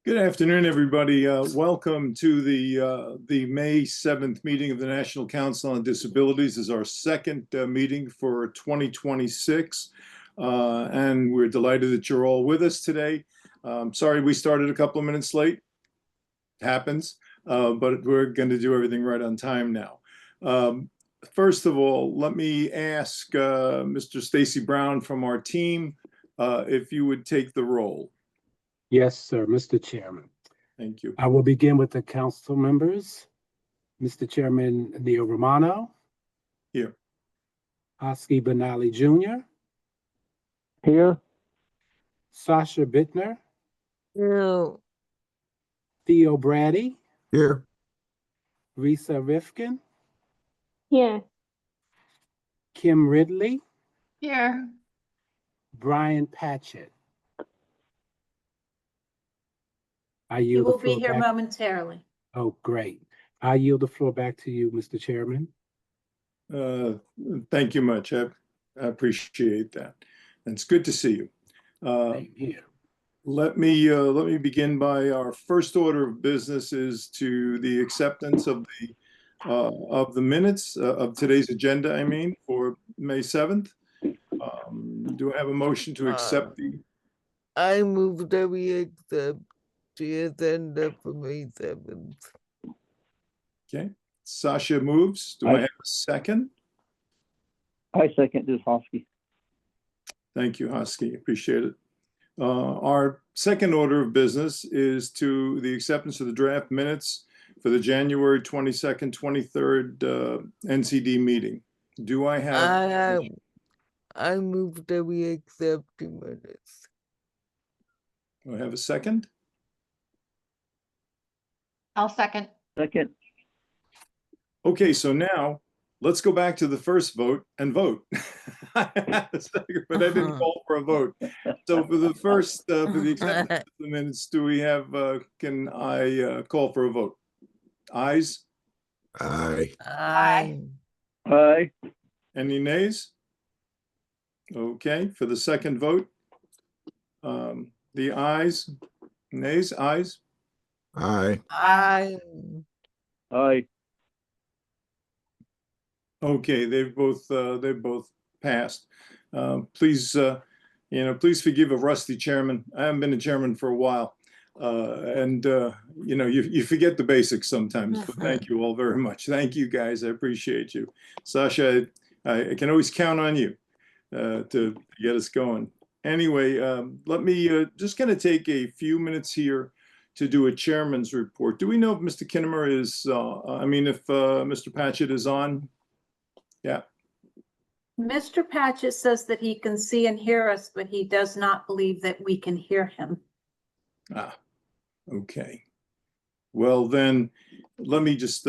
Good afternoon, everybody. Welcome to the May 7th meeting of the National Council on Disabilities. This is our second meeting for 2026, and we're delighted that you're all with us today. Sorry we started a couple of minutes late. Happens, but we're going to do everything right on time now. First of all, let me ask Mr. Stacy Brown from our team if you would take the roll. Yes, sir, Mr. Chairman. Thank you. I will begin with the council members. Mr. Chairman Neil Romano. Here. Oski Benali Jr. Here. Sasha Bittner. No. Theo Brady. Here. Risa Rifkin. Here. Kim Ridley. Here. Brian Patchett. He will be here momentarily. Oh, great. I yield the floor back to you, Mr. Chairman. Thank you much. I appreciate that. And it's good to see you. Same here. Let me begin by our first order of business is to the acceptance of the minutes of today's agenda, I mean, for May 7th. Do I have a motion to accept I move that we accept the agenda for May 7th. Okay. Sasha moves. Do I have a second? I second this, Hosky. Thank you, Hosky. Appreciate it. Our second order of business is to the acceptance of the draft minutes for the January 22nd, 23rd NCD meeting. Do I have? I move that we accept the minutes. Do I have a second? I'll second. Second. Okay, so now let's go back to the first vote and vote. But I didn't call for a vote. So for the first, for the acceptance of the minutes, do we have, can I call for a vote? Ayes? Aye. Aye. Aye. Any nays? Okay, for the second vote, the ayes, nays, ayes? Aye. Aye. Aye. Okay, they've both passed. Please, please forgive a rusty chairman. I haven't been a chairman for a while, and you forget the basics sometimes. But thank you all very much. Thank you guys. I appreciate you, Sasha. I can always count on you to get us going. Anyway, let me just kind of take a few minutes here to do a chairman's report. Do we know if Mr. Kinnemer is? If Mr. Patchett is on? Yeah. Mr. Patchett says that he can see and hear us, but he does not believe that we can hear him. Ah, okay. Well, then let me just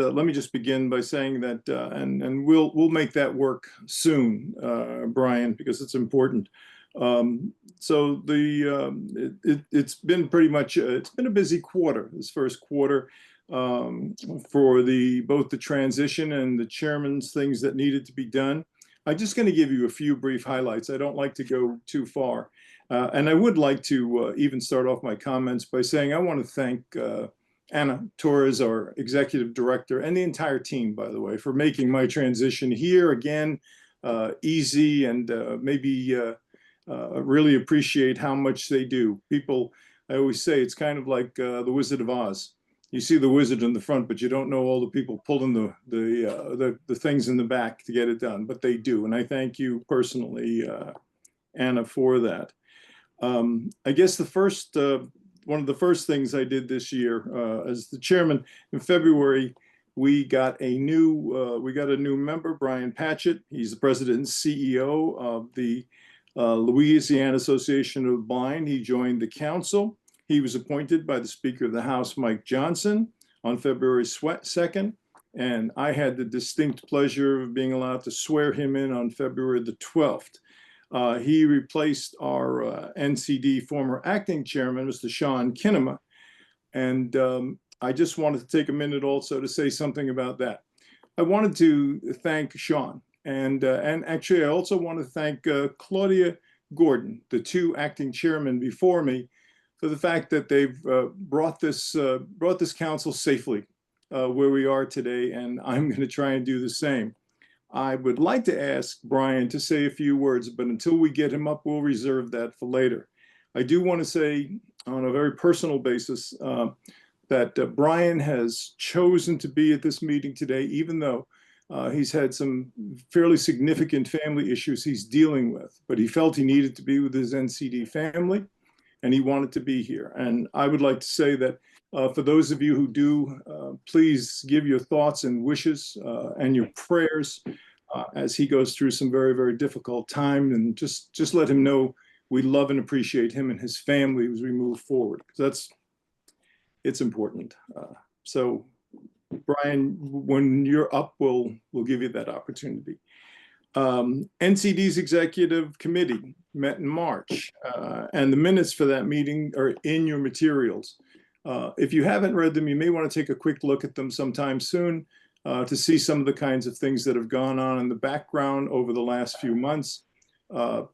begin by saying that, and we'll make that work soon, Brian, because it's important. So it's been pretty much it's been a busy quarter, this first quarter. For both the transition and the chairman's things that needed to be done. I'm just going to give you a few brief highlights. I don't like to go too far. And I would like to even start off my comments by saying I want to thank Anna Torres, our executive director, and the entire team, by the way, for making my transition here again easy, and maybe really appreciate how much they do. People, I always say it's kind of like the Wizard of Oz. You see the wizard in the front, but you don't know all the people pulling the things in the back to get it done, but they do. And I thank you personally, Anna, for that. I guess the first, one of the first things I did this year as the chairman in February, we got a new member, Brian Patchett. He's the president and CEO of the Louisiana Association of the Blind. He joined the council. He was appointed by the Speaker of the House, Mike Johnson, on February 2nd, and I had the distinct pleasure of being allowed to swear him in on February the 12th. He replaced our NCD former acting chairman, Mr. Sean Kinnemer, and I just wanted to take a minute also to say something about that. I wanted to thank Sean, and actually I also want to thank Claudia Gordon, the two acting chairmen before me, for the fact that they've brought this council safely where we are today, and I'm going to try and do the same. I would like to ask Brian to say a few words, but until we get him up, we'll reserve that for later. I do want to say on a very personal basis that Brian has chosen to be at this meeting today, even though he's had some fairly significant family issues he's dealing with, but he felt he needed to be with his NCD family and he wanted to be here. And I would like to say that for those of you who do, please give your thoughts and wishes and your prayers as he goes through some very, very difficult time, and just let him know we love and appreciate him and his family as we move forward. It's important. So Brian, when you're up, we'll give you that opportunity. NCD's executive committee met in March, and the minutes for that meeting are in your materials. If you haven't read them, you may want to take a quick look at them sometime soon to see some of the kinds of things that have gone on in the background over the last few months,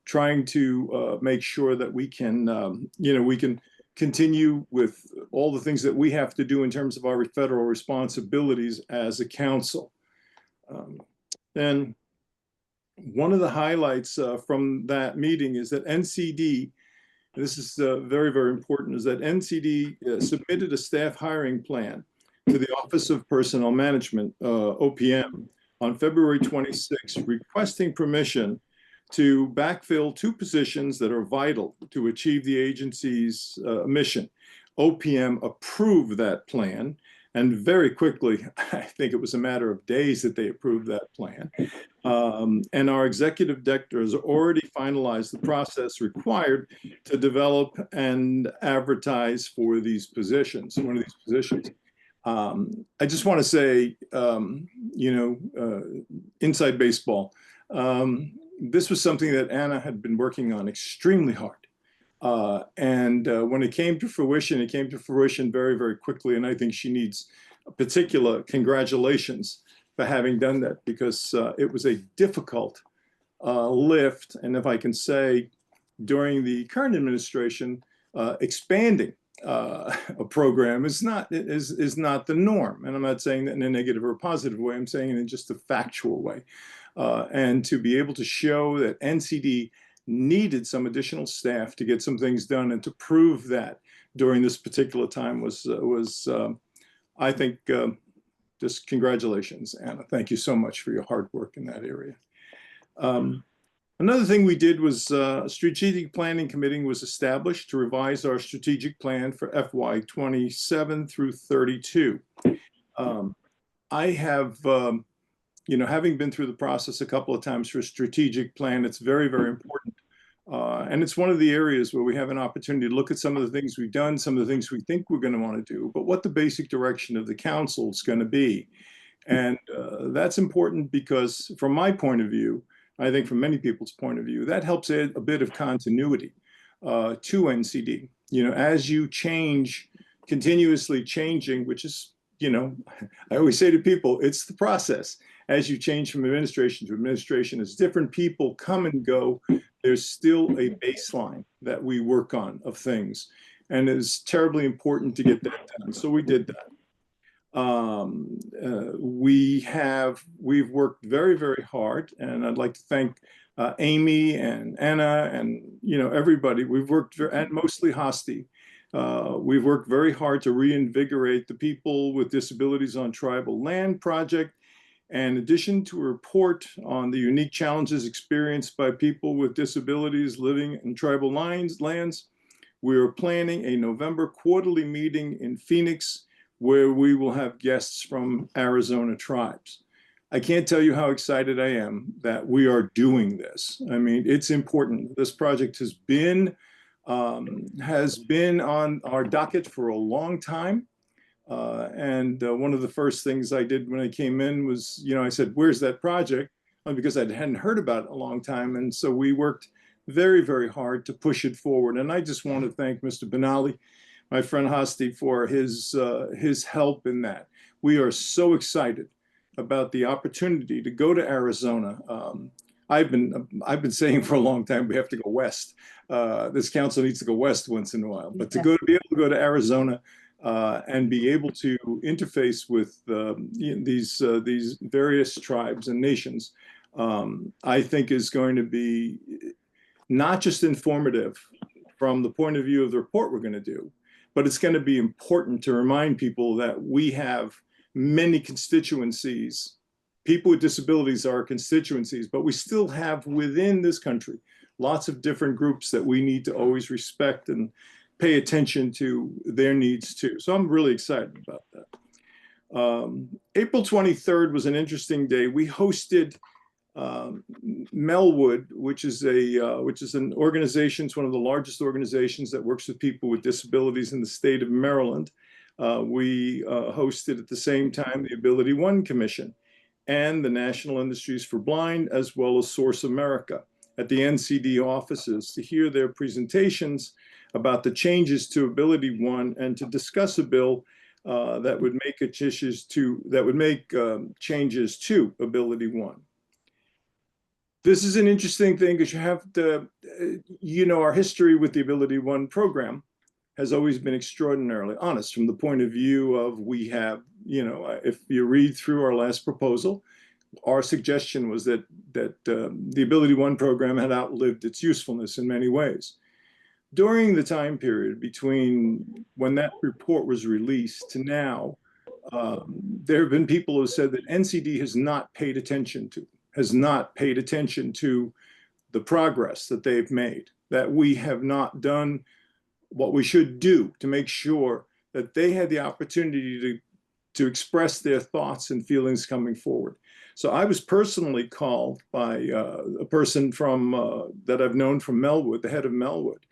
trying to make sure that we can, we can continue with all the things that we have to do in terms of our federal responsibilities as a council. And one of the highlights from that meeting is that NCD, this is very, very important, is that NCD submitted a staff hiring plan to the Office of Personnel Management, OPM, on February 26, requesting permission to backfill 2 positions that are vital to achieve the agency's mission. OPM approved that plan, and very quickly, I think it was a matter of days that they approved that plan. And our executive director has already finalized the process required to develop and advertise for these positions, one of these positions. I just want to say, inside baseball, this was something that Anna had been working on extremely hard. And when it came to fruition, it came to fruition very, very quickly. And I think she needs a particular congratulations for having done that, because it was a difficult lift. And if I can say, during the current administration, expanding a program is not the norm. And I'm not saying that in a negative or a positive way. I'm saying it in just a factual way. And to be able to show that NCD needed some additional staff to get some things done, and to prove that during this particular time was I think, just congratulations, Anna. Thank you so much for your hard work in that area. Another thing we did was a strategic planning committee was established to revise our strategic plan for FY 27 through 32. I have, having been through the process a couple of times for a strategic plan, it's very, very important. And it's one of the areas where we have an opportunity to look at some of the things we've done, some of the things we think we're going to want to do, but what the basic direction of the council is going to be. And that's important because from my point of view, I think from many people's point of view, that helps add a bit of continuity to NCD. As you change, continuously changing, which is, I always say to people, it's the process. As you change from administration to administration, as different people come and go, there's still a baseline that we work on of things. And it's terribly important to get that done. So we did that. We've worked very, very hard, and I'd like to thank Amy and Anna and everybody. We've worked, and mostly Hosty. We've worked very hard to reinvigorate the People with Disabilities on Tribal Land project. In addition to a report on the unique challenges experienced by people with disabilities living in tribal lands, we are planning a November quarterly meeting in Phoenix where we will have guests from Arizona tribes. I can't tell you how excited I am that we are doing this. I mean, it's important. This project has been on our docket for a long time. And one of the first things I did when I came in was, I said, where's that project? Because I hadn't heard about it a long time. And so we worked very, very hard to push it forward. And I just want to thank Mr. Benali, my friend Hosty, for his help in that. We are so excited about the opportunity to go to Arizona I've been saying for a long time we have to go west. This council needs to go west once in a while, but to be able to go to Arizona and be able to interface with these various tribes and nations, I think is going to be not just informative from the point of view of the report we're going to do, but it's going to be important to remind people that we have many constituencies. People with disabilities are constituencies, but we still have within this country lots of different groups that we need to always respect and pay attention to their needs too. So I'm really excited about that. April 23rd was an interesting day. We hosted Melwood, which is an organization. It's one of the largest organizations that works with people with disabilities in the state of Maryland. We hosted at the same time the Ability One Commission and the National Industries for Blind, as well as Source America at the NCD offices to hear their presentations about the changes to Ability One and to discuss a bill that would make changes to Ability One. This is an interesting thing because you have to, our history with the Ability One program has always been extraordinarily honest from the point of view of we have, if you read through our last proposal, our suggestion was that the Ability One program had outlived its usefulness in many ways. During the time period between when that report was released to now, there have been people who said that NCD has not paid attention to the progress that they've made, that we have not done what we should do to make sure that they had the opportunity to express their thoughts and feelings coming forward. So I was personally called by a person from that I've known from Melwood, the head of Melwood,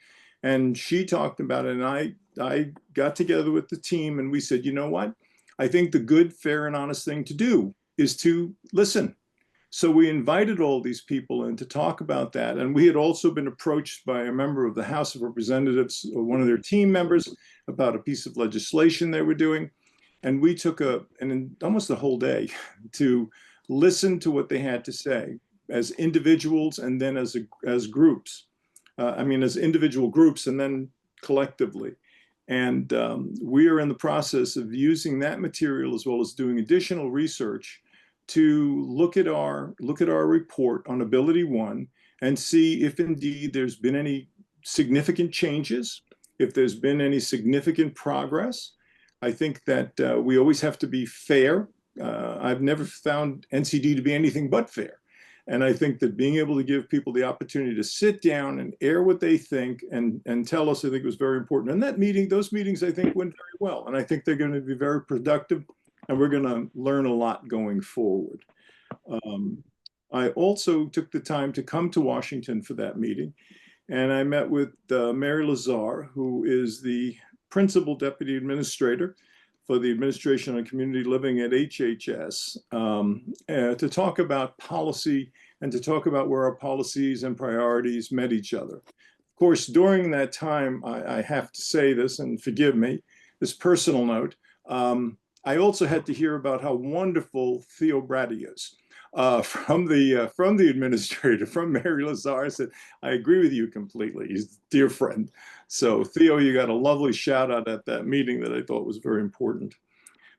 and she talked about it, and I got together with the team and we said, you know what? I think the good, fair, and honest thing to do is to listen. So we invited all these people in to talk about that. And we had also been approached by a member of the House of Representatives, or one of their team members, about a piece of legislation they were doing. And we took almost a whole day to listen to what they had to say as individuals and then as groups. As individual groups and then collectively. And we are in the process of using that material as well as doing additional research to look at our report on Ability One and see if indeed there's been any significant changes, if there's been any significant progress. I think that we always have to be fair. I've never found NCD to be anything but fair. And I think that being able to give people the opportunity to sit down and air what they think and tell us, I think was very important. And those meetings, I think, went very well. And I think they're going to be very productive. And we're going to learn a lot going forward. I also took the time to come to Washington for that meeting. And I met with Mary Lazar, who is the Principal Deputy Administrator for the Administration on Community Living at HHS, to talk about policy and to talk about where our policies and priorities met each other. Of course, during that time, I have to say this, and forgive me, this personal note, I also had to hear about how wonderful Theo Brady is. From the administrator, from Mary Lazar, said, I agree with you completely. He's a dear friend. So Theo, you got a lovely shout out at that meeting that I thought was very important.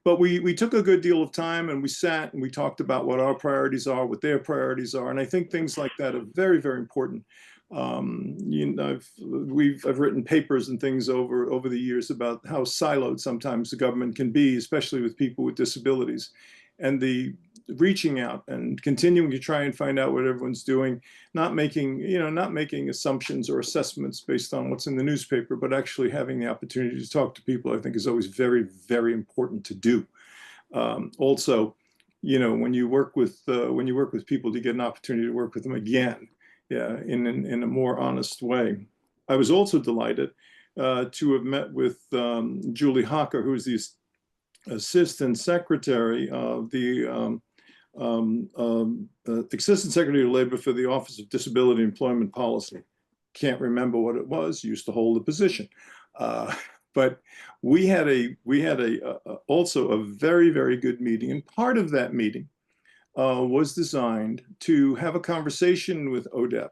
But we took a good deal of time and we sat and we talked about what our priorities are, what their priorities are. And I think things like that are very, very important. I've written papers and things over the years about how siloed sometimes the government can be, especially with people with disabilities, and the reaching out and continuing to try and find out what everyone's doing, not making assumptions or assessments based on what's in the newspaper, but actually having the opportunity to talk to people, I think is always very, very important to do. Also, when you work with people, to get an opportunity to work with them again, in a more honest way. I was also delighted to have met with Julie Hocker, who is the Assistant Secretary of the Assistant Secretary of Labor for the Office of Disability Employment Policy. Can't remember what it was. Used to hold the position, but we had also a very, very good meeting. And part of that meeting was designed to have a conversation with ODEP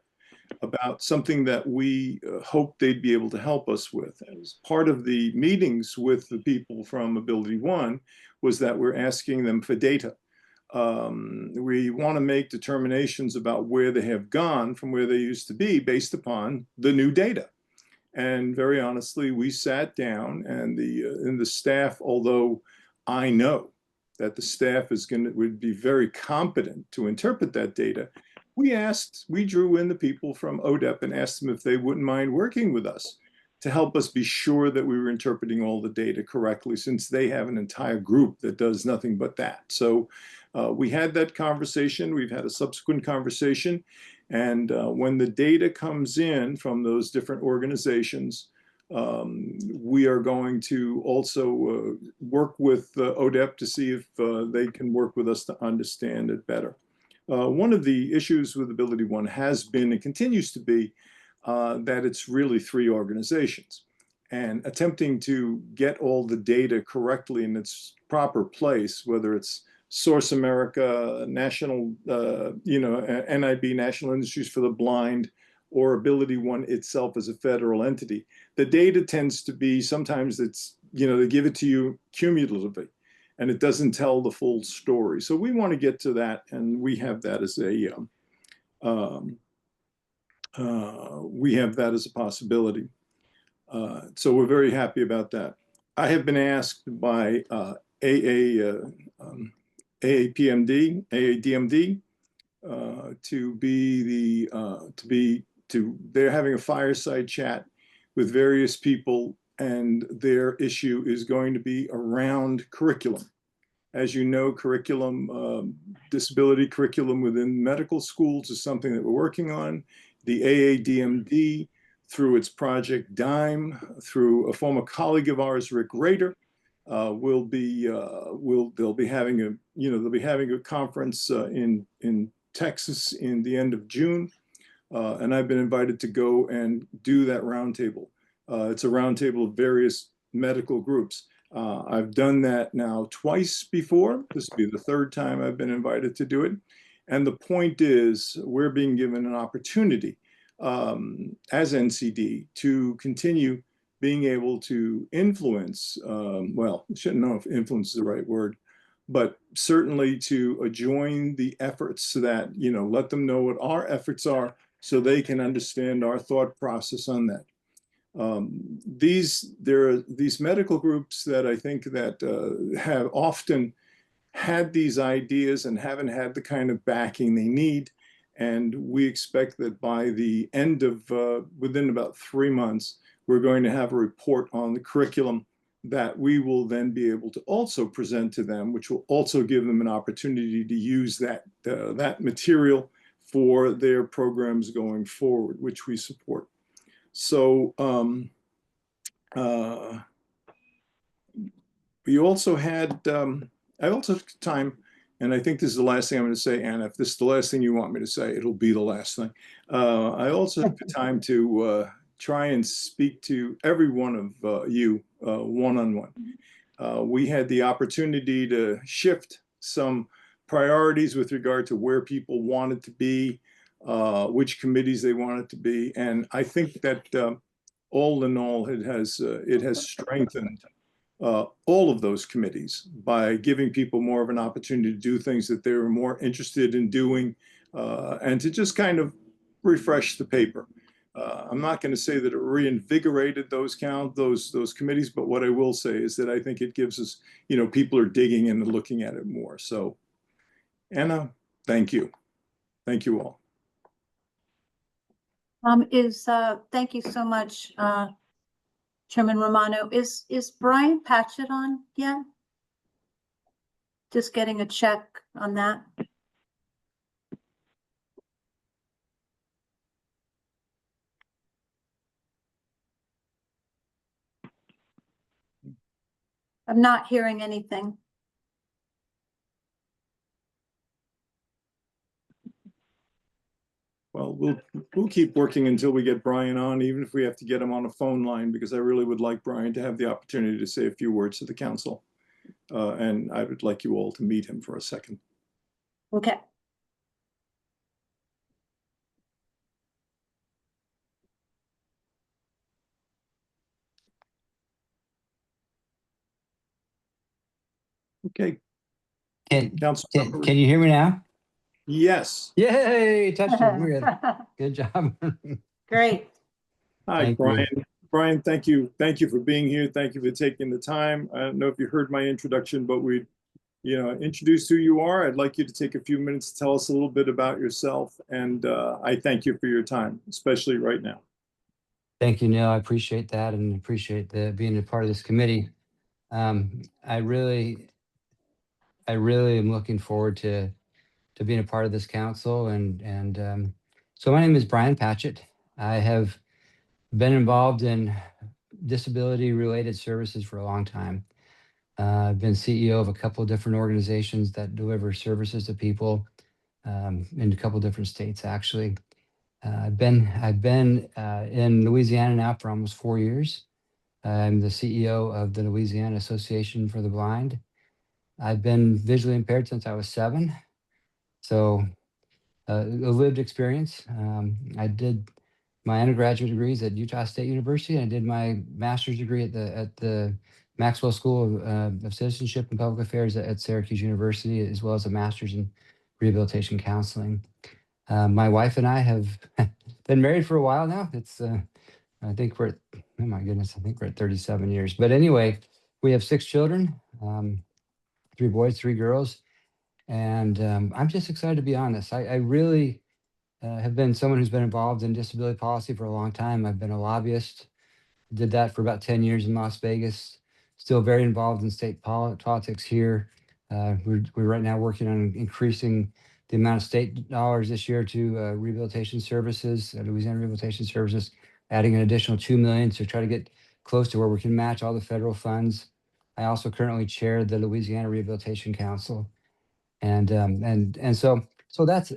about something that we hoped they'd be able to help us with. As part of the meetings with the people from Ability One was that we're asking them for data. We want to make determinations about where they have gone from where they used to be based upon the new data. And very honestly, we sat down and the staff, although I know that the staff would be very competent to interpret that data, we drew in the people from ODEP and asked them if they wouldn't mind working with us to help us be sure that we were interpreting all the data correctly, since they have an entire group that does nothing but that. So we had that conversation. We've had a subsequent conversation. And when the data comes in from those different organizations, we are going to also work with ODEP to see if they can work with us to understand it better. One of the issues with Ability One has been and continues to be that it's really 3 organizations. And attempting to get all the data correctly in its proper place, whether it's Source America, National, NIB, National Industries for the Blind, or Ability One itself as a federal entity, the data tends to be, sometimes it's, they give it to you cumulatively, and it doesn't tell the full story. So we want to get to that, and we have that as a possibility. So we're very happy about that. I have been asked by AADMD they're having a fireside chat with various people, and their issue is going to be around curriculum. As you know, disability curriculum within medical schools is something that we're working on. The AADMD, through its project DIME, through a former colleague of ours, Rick Rader, they'll be having a conference in Texas in the end of June, and I've been invited to go and do that roundtable. It's a roundtable of various medical groups. I've done that now twice before. This will be the 3rd time I've been invited to do it. And the point is, we're being given an opportunity as NCD to continue being able to influence, well, I shouldn't know if influence is the right word, but certainly to join the efforts so that, let them know what our efforts are so they can understand our thought process on that. There are these medical groups that I think that have often had these ideas and haven't had the kind of backing they need. And we expect that by the end of, within about 3 months, we're going to have a report on the curriculum that we will then be able to also present to them, which will also give them an opportunity to use that material for their programs going forward, which we support. So we also had, I also took time, and I think this is the last thing I'm going to say, Anna. If this is the last thing you want me to say, it'll be the last thing. I also took the time to try and speak to every one of you one-on-one. We had the opportunity to shift some priorities with regard to where people wanted to be, which committees they wanted to be. And I think that all in all, it has strengthened all of those committees by giving people more of an opportunity to do things that they were more interested in doing, and to just kind of refresh the paper. I'm not going to say that it reinvigorated those committees, but what I will say is that I think it gives us, people are digging in and looking at it more. So, Anna, thank you. Thank you all. Thank you so much, Chairman Romano. Is Brian Patchett on yet? Just getting a check on that. I'm not hearing anything. Well, we'll keep working until we get Brian on, even if we have to get him on a phone line, because I really would like Brian to have the opportunity to say a few words to the council. And I would like you all to meet him for a second. Okay. Okay, Can, Council. can you hear me now? Yes. Yay, touched it. We're good. Good job. Great. Hi, Thank Brian. you. Brian, thank you. Thank you for being here. Thank you for taking the time. I don't know if you heard my introduction, but we, introduced who you are. I'd like you to take a few minutes to tell us a little bit about yourself. And I thank you for your time, especially right now. Thank you, Neil. I appreciate that and appreciate being a part of this committee. I really am looking forward to being a part of this council. And so my name is Brian Patchett. I have been involved in disability-related services for a long time. I've been CEO of a couple of different organizations that deliver services to people in a couple of different states, actually. I've been in Louisiana now for almost 4 years. I'm the CEO of the Louisiana Association for the Blind. I've been visually impaired since I was 7, so a lived experience. I did my undergraduate degrees at Utah State University. I did my master's degree at the Maxwell School of Citizenship and Public Affairs at Syracuse University, as well as a master's in rehabilitation counseling. My wife and I have been married for a while now. It's I think we're at, oh my goodness, I think we're at 37 years. But anyway, we have 6 children, 3 boys, 3 girls. And I'm just excited to be on this. I really have been someone who's been involved in disability policy for a long time. I've been a lobbyist, did that for about 10 years in Las Vegas, still very involved in state politics here. We're right now working on increasing the amount of state dollars this year to rehabilitation services, Louisiana Rehabilitation Services, adding an additional $2 million to try to get close to where we can match all the federal funds. I also currently chair the Louisiana Rehabilitation Council. And so that's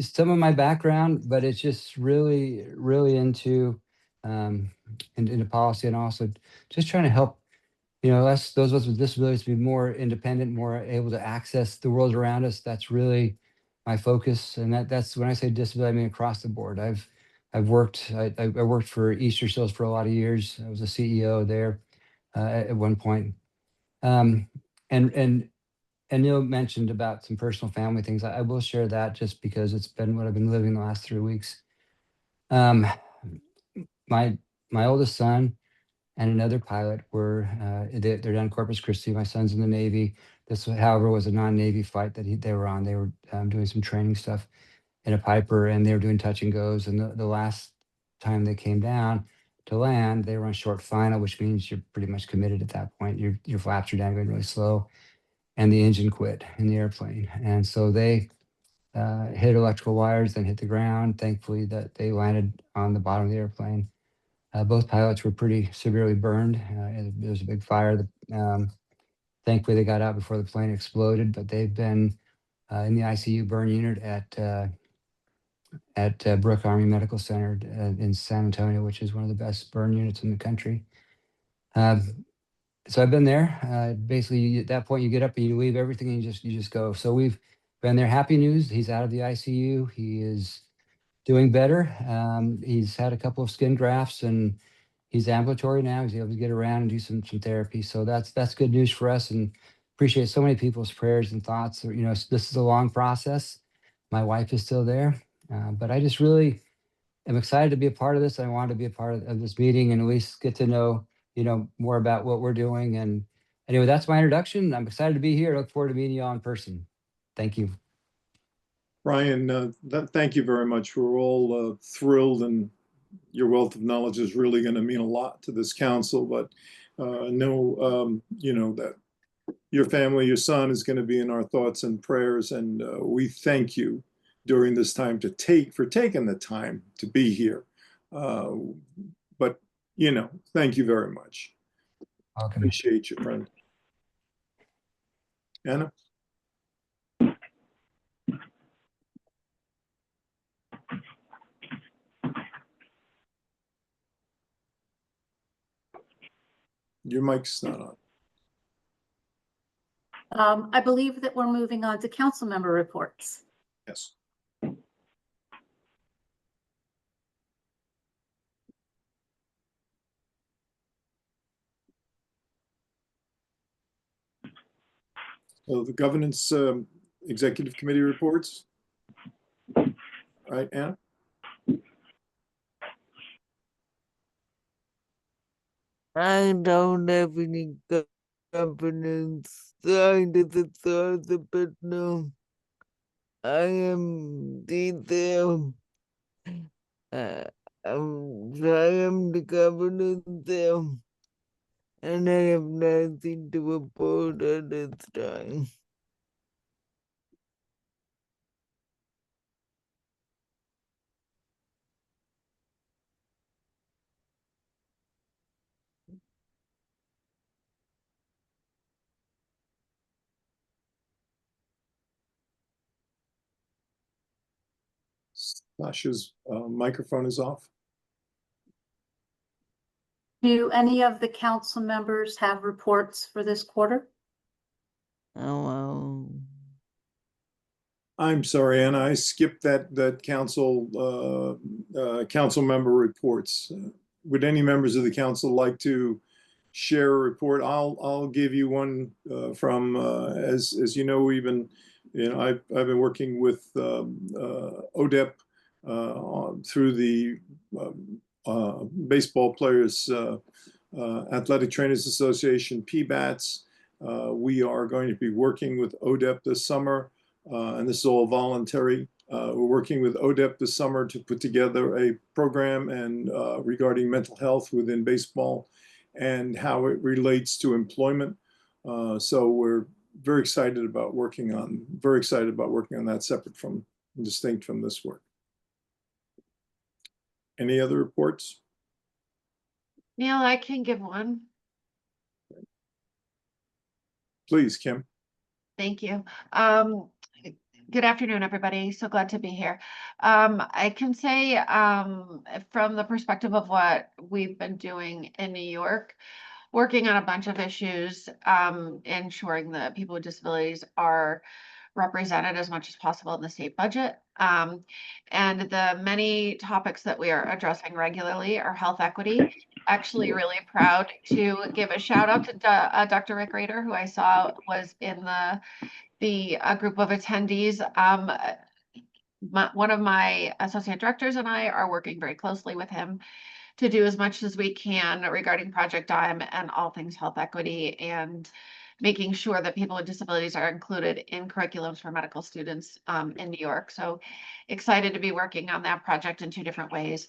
some of my background, but it's just really into into policy, and also just trying to help those of us with disabilities to be more independent, more able to access the world around us. That's really my focus, and that's when I say disability, I mean across the board. I worked for Easter Seals for a lot of years. I was a CEO there at one point, and Neil mentioned about some personal family things. I will share that just because it's been what I've been living the last 3 weeks. Um, my oldest son and another pilot were they're down in Corpus Christi. My son's in the Navy. This, however, was a non-Navy flight that they were on. They were doing some training stuff in a Piper, and they were doing touch and goes. And the last time they came down to land, they were on short final, which means you're pretty much committed at that point. Your flaps are down, going really slow, and the engine quit in the airplane. And so they hit electrical wires, then hit the ground. Thankfully, that they landed on the bottom of the airplane. Both pilots were pretty severely burned. There was a big fire. Thankfully, they got out before the plane exploded, but they've been in the ICU burn unit at Brooke Army Medical Center in San Antonio, which is one of the best burn units in the country. So I've been there. Basically, at that point, you get up and you leave everything and you just go. So we've been there. Happy news: he's out of the ICU. He is doing better. He's had a couple of skin grafts and he's ambulatory now. He's able to get around and do some therapy. So that's good news for us, and appreciate so many people's prayers and thoughts. This is a long process. My wife is still there, but I just really am excited to be a part of this. I want to be a part of this meeting and at least get to know more about what we're doing. And anyway, that's my introduction. I'm excited to be here. I look forward to meeting you all in person. Thank you. Brian, thank you very much. We're all thrilled, and your wealth of knowledge is really going to mean a lot to this council. But know, that your family, your son, is going to be in our thoughts and prayers, and we thank you during this time for taking the time to be here. But thank you very much. Welcome. Appreciate you, friend. Anna? Your mic's not on. I believe that we're moving on to council member reports. Yes. So the governance executive committee reports. Right, Anna? I don't have any governance signed at the start, but no, I am the uh, I am the governance and I have nothing to report at this time. Sasha's microphone is off. Do any of the council members have reports for this quarter? Oh, I'm sorry, Anna, I skipped that council member reports. Would any members of the council like to share a report? I'll give you one from as you know, I've been working with ODEP through the Baseball Players Athletic Trainers Association, PBATS. We are going to be working with ODEP this summer. And this is all voluntary. We're working with ODEP this summer to put together a program and regarding mental health within baseball and how it relates to employment. So we're very excited about working on that separate from, distinct from this work. Any other reports? Neil, I can give one. Please, Kim. Thank you. Good afternoon, everybody. So glad to be here. I can say from the perspective of what we've been doing in New York, working on a bunch of issues, ensuring that people with disabilities are represented as much as possible in the state budget. And the many topics that we are addressing regularly are health equity. Actually really proud to give a shout out to Dr. Rick Rader, who I saw was in the group of attendees. One of my associate directors and I are working very closely with him to do as much as we can regarding Project Dime and all things health equity and making sure that people with disabilities are included in curriculums for medical students in New York. So excited to be working on that project in two different ways.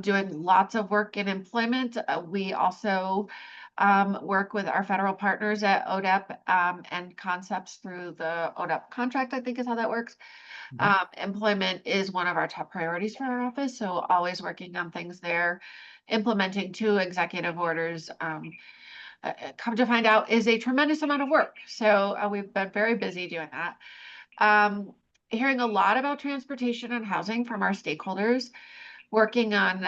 Doing lots of work in employment. We also work with our federal partners at ODEP and concepts through the ODEP contract, I think is how that works. Employment is one of our top priorities for our office, so always working on things there. Implementing 2 executive orders, come to find out, is a tremendous amount of work. So we've been very busy doing that. Hearing a lot about transportation and housing from our stakeholders, working on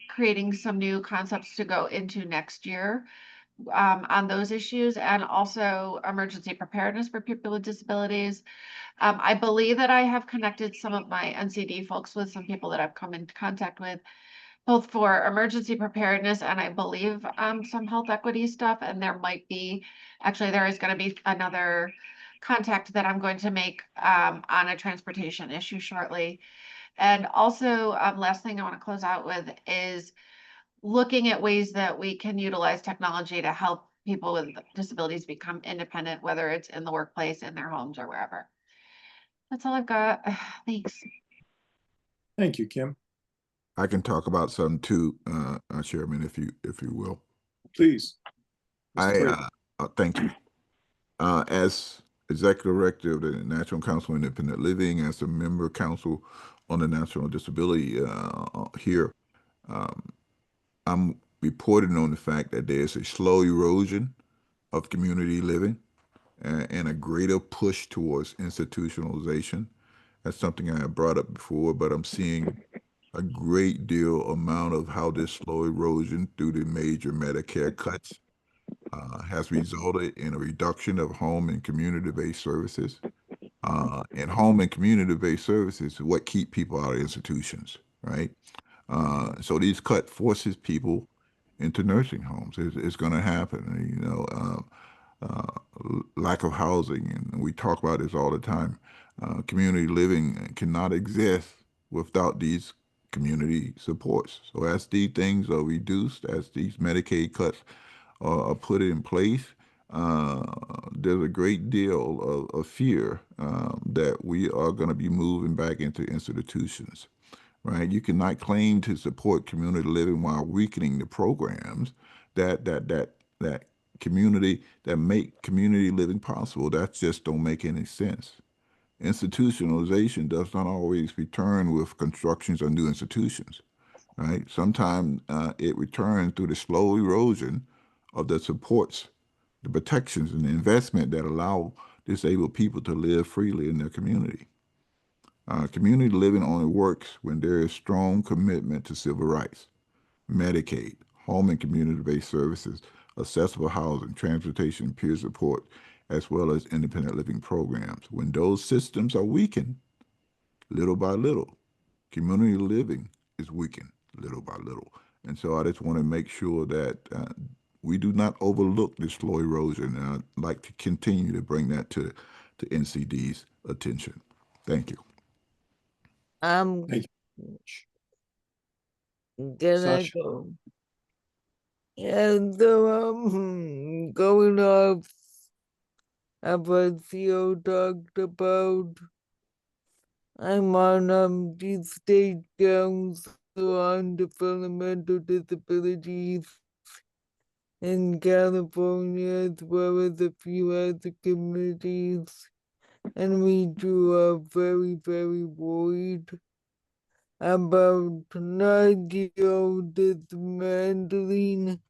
creating some new concepts to go into next year on those issues, and also emergency preparedness for people with disabilities. I believe that I have connected some of my NCD folks with some people that I've come into contact with, both for emergency preparedness and I believe some health equity stuff. And there is going to be another contact that I'm going to make on a transportation issue shortly. And also, last thing I want to close out with is looking at ways that we can utilize technology to help people with disabilities become independent, whether it's in the workplace, in their homes, or wherever. That's all I've got. Thanks. Thank you, Kim. I can talk about something too, Chairman, if you will. Please. Mr. Thank you. As Executive Director of the National Council on Independent Living, as a member council on the National Disability here, I'm reporting on the fact that there's a slow erosion of community living and a greater push towards institutionalization. That's something I have brought up before, but I'm seeing a great deal amount of how this slow erosion through the major Medicare cuts has resulted in a reduction of home and community-based services. And home and community-based services is what keep people out of institutions, right? So these cut forces people into nursing homes. It's going to happen, you know. Lack of housing, and we talk about this all the time. Community living cannot exist without these community supports. So as these things are reduced, as these Medicaid cuts are put in place, there's a great deal of fear that we are going to be moving back into institutions, right? You cannot claim to support community living while weakening the programs that community that make community living possible. That just don't make any sense. Institutionalization does not always return with constructions of new institutions, right? Sometimes it returns through the slow erosion of the supports, the protections, and the investment that allow disabled people to live freely in their community. Community living only works when there is strong commitment to civil rights, Medicaid, home and community-based services, accessible housing, transportation, peer support, as well as independent living programs. When those systems are weakened, little by little, community living is weakened little by little. And so I just want to make sure that we do not overlook this slow erosion. And I'd like to continue to bring that to NCD's attention. Thank you. Thank Can I Sasha. go? Yeah, so going off what Theo talked about, I'm on the state council on developmental disabilities in California, as well as a few other communities, and we too are very, very worried about not the dismantling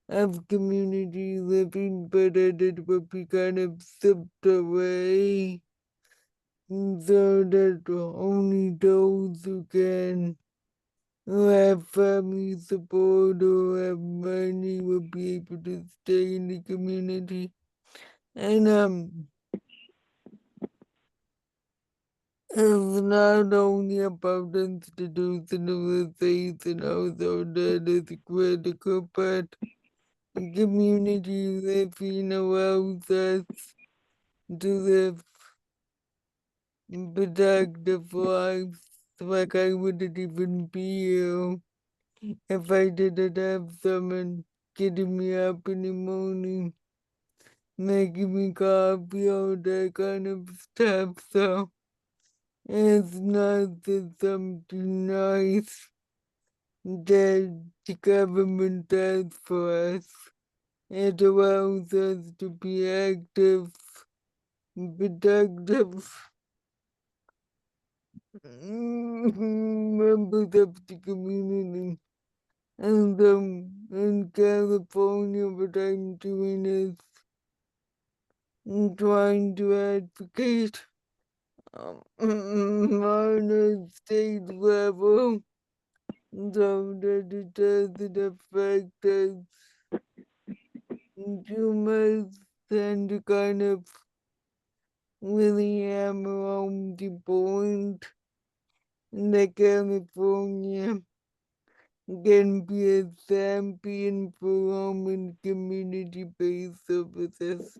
of community living, but that it will be kind of stripped away so that only those who have family support or have money will be able to stay in the community. And it's not only about institutionalization, also that is critical, but community living allows us to live productive lives like I wouldn't even be here if I didn't have someone getting me up in the morning, making me coffee, all that kind of stuff. So it's not just something nice that the government does for us. It allows us to be active, productive members of the community. And in California, what I'm doing is trying to advocate on a state level so that it doesn't affect us too much, and to kind of really hammer home the point that California can be a champion for home and community-based services.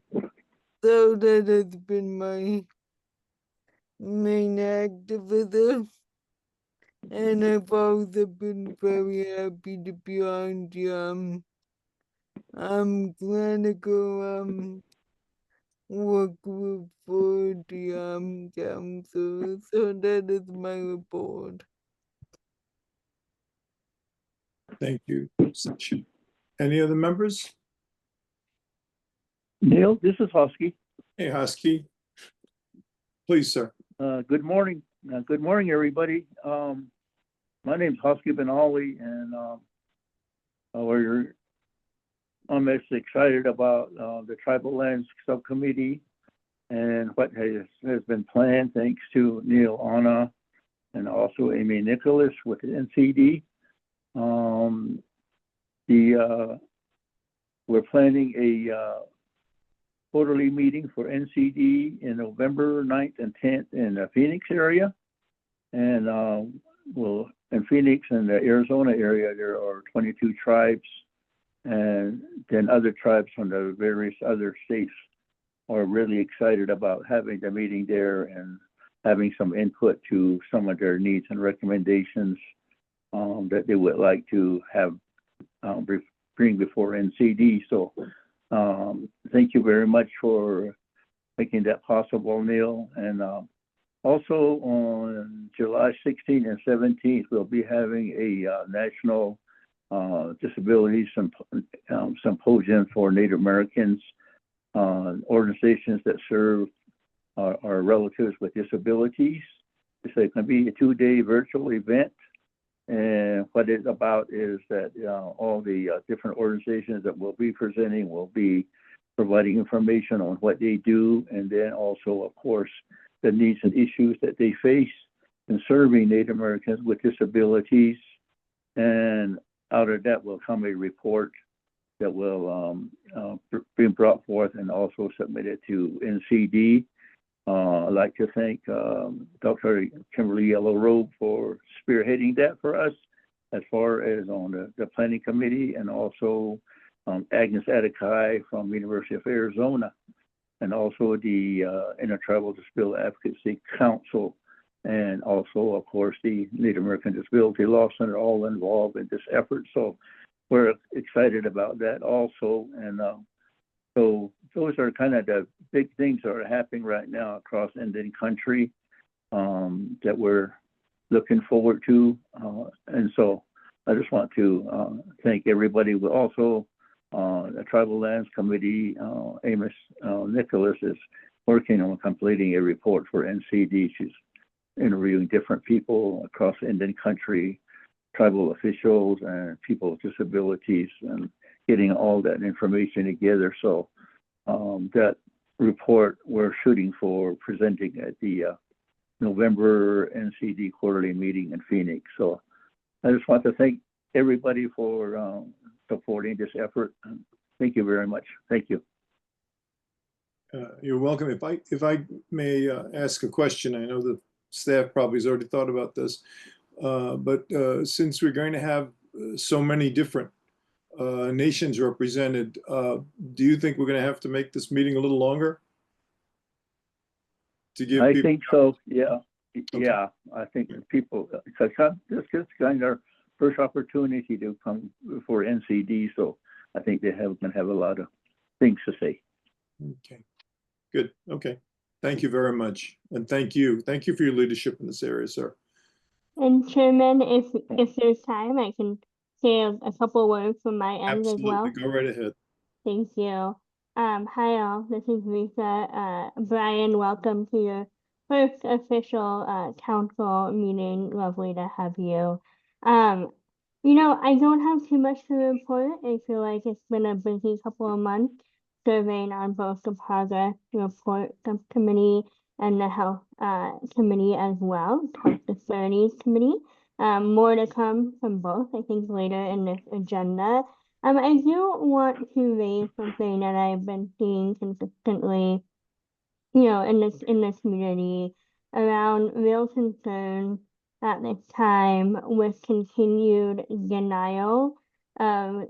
So that has been my main activism, and I've also been very happy to be on the clinical work group for the council. So that is my report. Thank you, Sasha. Any other members? Neil, this is Husky. Hey, Husky. Please, sir. Good morning. Good morning, everybody. My name's Husky Benali, and I'm just excited about the Tribal Lands Subcommittee and what has been planned, thanks to Neil Anna and also Amy Nicholas with the NCD. we're planning a quarterly meeting for NCD in November 9th and 10th in the Phoenix area. And well, in Phoenix and the Arizona area, there are 22 tribes, and then other tribes from the various other states are really excited about having the meeting there and having some input to some of their needs and recommendations that they would like to have bring before NCD. So thank you very much for making that possible, Neil. And also on July 16th and 17th, we'll be having a national disability symposium for Native Americans, organizations that serve our relatives with disabilities. It's going to be a 2-day virtual event. And what it's about is that all the different organizations that will be presenting will be providing information on what they do, and then also, of course, the needs and issues that they face in serving Native Americans with disabilities. And out of that will come a report that will be brought forth and also submitted to NCD. I'd like to thank Dr. Kimberly Yellow Robe for spearheading that for us as far as on the planning committee, and also Agnes Adekai from University of Arizona, and also the Intertribal Disability Advocacy Council, and also, of course, the Native American Disability Law Center, all involved in this effort. So we're excited about that also. And so those are kind of the big things that are happening right now across Indian country that we're looking forward to. And so I just want to thank everybody. We also, the Tribal Lands Committee, Amos Nicholas is working on completing a report for NCD. She's interviewing different people across Indian country, tribal officials and people with disabilities, and getting all that information together. So that report we're shooting for presenting at the November NCD quarterly meeting in Phoenix. So I just want to thank everybody for supporting this effort. Thank you very much. Thank you. You're welcome. If I may ask a question, I know the staff probably has already thought about this, but since we're going to have so many different nations represented, do you think we're going to have to make this meeting a little longer? To give I people... think so. Yeah. Okay. Yeah. I think people, this is kind of our first opportunity to come before NCD. So I think they can have a lot of things to say. Okay. Good. Okay. Thank you very much. And thank you. Thank you for your leadership in this area, sir. And Chairman, if there's time, I can say a couple words from my end as well. Absolutely. Go right ahead. Thank you. Hi all, this is Risa. Brian, welcome to your first official council meeting. Lovely to have you. You know, I don't have too much to report. I feel like it's been a busy couple of months surveying on both the progress report subcommittee and the health committee as well, health disparities committee. More to come from both, I think, later in this agenda. I do want to raise something that I've been seeing consistently, you know, in this community around real concern at this time with continued denial of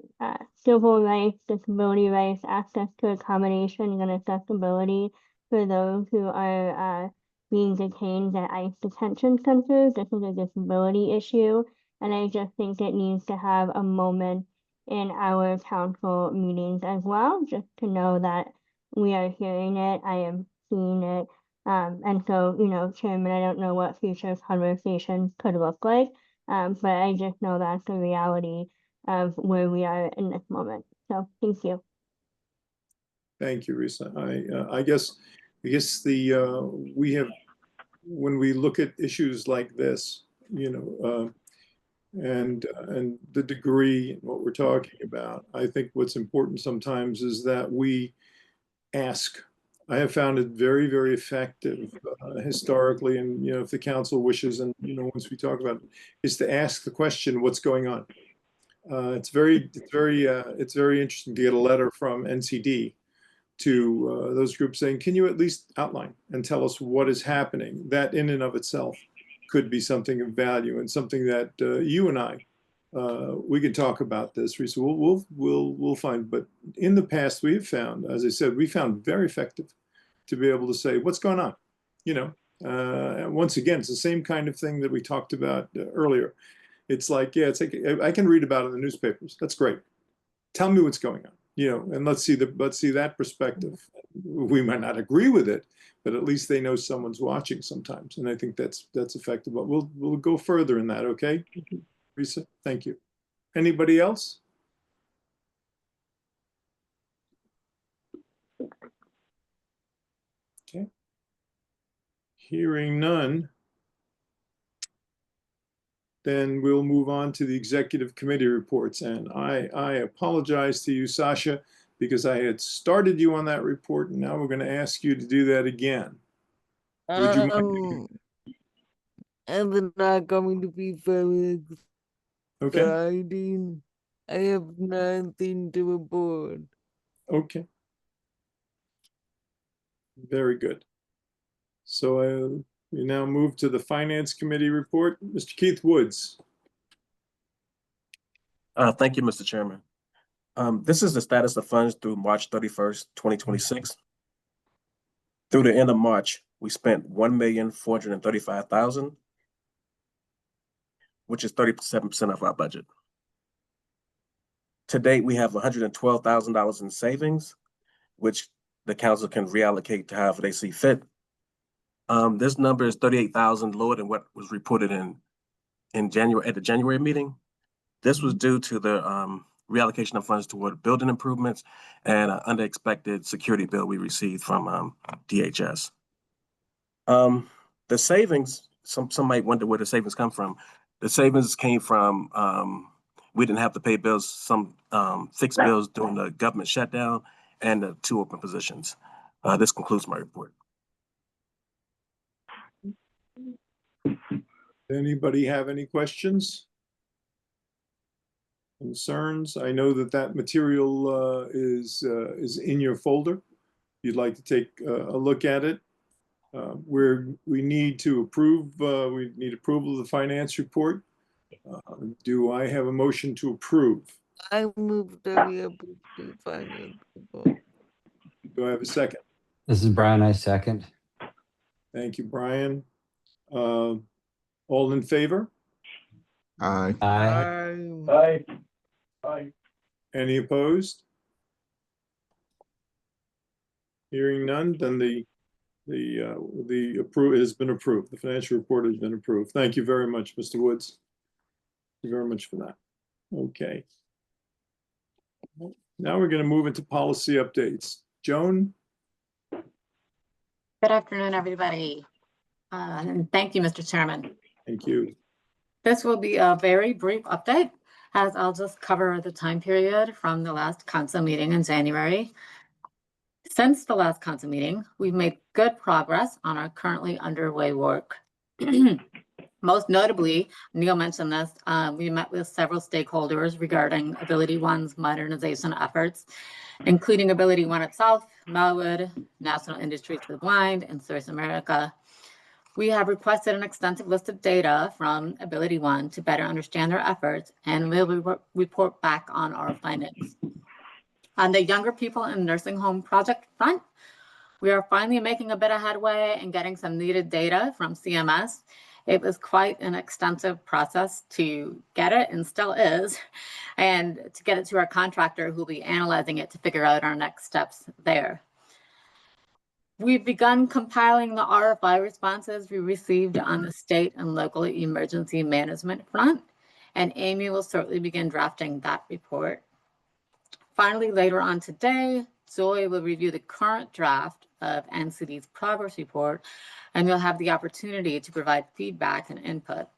civil rights, disability rights, access to accommodation and accessibility for those who are being detained at ICE detention centers. This is a disability issue, and I just think it needs to have a moment in our council meetings as well, just to know that we are hearing it, I am seeing it. And so, you know, Chairman, I don't know what future conversations could look like, but I just know that's the reality of where we are in this moment. So thank you. Thank you, Risa. I guess we have, when we look at issues like this, you know, and the degree and what we're talking about, I think what's important sometimes is that we ask. I have found it very, very effective historically, and you know, if the council wishes, and you know, once we talk about it, is to ask the question, what's going on? It's very interesting to get a letter from NCD to those groups saying, can you at least outline and tell us what is happening? That in and of itself could be something of value and something that you and I, we can talk about this. We'll find, but in the past we have found, as I said, we found very effective to be able to say, what's going on? You know, and once again, it's the same kind of thing that we talked about earlier. It's like, yeah, it's like, I can read about it in the newspapers. That's great. Tell me what's going on, you know, and let's see that perspective. We might not agree with it, but at least they know someone's watching sometimes. And I think that's effective, but we'll go further in that. Okay. Risa, thank you. Anybody else? Okay. Hearing none, then we'll move on to the executive committee reports. And I apologize to you, Sasha, because I had started you on that report, and now we're going to ask you to do that again. Would you mind? I'm not going to be very Okay. exciting. I have nothing to report. Okay. Very good. So we now move to the Finance Committee report. Mr. Keith Woods. Thank you, Mr. Chairman. This is the status of funds through March 31st, 2026. Through the end of March, we spent $1,435,000, which is 37% of our budget. To date, we have $112,000 in savings, which the council can reallocate to however they see fit. This number is $38,000 lower than what was reported in January at the January meeting. This was due to the reallocation of funds toward building improvements and an unexpected security bill we received from DHS. The savings, some might wonder where the savings come from. The savings came from we didn't have to pay bills, some fixed bills during the government shutdown and the 2 open positions. This concludes my report. Anybody have any questions? Concerns? I know that material is in your folder. If you'd like to take a look at it. We need to approve, we need approval of the finance report. Do I have a motion to approve? I move that we approve the finance report. Do I have a second? This is Brian, I second. Thank you, Brian. All in favor? Aye. Aye. Aye. Any opposed? Hearing none, then the has been approved. The financial report has been approved. Thank you very much, Mr. Woods. Thank you very much for that. Okay. Now we're going to move into policy updates. Joan? Good afternoon, everybody. And thank you, Mr. Chairman. Thank you. This will be a very brief update, as I'll just cover the time period from the last council meeting in January. Since the last council meeting, we've made good progress on our currently underway work. Most notably, Neil mentioned this, we met with several stakeholders regarding Ability One's modernization efforts, including Ability One itself, Melwood, National Industries for the Blind, and Source America. We have requested an extensive list of data from Ability One to better understand their efforts, and we'll report back on our findings. On the younger people in nursing home project front, we are finally making a bit of headway and getting some needed data from CMS. It was quite an extensive process to get it, and still is, and to get it to our contractor who will be analyzing it to figure out our next steps there. We've begun compiling the RFI responses we received on the state and local emergency management front, and Amy will shortly begin drafting that report. Finally, later on today, Joy will review the current draft of NCD's progress report, and you'll have the opportunity to provide feedback and input.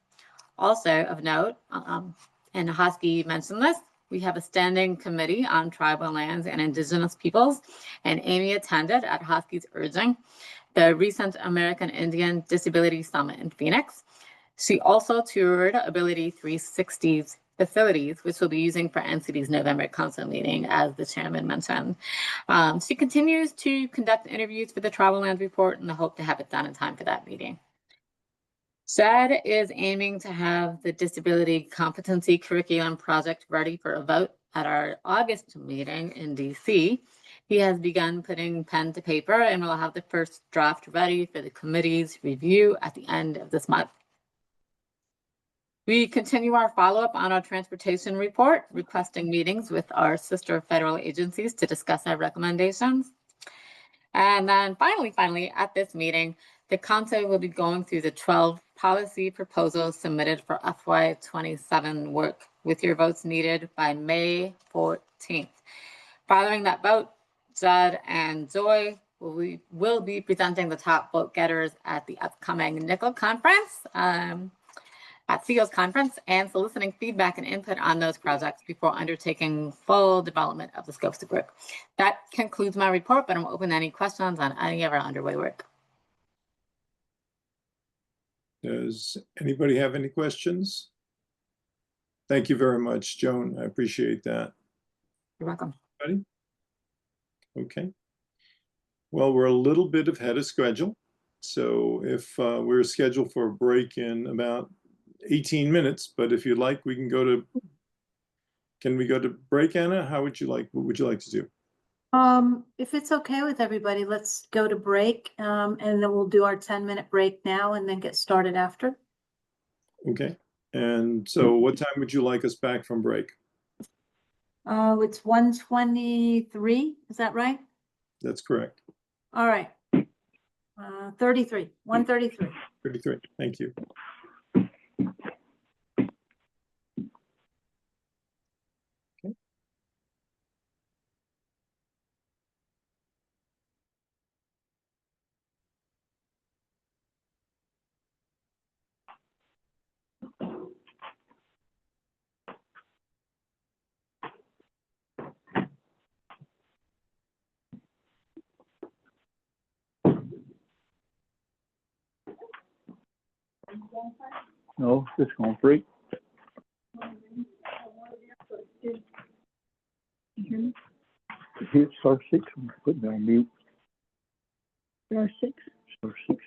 Also of note, and Hosky mentioned this, we have a standing committee on tribal lands and indigenous peoples, and Amy attended at Hosky's urging the recent American Indian Disability Summit in Phoenix. She also toured Ability 360's facilities, which we'll be using for NCD's November council meeting, as the chairman mentioned. She continues to conduct interviews for the travel land report and I hope to have it done in time for that meeting. SAD is aiming to have the disability competency curriculum project ready for a vote at our August meeting in DC. He has begun putting pen to paper and will have the first draft ready for the committee's review at the end of this month. We continue our follow-up on our transportation report, requesting meetings with our sister federal agencies to discuss our recommendations. And then finally, at this meeting, the council will be going through the 12 policy proposals submitted for FY27 work, with your votes needed by May 14th. Following that vote, Judd and Joy will be presenting the top vote getters at the upcoming Nickel Conference, at CEO's conference, and soliciting feedback and input on those projects before undertaking full development of the scopes of work. That concludes my report, but I'm open to any questions on any of our underway work. Does anybody have any questions? Thank you very much, Joan. I appreciate that. You're welcome. Anybody? Okay. Well, we're a little bit ahead of schedule. So if we're scheduled for a break in about 18 minutes, but if you'd like, we can go to, can we go to break, Anna? How would you like, what would you like to do? If it's okay with everybody, let's go to break, and then we'll do our 10-minute break now and then get started after. Okay. And so what time would you like us back from break? It's 1:23, is that right? That's correct. All right. 33, 1:33. 33, thank you. No, just going free. Hit star 6, I'm putting it on mute. Star 6. Star 6.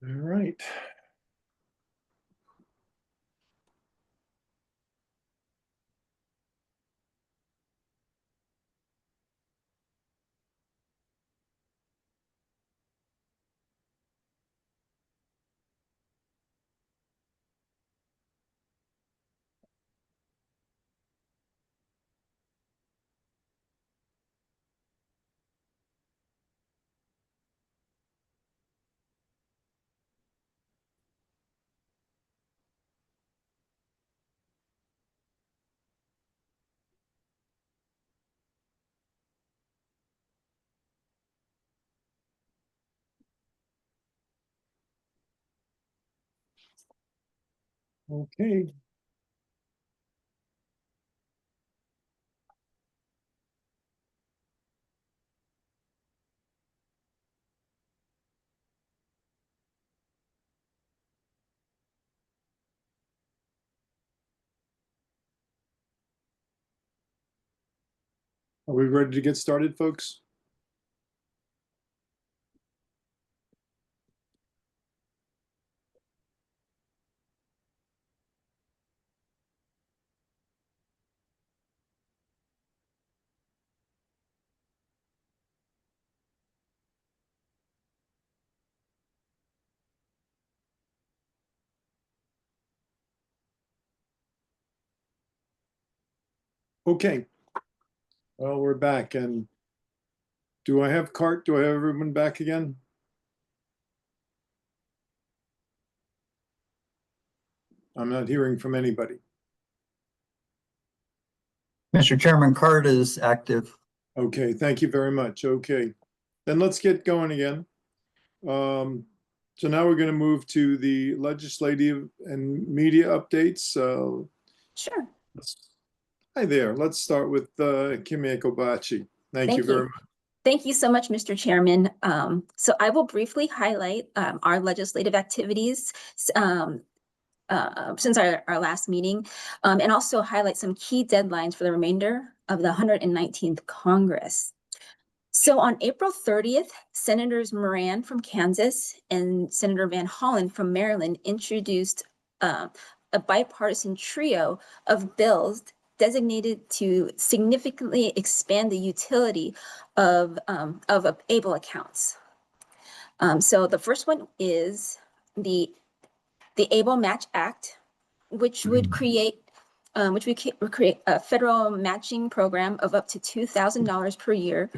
All right. Okay. Are we ready to get started, folks? Okay. Well, we're back, and do I have Cart? Do I have everyone back again? I'm not hearing from anybody. Mr. Chairman, card is active. Okay, thank you very much. Okay, then let's get going again. So now we're going to move to the legislative and media updates. Sure. Hi there. Let's start with Kimi Kobachi. Thank you very much. Thank you so much, Mr. Chairman. So I will briefly highlight our legislative activities since our last meeting, and also highlight some key deadlines for the remainder of the 119th Congress. So on April 30th, Senators Moran from Kansas and Senator Van Hollen from Maryland introduced a bipartisan trio of bills designated to significantly expand the utility of ABLE accounts. So the first one is the ABLE Match Act, which would create a federal matching program of up to $2,000 per year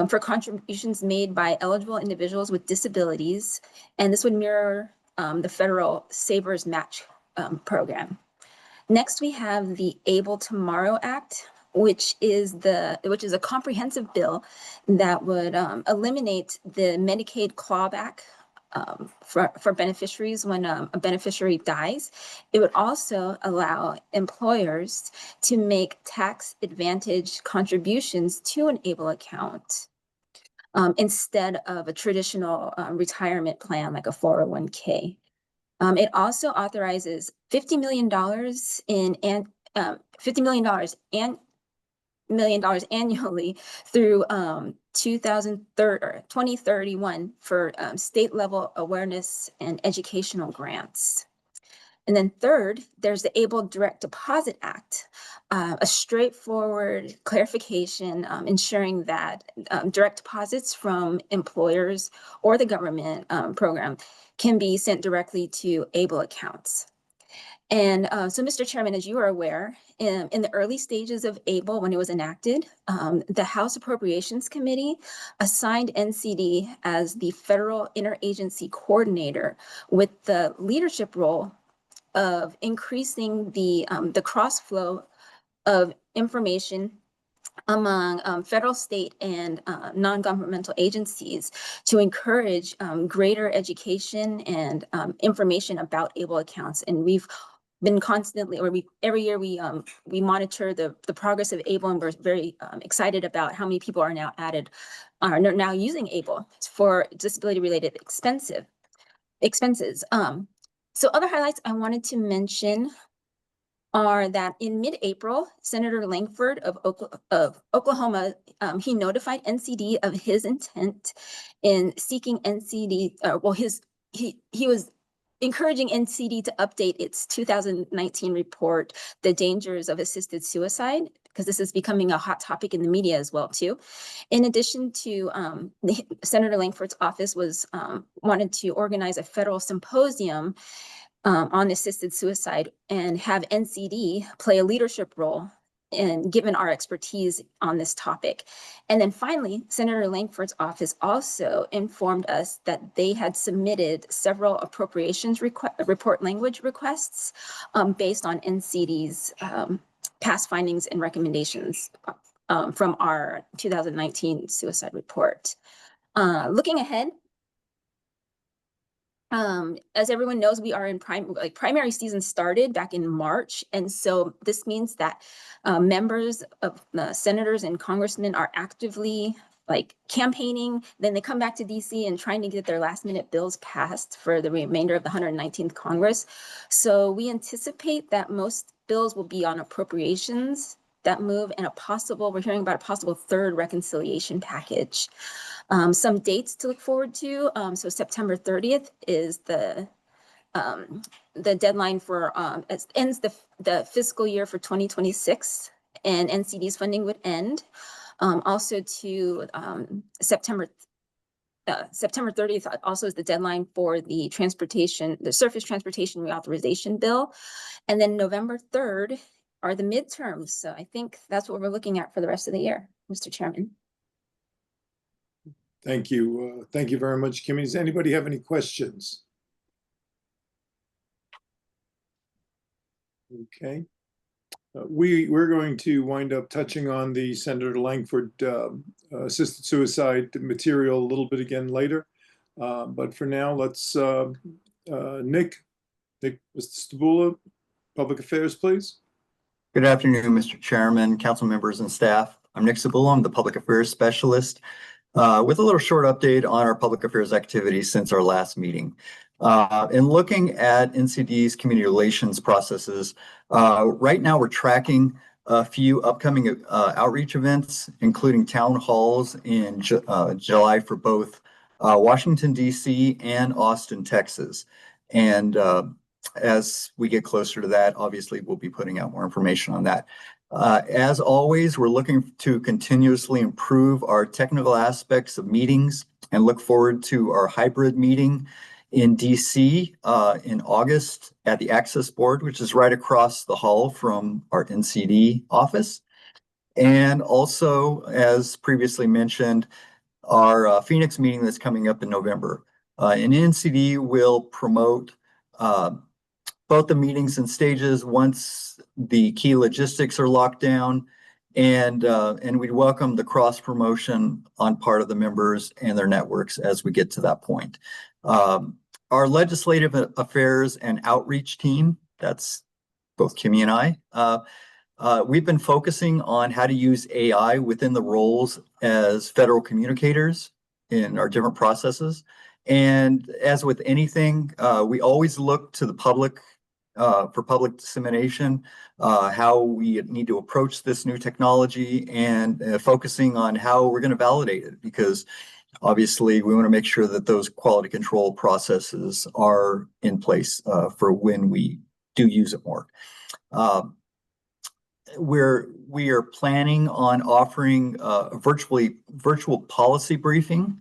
for contributions made by eligible individuals with disabilities, and this would mirror the federal Savers Match program. Next, we have the Able Tomorrow Act, which is a comprehensive bill that would eliminate the Medicaid clawback for beneficiaries when a beneficiary dies. It would also allow employers to make tax advantage contributions to an ABLE account instead of a traditional retirement plan like a 401k. It also authorizes $50 million annually through 2031 for state level awareness and educational grants. And then third, there's the ABLE Direct Deposit Act, a straightforward clarification ensuring that direct deposits from employers or the government program can be sent directly to ABLE accounts. And so, Mr. Chairman, as you are aware, in the early stages of ABLE, when it was enacted, the House Appropriations Committee assigned NCD as the federal interagency coordinator with the leadership role of increasing the cross flow of information among federal, state, and non-governmental agencies to encourage greater education and information about ABLE accounts. And we've been constantly, every year we monitor the progress of ABLE, and we're very excited about how many people are now now using ABLE for disability-related expenses. So other highlights I wanted to mention are that in mid-April, Senator Langford of Oklahoma, he notified NCD of his intent in seeking NCD, his he was encouraging NCD to update its 2019 report, The Dangers of Assisted Suicide, because this is becoming a hot topic in the media as well too. In addition to Senator Langford's office was wanted to organize a federal symposium on assisted suicide and have NCD play a leadership role and given our expertise on this topic. And then finally, Senator Langford's office also informed us that they had submitted several appropriations report language requests based on NCD's past findings and recommendations from our 2019 suicide report. Looking ahead, as everyone knows, we are in primary season started back in March. And so this means that members of senators and congressmen are actively campaigning. Then they come back to DC and trying to get their last minute bills passed for the remainder of the 119th Congress. So we anticipate that most bills will be on appropriations that move and we're hearing about a possible third reconciliation package. Some dates to look forward to. So September 30th is the deadline for, it ends the fiscal year for 2026 and NCD's funding would end. Also to September 30th also is the deadline for the surface transportation reauthorization bill. And then November 3rd are the midterms. So I think that's what we're looking at for the rest of the year, Mr. Chairman. Thank you. Thank you very much, Kimmy. Does anybody have any questions? Okay. We're going to wind up touching on the Senator Langford assisted suicide material a little bit again later. But for now, let's, Nick, Mr. Stabula, Public Affairs, please. Good afternoon, Mr. Chairman, council members and staff. I'm Nick Sabula. I'm the Public Affairs Specialist with a little short update on our public affairs activities since our last meeting. In looking at NCD's community relations processes, right now we're tracking a few upcoming outreach events, including town halls in July for both Washington, D.C. and Austin, Texas. And as we get closer to that, obviously, we'll be putting out more information on that. As always, we're looking to continuously improve our technical aspects of meetings and look forward to our hybrid meeting in DC in August at the Access Board, which is right across the hall from our NCD office. And also, as previously mentioned, our Phoenix meeting that's coming up in November. And NCD will promote both the meetings and stages once the key logistics are locked down, and we'd welcome the cross promotion on part of the members and their networks as we get to that point. Our legislative affairs and outreach team, that's both Kimmy and I, we've been focusing on how to use AI within the roles as federal communicators in our different processes. And as with anything, we always look to the public for public dissemination, how we need to approach this new technology, and focusing on how we're going to validate it, because obviously we want to make sure that those quality control processes are in place for when we do use it more. We are planning on offering a virtual policy briefing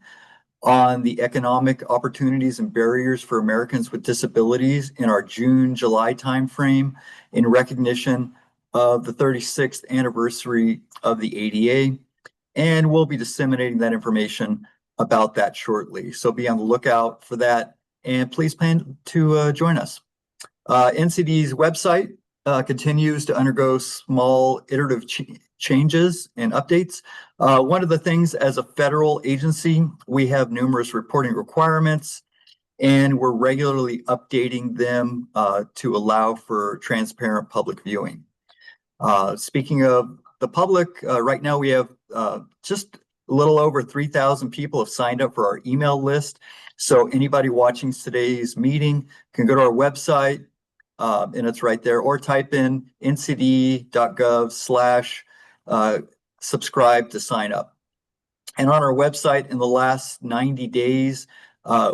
on the economic opportunities and barriers for Americans with disabilities in our June-July timeframe in recognition of the 36th anniversary of the ADA. And we'll be disseminating that information about that shortly. So be on the lookout for that, and please plan to join us. NCD's website continues to undergo small iterative changes and updates. One of the things, as a federal agency, we have numerous reporting requirements, and we're regularly updating them to allow for transparent public viewing. Speaking of the public, right now we have just a little over 3,000 people have signed up for our email list. So anybody watching today's meeting can go to our website, and it's right there, or type in ncd.gov/subscribe to sign up. And on our website in the last 90 days,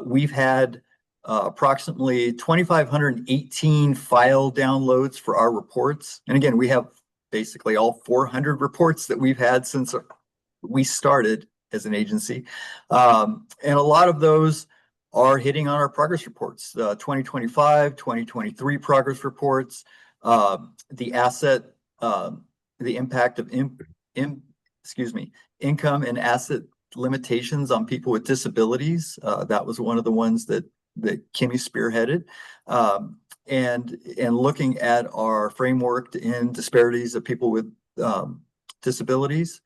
we've had approximately 2,518 file downloads for our reports. And again, we have basically all 400 reports that we've had since we started as an agency. And a lot of those are hitting on our progress reports, 2025, 2023 progress reports, the asset, the impact of income and asset limitations on people with disabilities. That was one of the ones that Kimmy spearheaded. And looking at our framework to end disparities of people with disabilities.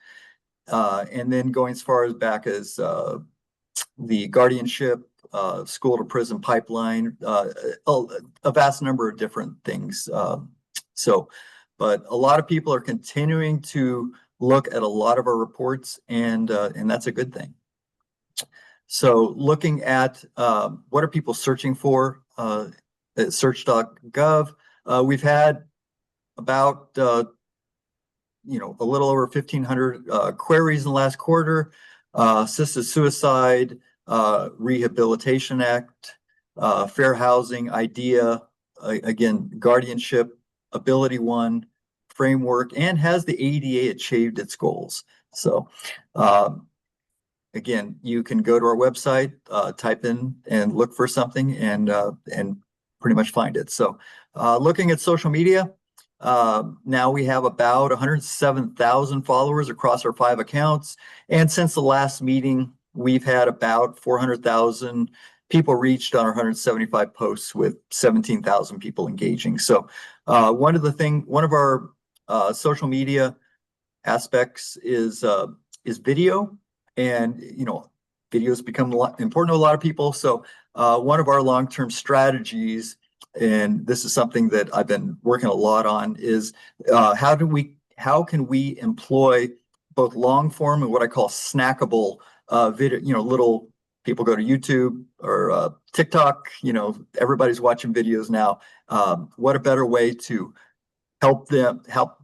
And then going as far as back as the guardianship, school to prison pipeline, a vast number of different things. But a lot of people are continuing to look at a lot of our reports, and that's a good thing. So looking at what are people searching for at search.gov, we've had about a little over 1,500 queries in the last quarter. Assisted suicide, Rehabilitation Act, fair housing, IDEA, again, guardianship, Ability One, framework, and has the ADA achieved its goals? So again, you can go to our website, type in and look for something and pretty much find it. So looking at social media, now we have about 107,000 followers across our 5 accounts. And since the last meeting, we've had about 400,000 people reached on our 175 posts with 17,000 people engaging. So one of our social media aspects is video, and videos become important to a lot of people. So one of our long-term strategies, and this is something that I've been working a lot on, is how can we employ both long form and what I call snackable video. Little people go to YouTube or TikTok. Everybody's watching videos now. What a better way to help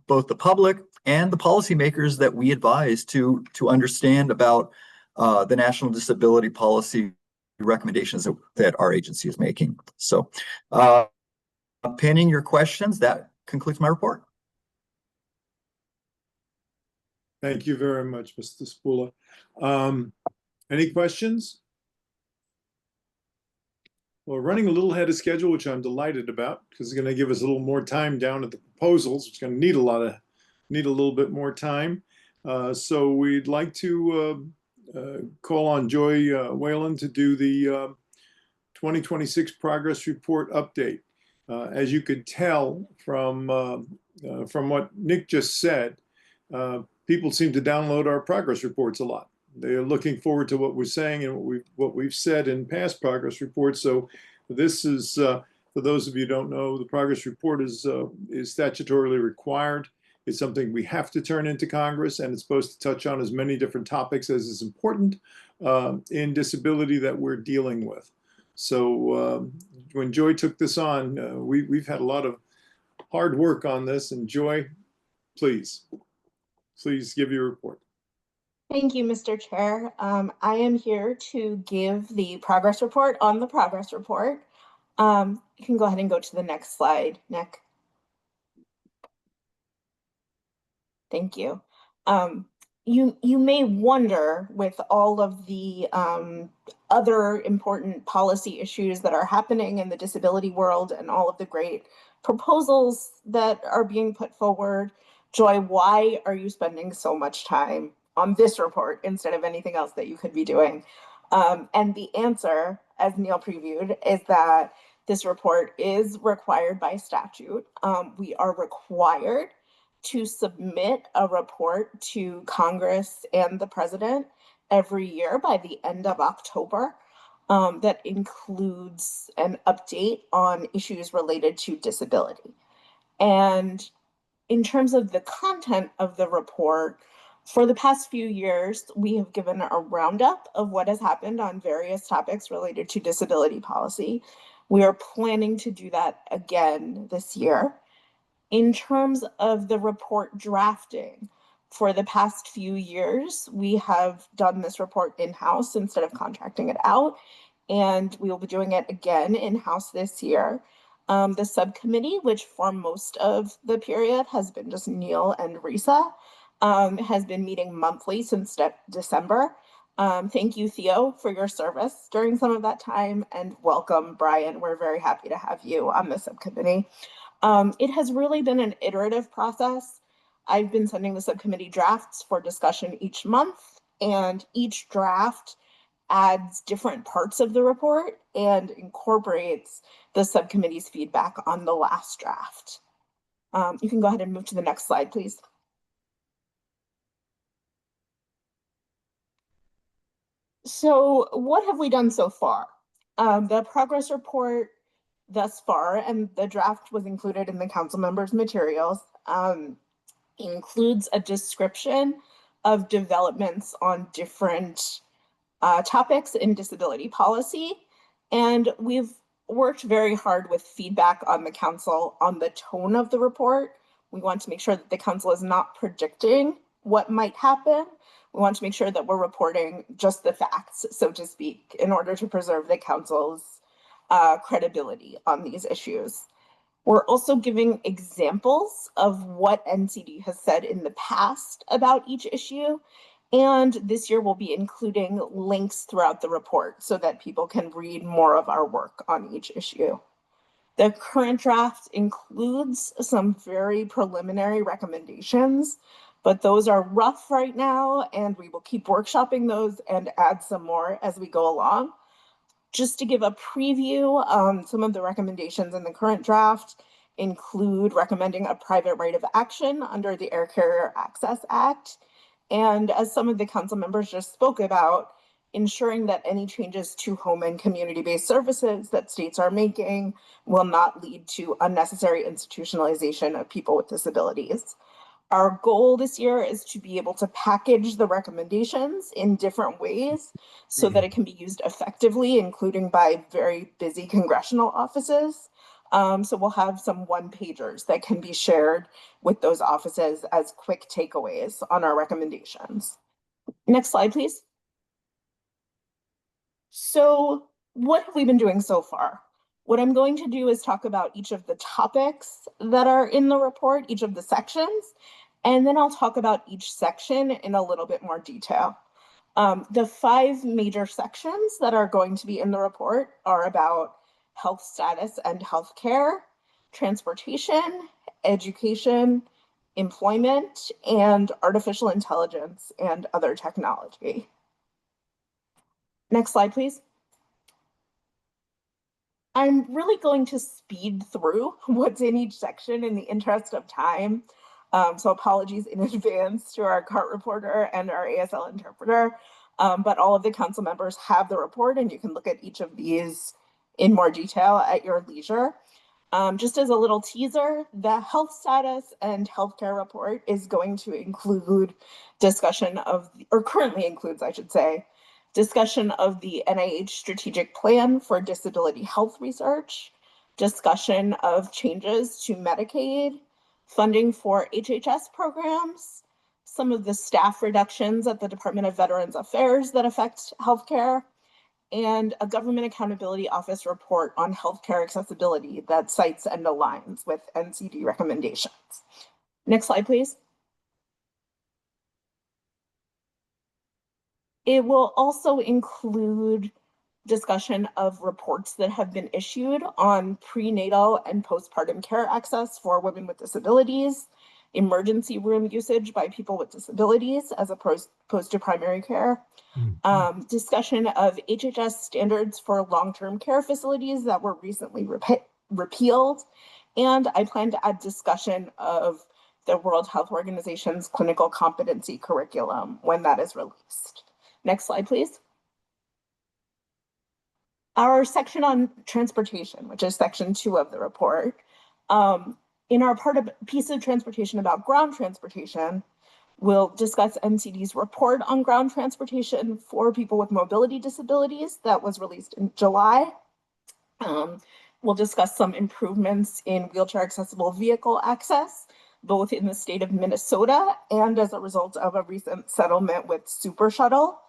both the public and the policymakers that we advise to understand about the national disability policy recommendations that our agency is making. So pending your questions, that concludes my report. Thank you very much, Mr. Spula. Any questions? Well, we're running a little ahead of schedule, which I'm delighted about, because it's going to give us a little more time down at the proposals. It's going to need a little bit more time. So we'd like to call on Joy Whalen to do the 2026 progress report update. As you could tell from what Nick just said, people seem to download our progress reports a lot. They're looking forward to what we're saying and what we've said in past progress reports. So this is, for those of you who don't know, the progress report is statutorily required. It's something we have to turn into Congress, and it's supposed to touch on as many different topics as is important in disability that we're dealing with. So when Joy took this on, we've had a lot of hard work on this, and Joy, please give your report. Thank you, Mr. Chair. I am here to give the progress report on the progress report. You can go ahead and go to the next slide, Nick. Thank you. You may wonder, with all of the other important policy issues that are happening in the disability world and all of the great proposals that are being put forward, Joy, why are you spending so much time on this report instead of anything else that you could be doing? And the answer, as Neil previewed, is that this report is required by statute. We are required to submit a report to Congress and the president every year by the end of October that includes an update on issues related to disability. And in terms of the content of the report, for the past few years, we have given a roundup of what has happened on various topics related to disability policy. We are planning to do that again this year. In terms of the report drafting, for the past few years, we have done this report in-house instead of contracting it out. and we will be doing it again in-house this year. The subcommittee, which for most of the period has been just Neil and Risa, has been meeting monthly since December. Thank you, Theo, for your service during some of that time, and welcome, Brian. We're very happy to have you on the subcommittee. It has really been an iterative process. I've been sending the subcommittee drafts for discussion each month, and each draft adds different parts of the report and incorporates the subcommittee's feedback on the last draft. You can go ahead and move to the next slide, please. So what have we done so far? The progress report thus far, and the draft was included in the council members' materials, includes a description of developments on different topics in disability policy. And we've worked very hard with feedback on the council on the tone of the report. We want to make sure that the council is not predicting what might happen. We want to make sure that we're reporting just the facts, so to speak, in order to preserve the council's credibility on these issues. We're also giving examples of what NCD has said in the past about each issue. And this year we'll be including links throughout the report so that people can read more of our work on each issue. The current draft includes some very preliminary recommendations, but those are rough right now, and we will keep workshopping those and add some more as we go along. Just to give a preview, some of the recommendations in the current draft include recommending a private right of action under the Air Carrier Access Act. And as some of the council members just spoke about, ensuring that any changes to home and community-based services that states are making will not lead to unnecessary institutionalization of people with disabilities. Our goal this year is to be able to package the recommendations in different ways so that it can be used effectively, including by very busy congressional offices. So we'll have some one-pagers that can be shared with those offices as quick takeaways on our recommendations. Next slide, please. So what have we been doing so far? What I'm going to do is talk about each of the topics that are in the report, each of the sections, and then I'll talk about each section in a little bit more detail. The 5 major sections that are going to be in the report are about health status and healthcare, transportation, education, employment, and artificial intelligence and other technology. Next slide, please. I'm really going to speed through what's in each section in the interest of time. So apologies in advance to our CART reporter and our ASL interpreter, but all of the council members have the report and you can look at each of these in more detail at your leisure. Just as a little teaser, the health status and healthcare report is going to include discussion of, or currently includes, I should say, discussion of the NIH strategic plan for disability health research, discussion of changes to Medicaid, funding for HHS programs, some of the staff reductions at the Department of Veterans Affairs that affect healthcare, and a Government Accountability Office report on healthcare accessibility that cites and aligns with NCD recommendations. Next slide, please. It will also include discussion of reports that have been issued on prenatal and postpartum care access for women with disabilities, emergency room usage by people with disabilities as opposed to primary care, discussion of HHS standards for long-term care facilities that were recently repealed, and I plan to add discussion of the World Health Organization's clinical competency curriculum when that is released. Next slide, please. Our section on transportation, which is section 2 of the report. In our piece of transportation about ground transportation, we'll discuss NCD's report on ground transportation for people with mobility disabilities that was released in July. We'll discuss some improvements in wheelchair accessible vehicle access, both in the state of Minnesota and as a result of a recent settlement with Super Shuttle.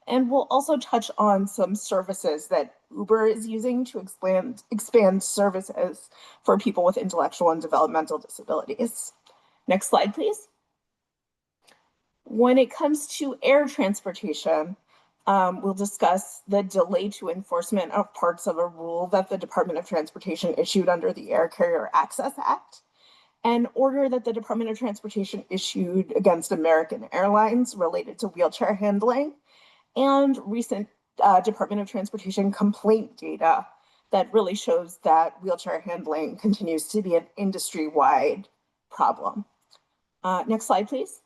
And we'll also touch on some services that Uber is using to expand services for people with intellectual and developmental disabilities. Next slide, please. When it comes to air transportation, we'll discuss the delay to enforcement of parts of a rule that the Department of Transportation issued under the Air Carrier Access Act, an order that the Department of Transportation issued against American Airlines related to wheelchair handling, and recent Department of Transportation complaint data that really shows that wheelchair handling continues to be an industry-wide problem. Next slide, please.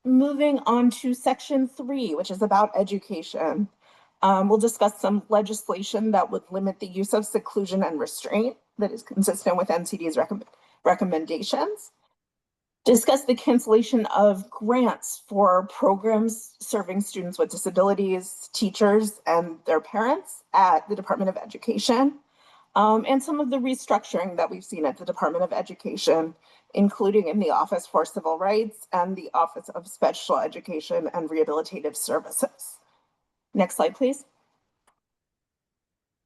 Moving on to section 3, which is about education. We'll discuss some legislation that would limit the use of seclusion and restraint that is consistent with NCD's recommendations. Discuss the cancellation of grants for programs serving students with disabilities, teachers, and their parents at the Department of Education, and some of the restructuring that we've seen at the Department of Education, including in the Office for Civil Rights and the Office of Special Education and Rehabilitative Services. Next slide, please.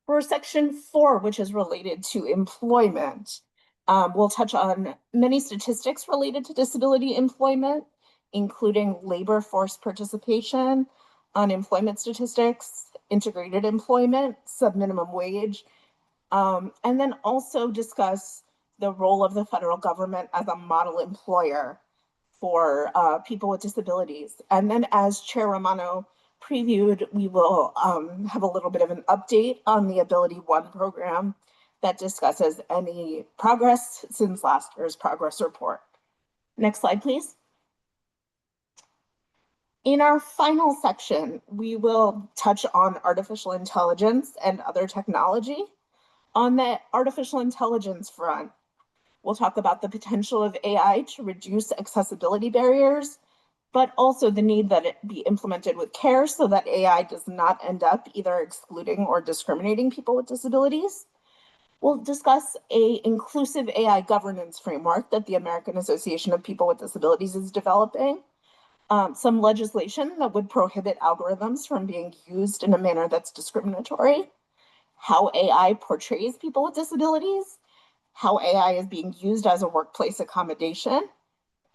For section 4, which is related to employment, we'll touch on many statistics related to disability employment, including labor force participation, unemployment statistics, integrated employment, subminimum wage, and then also discuss the role of the federal government as a model employer for people with disabilities. And then, as Chair Romano previewed, we will have a little bit of an update on the Ability One program that discusses any progress since last year's progress report. Next slide, please. In our final section, we will touch on artificial intelligence and other technology. On the artificial intelligence front, we'll talk about the potential of AI to reduce accessibility barriers, but also the need that it be implemented with care so that AI does not end up either excluding or discriminating people with disabilities. We'll discuss an inclusive AI governance framework that the American Association of People with Disabilities is developing, some legislation that would prohibit algorithms from being used in a manner that's discriminatory, how AI portrays people with disabilities, how AI is being used as a workplace accommodation,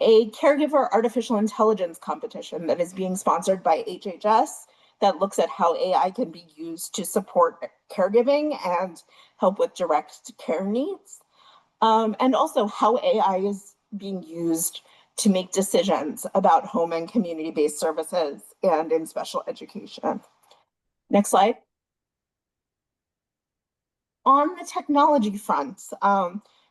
a caregiver artificial intelligence competition that is being sponsored by HHS that looks at how AI can be used to support caregiving and help with direct care needs, and also how AI is being used to make decisions about home and community-based services and in special education. Next slide. On the technology front,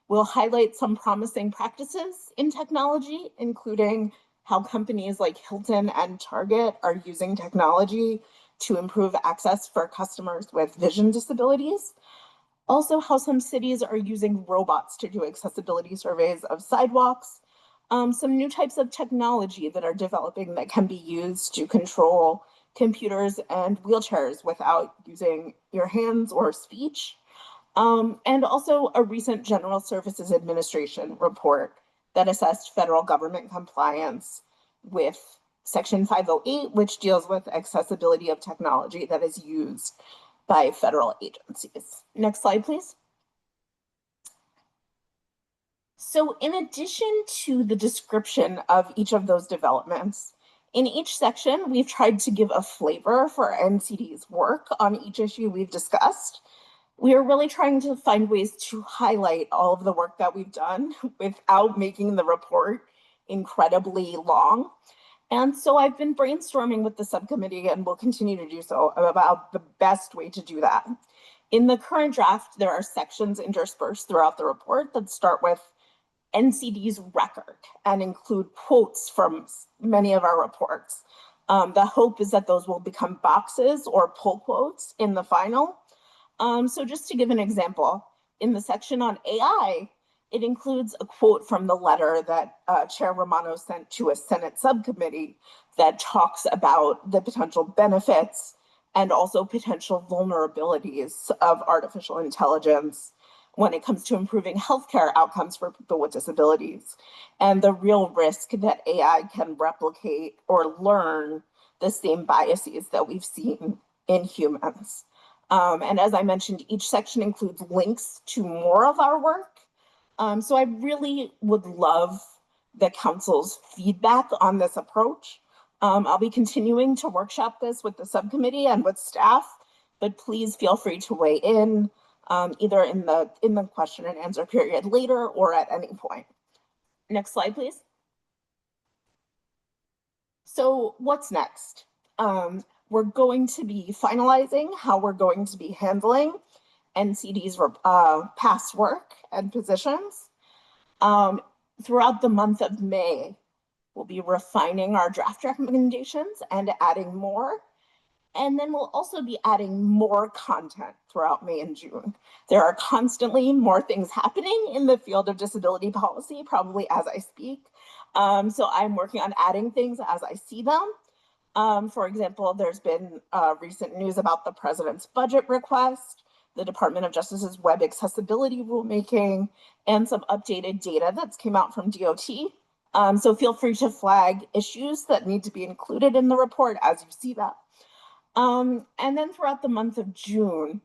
we'll highlight some promising practices in technology, including how companies like Hilton and Target are using technology to improve access for customers with vision disabilities. Also, how some cities are using robots to do accessibility surveys of sidewalks. Some new types of technology that are developing that can be used to control computers and wheelchairs without using your hands or speech. And also a recent General Services Administration report that assessed federal government compliance with Section 508, which deals with accessibility of technology that is used by federal agencies. Next slide, please. So in addition to the description of each of those developments, in each section, we've tried to give a flavor for NCD's work on each issue we've discussed. We are really trying to find ways to highlight all of the work that we've done without making the report incredibly long. And so I've been brainstorming with the subcommittee and will continue to do so about the best way to do that. In the current draft, there are sections interspersed throughout the report that start with NCD's record and include quotes from many of our reports. The hope is that those will become boxes or pull quotes in the final. So just to give an example, in the section on AI, it includes a quote from the letter that Chair Romano sent to a Senate subcommittee that talks about the potential benefits and also potential vulnerabilities of artificial intelligence when it comes to improving healthcare outcomes for people with disabilities, and the real risk that AI can replicate or learn the same biases that we've seen in humans. And as I mentioned, each section includes links to more of our work. So I really would love the council's feedback on this approach. I'll be continuing to workshop this with the subcommittee and with staff, but please feel free to weigh in either in the question and answer period later or at any point. Next slide, please. So what's next? We're going to be finalizing how we're going to be handling NCD's past work and positions. Throughout the month of May, we'll be refining our draft recommendations and adding more. And then we'll also be adding more content throughout May and June. There are constantly more things happening in the field of disability policy, probably as I speak. So I'm working on adding things as I see them. For example, there's been recent news about the president's budget request, the Department of Justice's web accessibility rulemaking, and some updated data that's came out from DOT. So feel free to flag issues that need to be included in the report as you see that. And then throughout the month of June,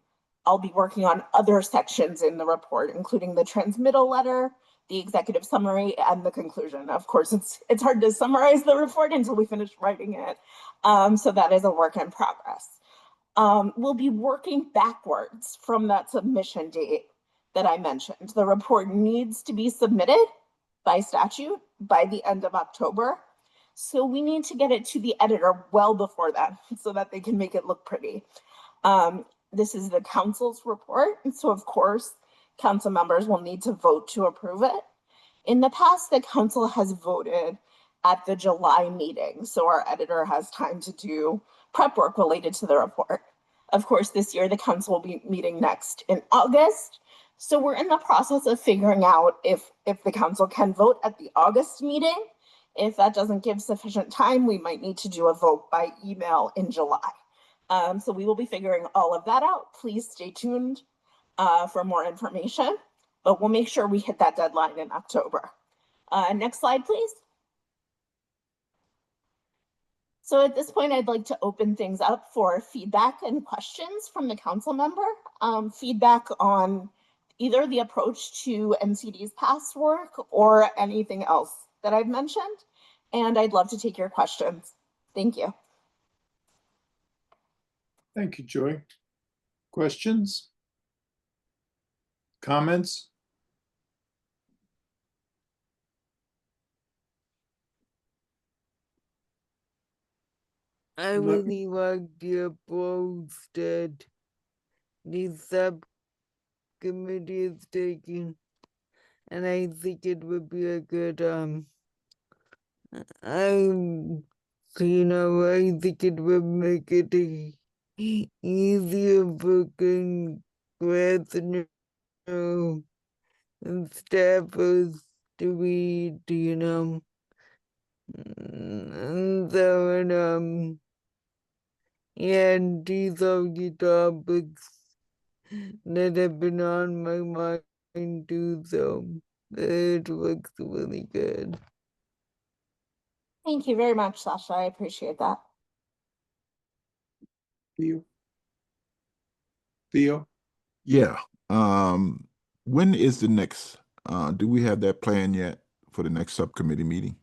I'll be working on other sections in the report, including the transmittal letter, the executive summary, and the conclusion. Of course, it's hard to summarize the report until we finish writing it. So that is a work in progress. We'll be working backwards from that submission date that I mentioned. The report needs to be submitted by statute by the end of October. So we need to get it to the editor well before that so that they can make it look pretty. This is the council's report. And so of course, council members will need to vote to approve it. In the past, the council has voted at the July meeting. So our editor has time to do prep work related to the report. Of course, this year, the council will be meeting next in August. So we're in the process of figuring out if the council can vote at the August meeting. If that doesn't give sufficient time, we might need to do a vote by email in July. So we will be figuring all of that out. Please stay tuned for more information, but we'll make sure we hit that deadline in October. Next slide, please. So at this point, I'd like to open things up for feedback and questions from the council member. Feedback on either the approach to NCD's past work or anything else that I've mentioned. And I'd love to take your questions. Thank you. Thank you, Joy. Questions? Comments? I really like the approach that the subcommittee is taking, and I think it would be a good I think it would make it easier for Congress and staffers to read, and so, and these are the topics that have been on my mind too, so it looks really good. Thank you very much, Sasha. I appreciate that. Theo? Yeah. When is the next, do we have that plan yet for the next subcommittee meeting?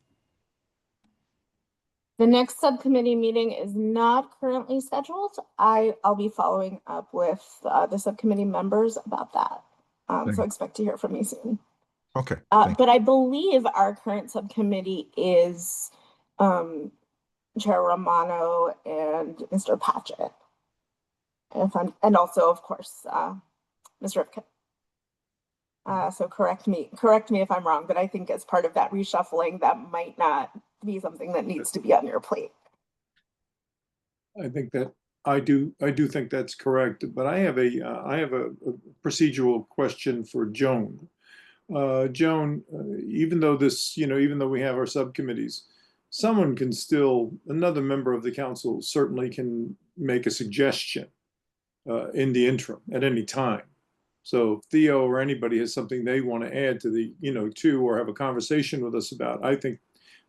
The next subcommittee meeting is not currently scheduled. I'll be following up with the subcommittee members about that. So expect to hear from me soon. Okay. But I believe our current subcommittee is Chair Romano and Mr. Patchett. And also, of course, Ms. Rivkin. So correct me if I'm wrong, but I think as part of that reshuffling, that might not be something that needs to be on your plate. I think that I do think that's correct, but I have a procedural question for Joan. Joan, even though we have our subcommittees, another member of the council certainly can make a suggestion in the interim at any time. So if Theo or anybody has something they want to add to or have a conversation with us about, I think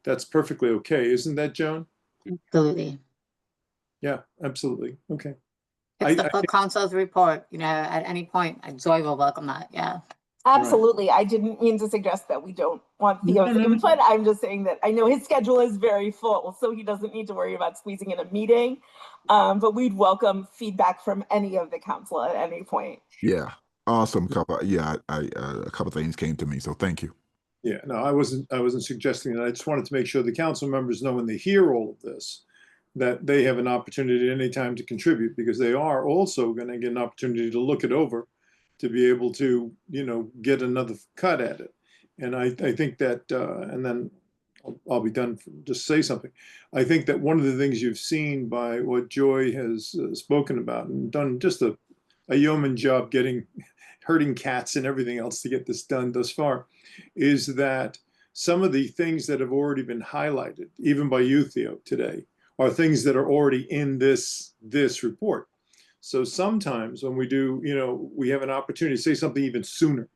that's perfectly okay. Isn't that, Joan? Absolutely. Yeah, absolutely. Okay. It's the full council's report, you know, at any point, Joy will welcome that, yeah. Absolutely. I didn't mean to suggest that we don't want Theo's input. I'm just saying that I know his schedule is very full, so he doesn't need to worry about squeezing in a meeting. But we'd welcome feedback from any of the council at any point. Yeah, awesome. Yeah, a couple things came to me, so thank you. Yeah, no, I wasn't suggesting that. I just wanted to make sure the council members know when they hear all of this, that they have an opportunity at any time to contribute, because they are also going to get an opportunity to look it over, to be able to, you know, get another cut at it. And I think that, and then I'll be done. Just say something. I think that one of the things you've seen by what Joy has spoken about and done just a yeoman job herding cats and everything else to get this done thus far, is that some of the things that have already been highlighted, even by you, Theo, today, are things that are already in this report. So sometimes when we do, you know, we have an opportunity to say something even sooner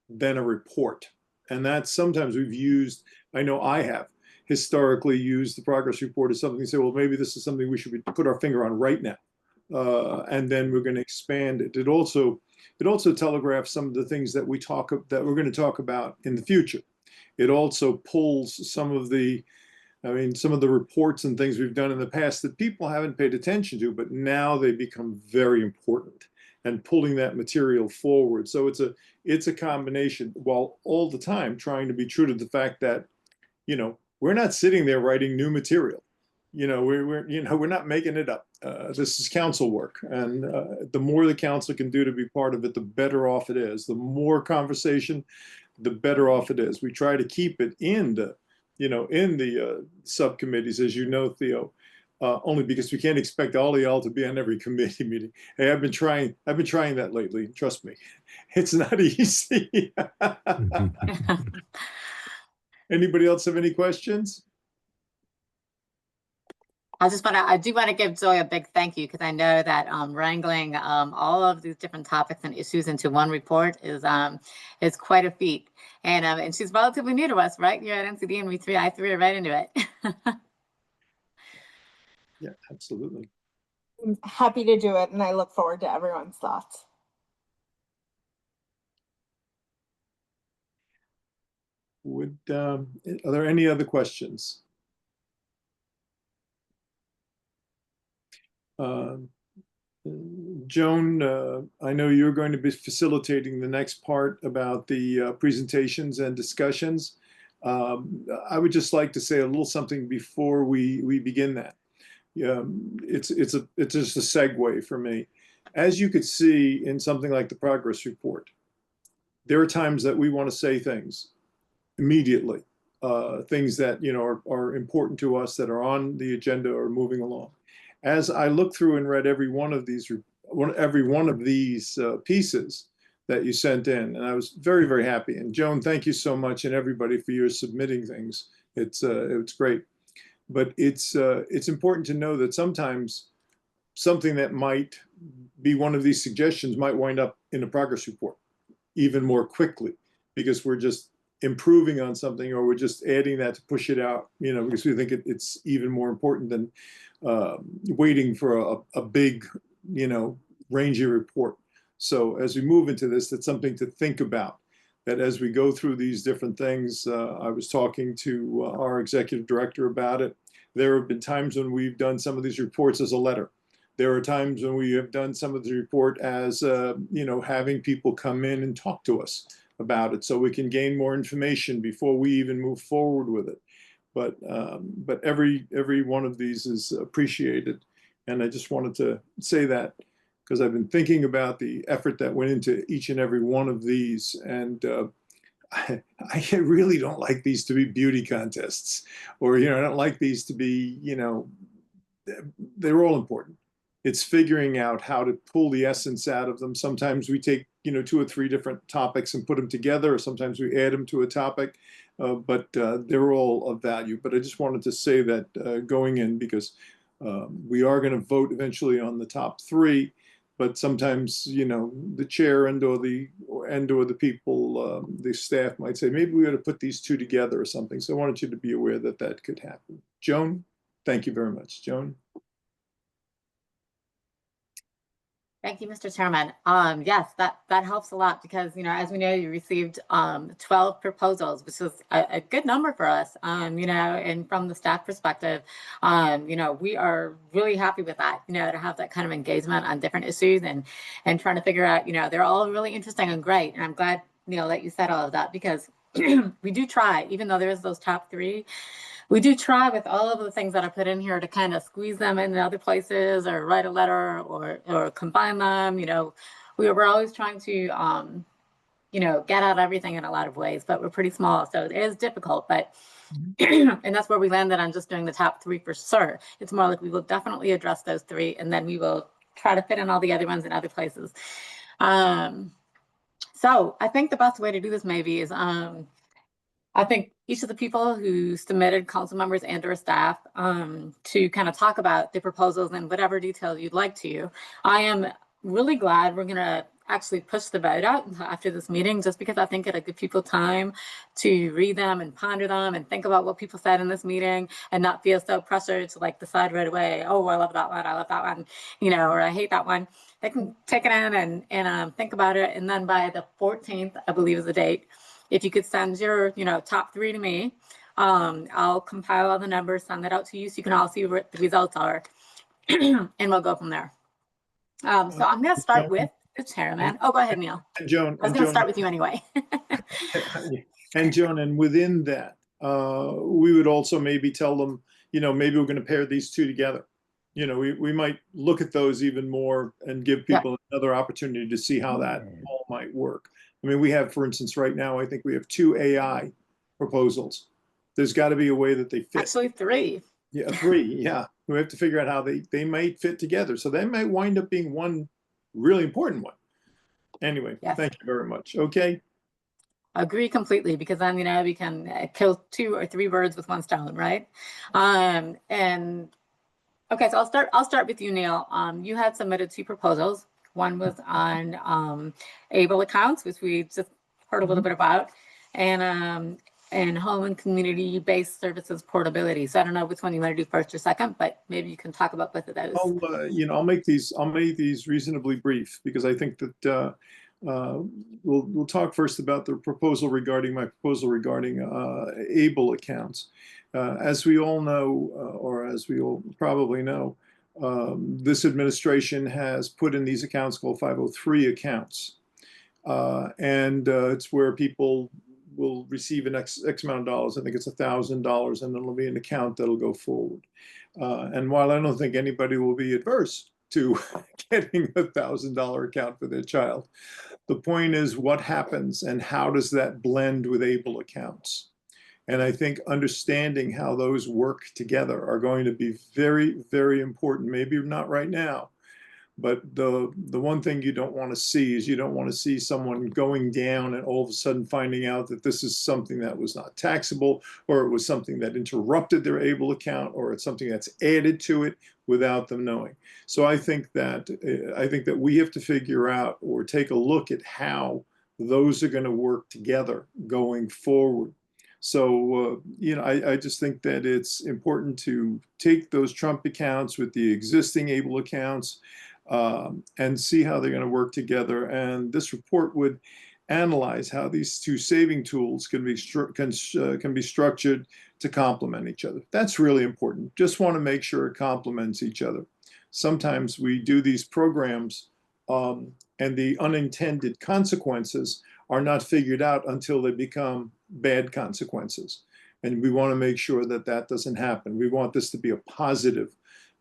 than a report. And that's sometimes we've used, I know I have historically used the progress report as something to say, well, maybe this is something we should put our finger on right now. And then we're going to expand it. It also telegraphs some of the things that we're going to talk about in the future. It also pulls some of the reports and things we've done in the past that people haven't paid attention to, but now they become very important, and pulling that material forward. So it's a combination, while all the time trying to be true to the fact that, you know, we're not sitting there writing new material. You know, we're not making it up. This is council work, and the more the council can do to be part of it, the better off it is. The more conversation, the better off it is. We try to keep it in the, you know, in the subcommittees, as you know, Theo, only because we can't expect all of y'all to be on every committee meeting. Hey, I've been trying that lately. Trust me, it's not easy. Anybody else have any questions? I do want to give Joy a big thank you, because I know that wrangling all of these different topics and issues into one report is quite a feat. And she's relatively new to us, right? You're at NCD, and I threw her right into it. Yeah, absolutely. I'm happy to do it, and I look forward to everyone's thoughts. Are there any other questions? Joan, I know you're going to be facilitating the next part about the presentations and discussions. I would just like to say a little something before we begin that. It's just a segue for me. As you could see in something like the progress report, there are times that we want to say things immediately, things that, you know, are important to us, that are on the agenda or moving along. As I looked through and read every one of these pieces that you sent in, and I was very, very happy. And Joan, thank you so much, and everybody, for your submitting things. It's great. But it's important to know that sometimes something that might be one of these suggestions might wind up in a progress report even more quickly, because we're just improving on something, or we're just adding that to push it out, you know, because we think it's even more important than waiting for a big, you know, rangy report. So as we move into this, that's something to think about, that as we go through these different things, I was talking to our executive director about it. There have been times when we've done some of these reports as a letter. There are times when we have done some of the report as, you know, having people come in and talk to us about it, so we can gain more information before we even move forward with it. But every one of these is appreciated, and I just wanted to say that, because I've been thinking about the effort that went into each and every one of these, and I really don't like these to be beauty contests, or, you know, I don't like these to be, you know, they're all important. It's figuring out how to pull the essence out of them. Sometimes we take, you know, 2 or 3 different topics and put them together, or sometimes we add them to a topic, but they're all of value. But I just wanted to say that going in, because we are going to vote eventually on the top 3, but sometimes, you know, the chair and or the people, the staff might say, maybe we ought to put these 2 together or something. So I wanted you to be aware that that could happen. Joan, thank you very much. Joan? Thank you, Mr. Chairman. Yes, that helps a lot because, as we know, you received 12 proposals, which is a good number for us, and from the staff perspective, we are really happy with that, to have that kind of engagement on different issues and trying to figure out, they're all really interesting and great. And I'm glad, Neil, that you said all of that because we do try, even though there's those top 3, we do try with all of the things that are put in here to kind of squeeze them in other places or write a letter or combine them. We're always trying to, get out everything in a lot of ways, but we're pretty small. So it is difficult, but, and that's where we landed on just doing the top 3 for sure. It's more like we will definitely address those 3 and then we will try to fit in all the other ones in other places. So I think the best way to do this maybe is, I think each of the people who submitted, council members and or staff, to kind of talk about the proposals in whatever detail you'd like to. I am really glad we're going to actually push the vote out after this meeting, just because I think it'll give people time to read them and ponder them and think about what people said in this meeting and not feel so pressured to like decide right away, oh, I love that one, or I hate that one. They can take it in and think about it. And then by the 14th, I believe is the date, if you could send your, top 3 to me, I'll compile all the numbers, send that out to you so you can all see what the results are, and we'll go from there. So I'm going to start with the chairman. Oh, go ahead, Neil. And Joan. I was going to start with you anyway. And Joan, and within that, we would also maybe tell them, maybe we're going to pair these 2 together. We might look at those even more and give people another opportunity to see how that all might work. I mean, we have, for instance, right now, I think we have 2 AI proposals. There's got to be a way that they fit. Actually, 3. Yeah, 3. Yeah. We have to figure out how they might fit together. So they might wind up being one really important one. Anyway, Thank you very much. Okay. Agree completely, because then, we can kill 2 or 3 birds with one stone, right? And okay, so I'll start with you, Neil. You had submitted 2 proposals. One was on ABLE accounts, which we just heard a little bit about, and home and community-based services portability. So I don't know which one you want to do first or second, but maybe you can talk about both of those. I'll make these reasonably brief because I think that we'll talk first about the proposal regarding ABLE accounts. As we all know, or as we all probably know, this administration has put in these accounts called 503 accounts. And it's where people will receive an X amount of dollars. I think it's $1,000, and it'll be an account that'll go forward. And while I don't think anybody will be adverse to getting a $1,000 account for their child, the point is what happens and how does that blend with ABLE accounts? And I think understanding how those work together are going to be very, very important. Maybe not right now, but the one thing you don't want to see is you don't want to see someone going down and all of a sudden finding out that this is something that was not taxable, or it was something that interrupted their ABLE account, or it's something that's added to it without them knowing. So I think that we have to figure out or take a look at how those are going to work together going forward. So, I just think that it's important to take those Trump accounts with the existing ABLE accounts and see how they're going to work together. And this report would analyze how these 2 saving tools can be structured to complement each other. That's really important. Just want to make sure it complements each other. Sometimes we do these programs and the unintended consequences are not figured out until they become bad consequences. And we want to make sure that that doesn't happen. We want this to be a positive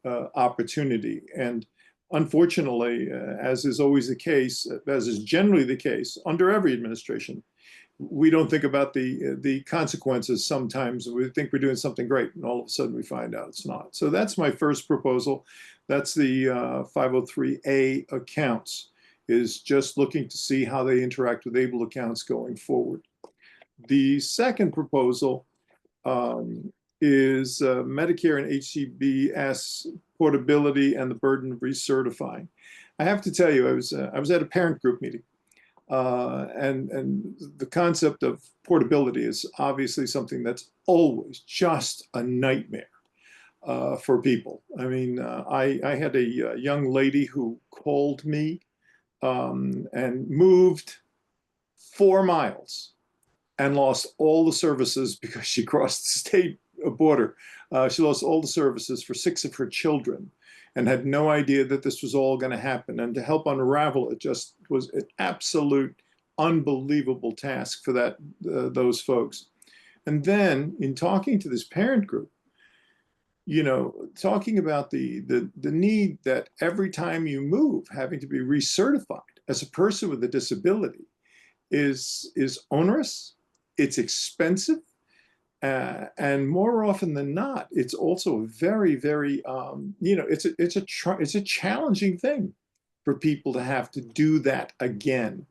opportunity. And unfortunately, as is always the case, as is generally the case under every administration, we don't think about the consequences sometimes. We think we're doing something great, and all of a sudden we find out it's not. So that's my first proposal. That's the 503A accounts, is just looking to see how they interact with ABLE accounts going forward. The second proposal is Medicare and HCBS portability and the burden of recertifying. I have to tell you, I was at a parent group meeting, and the concept of portability is obviously something that's always just a nightmare. for people. I mean, I had a young lady who called me and moved 4 miles and lost all the services because she crossed the state border. She lost all the services for 6 of her children and had no idea that this was all going to happen. And to help unravel it just was an absolute unbelievable task for those folks. And then in talking to this parent group, you know, talking about the need that every time you move, having to be recertified as a person with a disability is onerous, it's expensive, and more often than not, it's also very, very, you know, it's a challenging thing for people to have to do that again.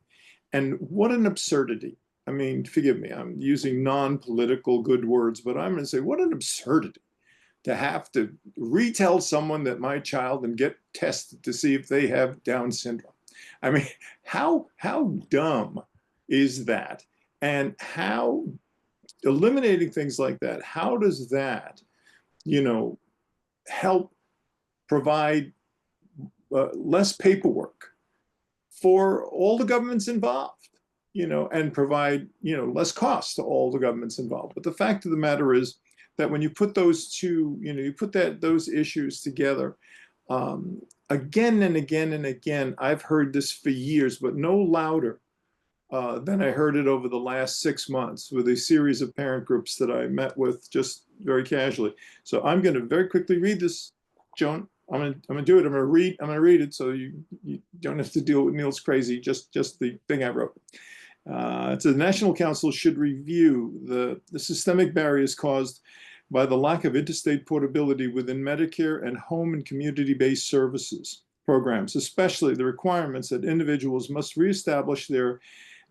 And what an absurdity. I mean, forgive me, I'm using non-political good words, but I'm going to say, what an absurdity to have to retell someone that my child and get tested to see if they have Down syndrome. I mean, how dumb is that? And how eliminating things like that, how does that, you know, help provide less paperwork for all the governments involved, you know, and provide, you know, less cost to all the governments involved. But the fact of the matter is that when you put those two, you know, you put those issues together, again and again and again, I've heard this for years, but no louder than I heard it over the last 6 months with a series of parent groups that I met with just very casually. So I'm going to very quickly read this, Joan. I'm gonna do it. I'm gonna read it so you don't have to deal with Neil's crazy. Just the thing I wrote. It says the National Council should review the systemic barriers caused by the lack of interstate portability within Medicare and home and community-based services programs, especially the requirements that individuals must reestablish their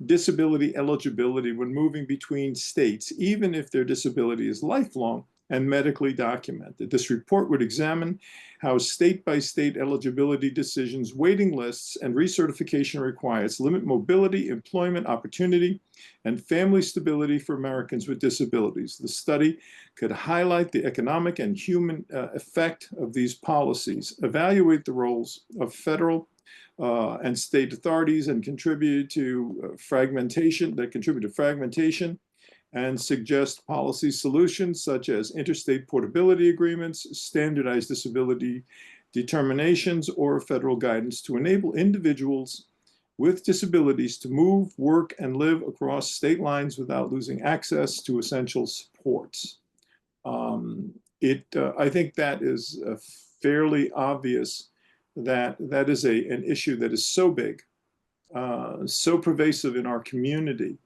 disability eligibility when moving between states, even if their disability is lifelong and medically documented. This report would examine how state-by-state eligibility decisions, waiting lists, and recertification requirements limit mobility, employment opportunity, and family stability for Americans with disabilities. The study could highlight the economic and human effect of these policies, evaluate the roles of federal and state authorities, and contribute to fragmentation, and suggest policy solutions such as interstate portability agreements, standardized disability determinations, or federal guidance to enable individuals with disabilities to move, work, and live across state lines without losing access to essential supports. I think that is fairly obvious that that is an issue that is so big, so pervasive in our community.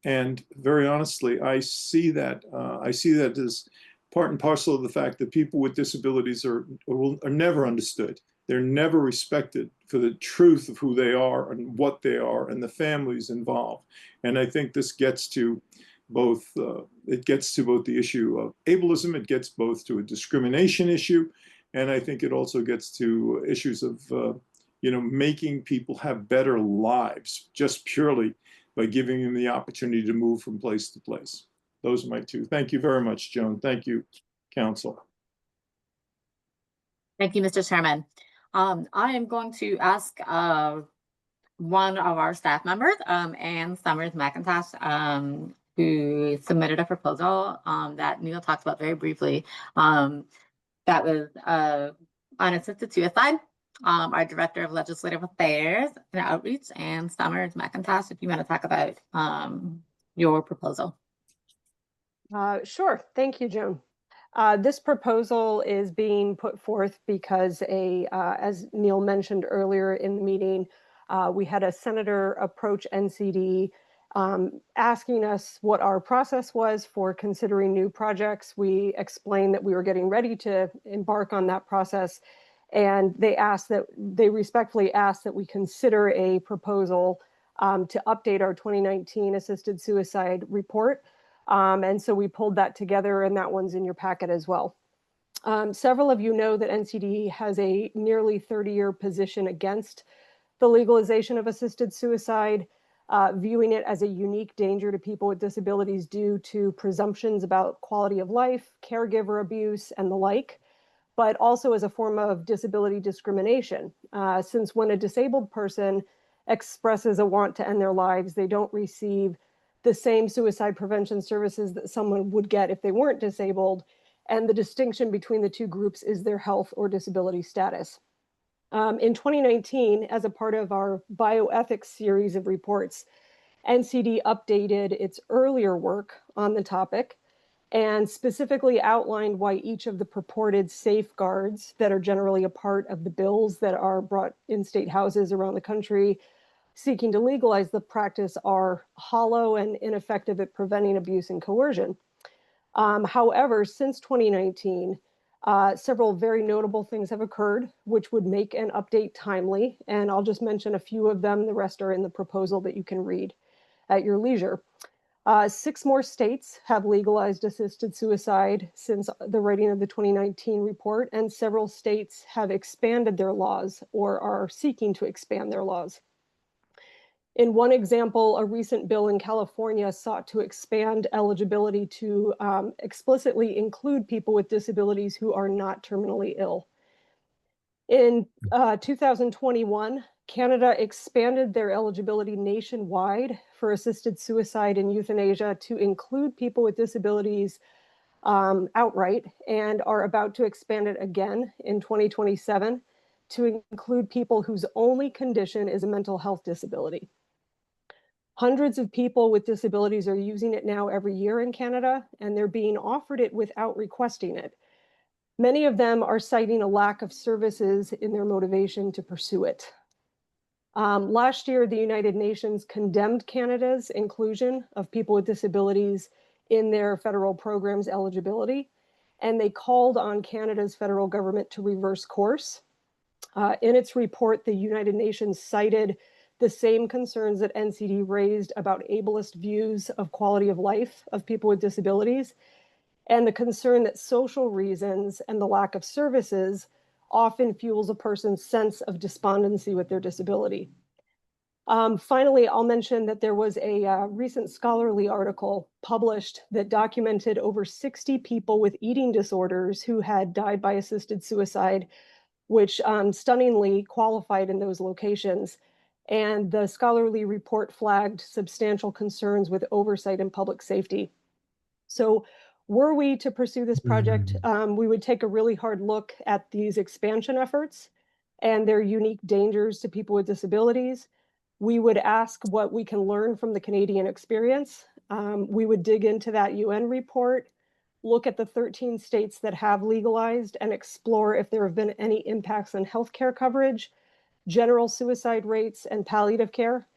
And very honestly, I see that as part and parcel of the fact that people with disabilities are never understood. They're never respected for the truth of who they are and what they are and the families involved. And I think this gets to both, it gets to both the issue of ableism, it gets both to a discrimination issue, and I think it also gets to issues of, you know, making people have better lives just purely by giving them the opportunity to move from place to place. Those are my two. Thank you very much, Joan. Thank you, Council. Thank you, Mr. Chairman. I am going to ask one of our staff members, Ann Summers McIntosh, who submitted a proposal that Neil talked about very briefly. That was unassisted suicide. Our Director of Legislative Affairs and Outreach, Ann Summers McIntosh, if you want to talk about your proposal. Sure. Thank you, Joan. This proposal is being put forth because as Neil mentioned earlier in the meeting, we had a senator approach NCD asking us what our process was for considering new projects. We explained that we were getting ready to embark on that process, and they respectfully asked that we consider a proposal to update our 2019 assisted suicide report. And so we pulled that together, and that one's in your packet as well. Several of you know that NCD has a nearly 30-year position against the legalization of assisted suicide. viewing it as a unique danger to people with disabilities due to presumptions about quality of life, caregiver abuse, and the like, but also as a form of disability discrimination, since when a disabled person expresses a want to end their lives, they don't receive the same suicide prevention services that someone would get if they weren't disabled, and the distinction between the two groups is their health or disability status. In 2019, as a part of our bioethics series of reports, NCD updated its earlier work on the topic and specifically outlined why each of the purported safeguards that are generally a part of the bills that are brought in state houses around the country seeking to legalize the practice are hollow and ineffective at preventing abuse and coercion. However, since 2019, several very notable things have occurred, which would make an update timely. And I'll just mention a few of them. The rest are in the proposal that you can read at your leisure. 6 more states have legalized assisted suicide since the writing of the 2019 report, and several states have expanded their laws or are seeking to expand their laws. In one example, a recent bill in California sought to expand eligibility to explicitly include people with disabilities who are not terminally ill. In 2021, Canada expanded their eligibility nationwide for assisted suicide and euthanasia to include people with disabilities outright, and are about to expand it again in 2027 to include people whose only condition is a mental health disability. Hundreds of people with disabilities are using it now every year in Canada, and they're being offered it without requesting it. Many of them are citing a lack of services in their motivation to pursue it. Last year, the United Nations condemned Canada's inclusion of people with disabilities in their federal programs eligibility, and they called on Canada's federal government to reverse course. In its report, the United Nations cited the same concerns that NCD raised about ableist views of quality of life of people with disabilities, and the concern that social reasons and the lack of services often fuels a person's sense of despondency with their disability. Finally, I'll mention that there was a recent scholarly article published that documented over 60 people with eating disorders who had died by assisted suicide, which stunningly qualified in those locations. And the scholarly report flagged substantial concerns with oversight and public safety. So were we to pursue this project, we would take a really hard look at these expansion efforts and their unique dangers to people with disabilities. We would ask what we can learn from the Canadian experience. We would dig into that UN report, look at the 13 states that have legalized, and explore if there have been any impacts on healthcare coverage, general suicide rates, and palliative care.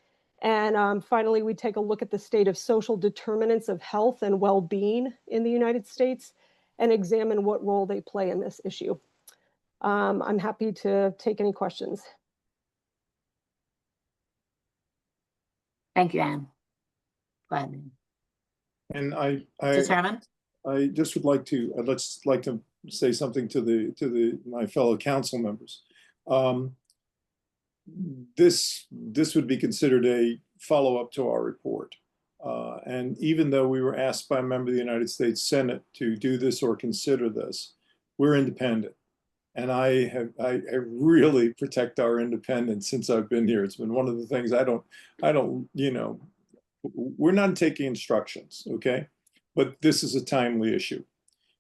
And finally, we take a look at the state of social determinants of health and well-being in the United States and examine what role they play in this issue. I'm happy to take any questions. Thank you, Anne. Go ahead. And Mr. Chairman? I just would like to, I'd just like to say something to my fellow council members. This would be considered a follow-up to our report. And even though we were asked by a member of the United States Senate to do this or consider this, we're independent. And I really protect our independence since I've been here. It's been one of the things I don't, you know, we're not taking instructions, okay? But this is a timely issue.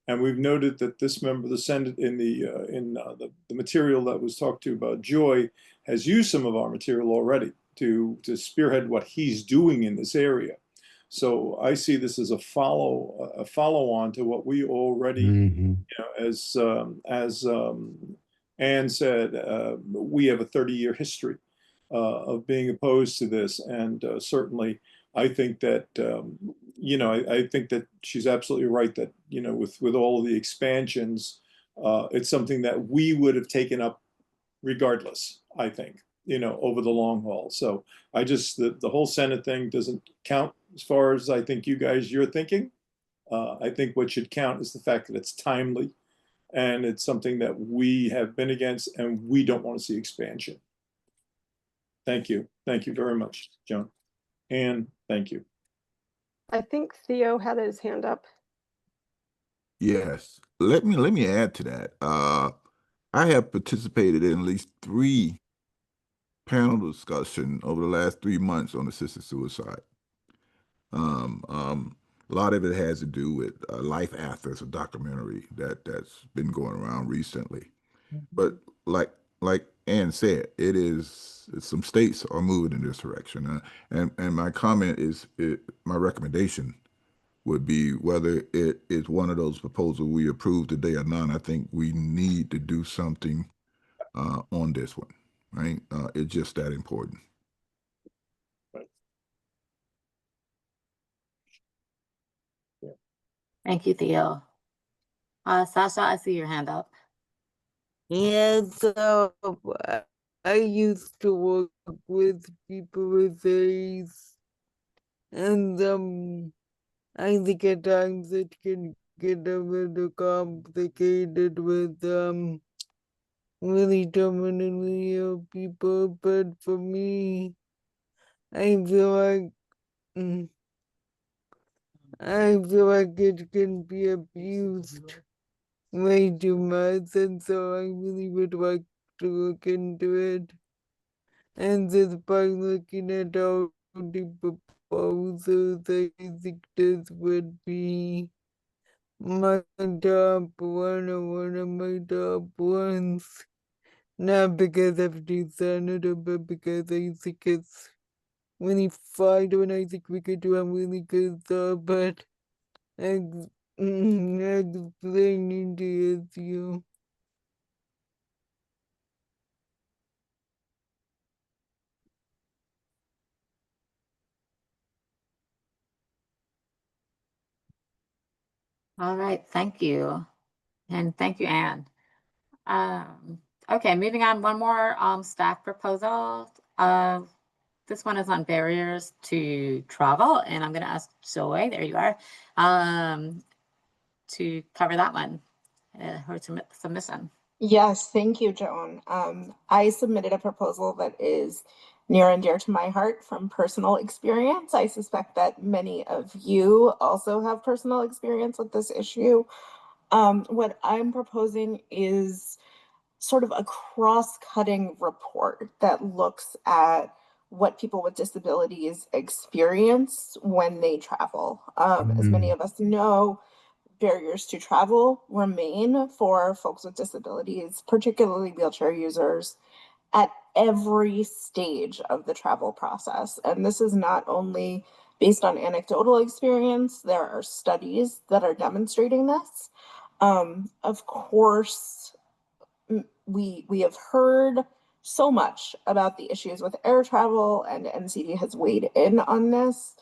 And we've noted that this member of the Senate in the material that was talked to about Joy has used some of our material already to spearhead what he's doing in this area. So I see this as a follow-on to what we already, you know, as Anne said, we have a 30-year history of being opposed to this, and certainly I think that you know, I think that she's absolutely right that, you know, with all of the expansions, it's something that we would have taken up regardless, I think, you know, over the long haul. So I just, the whole Senate thing doesn't count as far as I think you're thinking. I think what should count is the fact that it's timely and it's something that we have been against and we don't want to see expansion. Thank you. Thank you very much, Joan. Anne, thank you. I think Theo had his hand up. Yes. Let me add to that. I have participated in at least 3 panel discussion over the last 3 months on assisted suicide. A lot of it has to do with Life After. It's a documentary that's been going around recently. But like Ann said, some states are moving in this direction. And my comment is, my recommendation would be, whether it is one of those proposals we approve today or not, I think we need to do something on this one, right? It's just that important. Thank you, Theo. Sasha, I see your hand up. Yeah, so I used to work with people with AIDS, and I think at times it can get a little complicated with really terminally ill people, but for me, I feel like it can be abused way too much, and so I really would like to look into it. And just by looking at all the proposals, I think this would be my top one, or one of my top ones. Not because I've decided it, but because I think it's really vital, and I think we could do a really good job at explaining the issue. All right, thank you. And thank you, Anne. Okay, moving on, one more staff proposal. This one is on barriers to travel, and I'm gonna ask Zoe, there you are, to cover that one, her submission. Yes, thank you, Joan. I submitted a proposal that is near and dear to my heart from personal experience. I suspect that many of you also have personal experience with this issue. What I'm proposing is sort of a cross-cutting report that looks at what people with disabilities experience when they travel. As many of us know, barriers to travel remain for folks with disabilities, particularly wheelchair users, at every stage of the travel process. And this is not only based on anecdotal experience, there are studies that are demonstrating this. Of course, we have heard so much about the issues with air travel, and NCD has weighed in on this.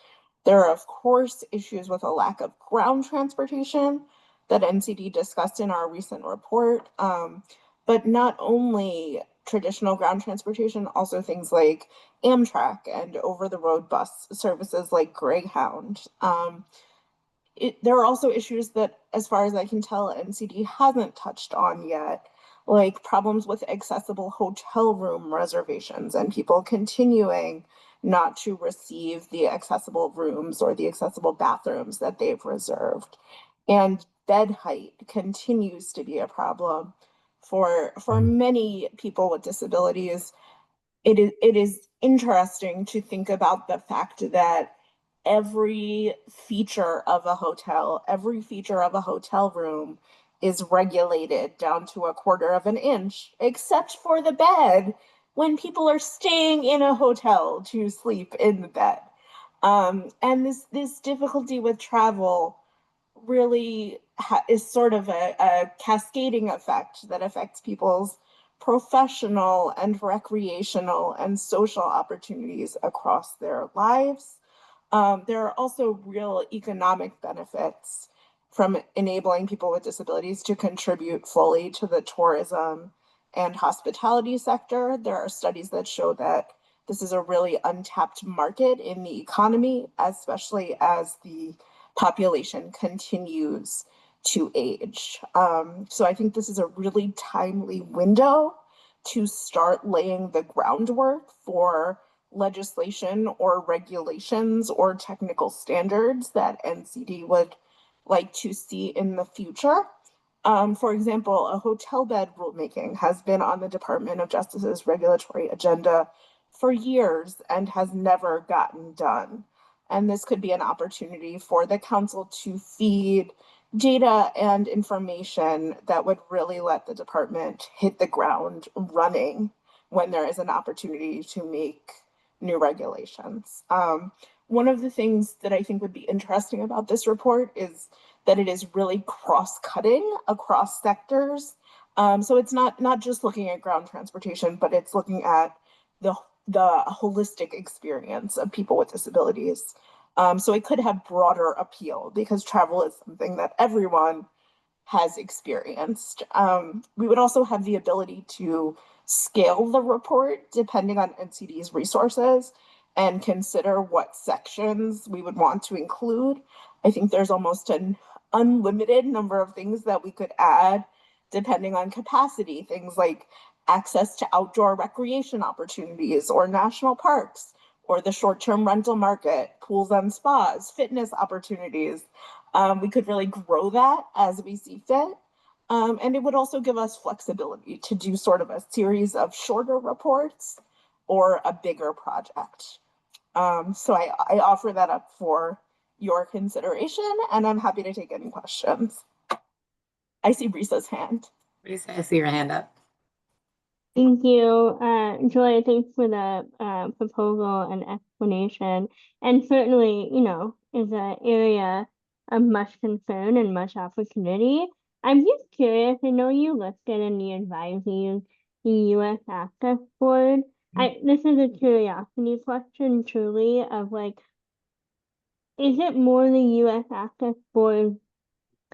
There are, of course, issues with a lack of ground transportation that NCD discussed in our recent report. But not only traditional ground transportation, also things like Amtrak and over-the-road bus services like Greyhound. There are also issues that, as far as I can tell, NCD hasn't touched on yet, like problems with accessible hotel room reservations and people continuing not to receive the accessible rooms or the accessible bathrooms that they've reserved. And bed height continues to be a problem for many people with disabilities. It is interesting to think about the fact that every feature of a hotel, every feature of a hotel room is regulated down to a quarter of an inch, except for the bed when people are staying in a hotel to sleep in the bed. And this difficulty with travel really is sort of a cascading effect that affects people's professional and recreational and social opportunities across their lives. There are also real economic benefits from enabling people with disabilities to contribute fully to the tourism and hospitality sector. There are studies that show that this is a really untapped market in the economy, especially as the population continues to age. So I think this is a really timely window to start laying the groundwork for legislation or regulations or technical standards that NCD would like to see in the future. For example, a hotel bed rulemaking has been on the Department of Justice's regulatory agenda for years and has never gotten done. And this could be an opportunity for the council to feed data and information that would really let the department hit the ground running when there is an opportunity to make new regulations. One of the things that I think would be interesting about this report is that it is really cross-cutting across sectors. So it's not just looking at ground transportation, but it's looking at the holistic experience of people with disabilities. So it could have broader appeal because travel is something that everyone has experienced. We would also have the ability to scale the report depending on NCD's resources and consider what sections we would want to include. I think there's almost an unlimited number of things that we could add depending on capacity, things like access to outdoor recreation opportunities or national parks, or the short-term rental market, pools and spas, fitness opportunities. We could really grow that as we see fit. And it would also give us flexibility to do sort of a series of shorter reports or a bigger project. So I offer that up for your consideration, and I'm happy to take any questions. I see Risa's hand. Risa, I see your hand up. Thank you, Joy. Thanks for the proposal and explanation. And certainly, is an area of much concern and much opportunity. I'm just curious. I know you listed in the advisory the U.S. Access Board. This is a curiosity question, truly, of like, is it more the U.S. Access Board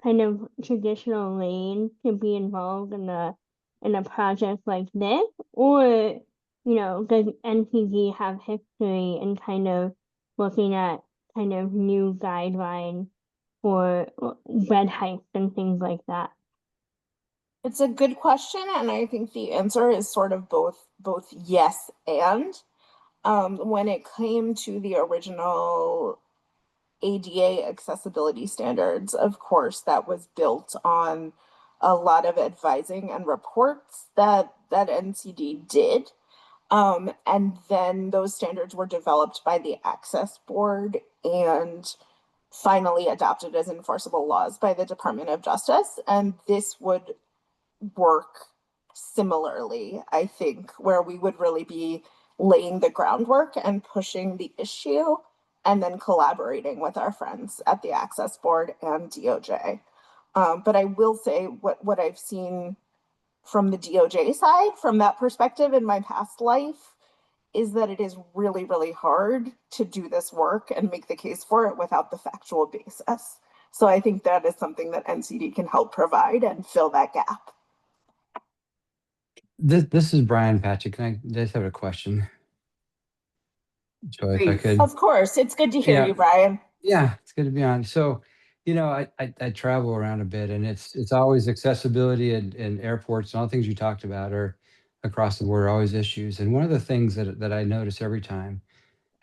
kind of traditional lane to be involved in a project like this, or does NCD have history in kind of looking at kind of new guidelines for bed heights and things like that? It's a good question, and I think the answer is sort of both yes and. When it came to the original ADA accessibility standards, of course, that was built on a lot of advising and reports that NCD did. And then those standards were developed by the Access Board and finally adopted as enforceable laws by the Department of Justice. And this would work similarly, I think, where we would really be laying the groundwork and pushing the issue and then collaborating with our friends at the Access Board and DOJ. But I will say what I've seen from the DOJ side, from that perspective in my past life, is that it is really, really hard to do this work and make the case for it without the factual basis. So I think that is something that NCD can help provide and fill that gap. This is Brian Patrick. Can I just have a question? Joy, if I could. Of course, it's good to hear you, Brian. Yeah, it's good to be on. So, I travel around a bit, and it's always accessibility and airports and all the things you talked about are across the board are always issues. And one of the things that I notice every time,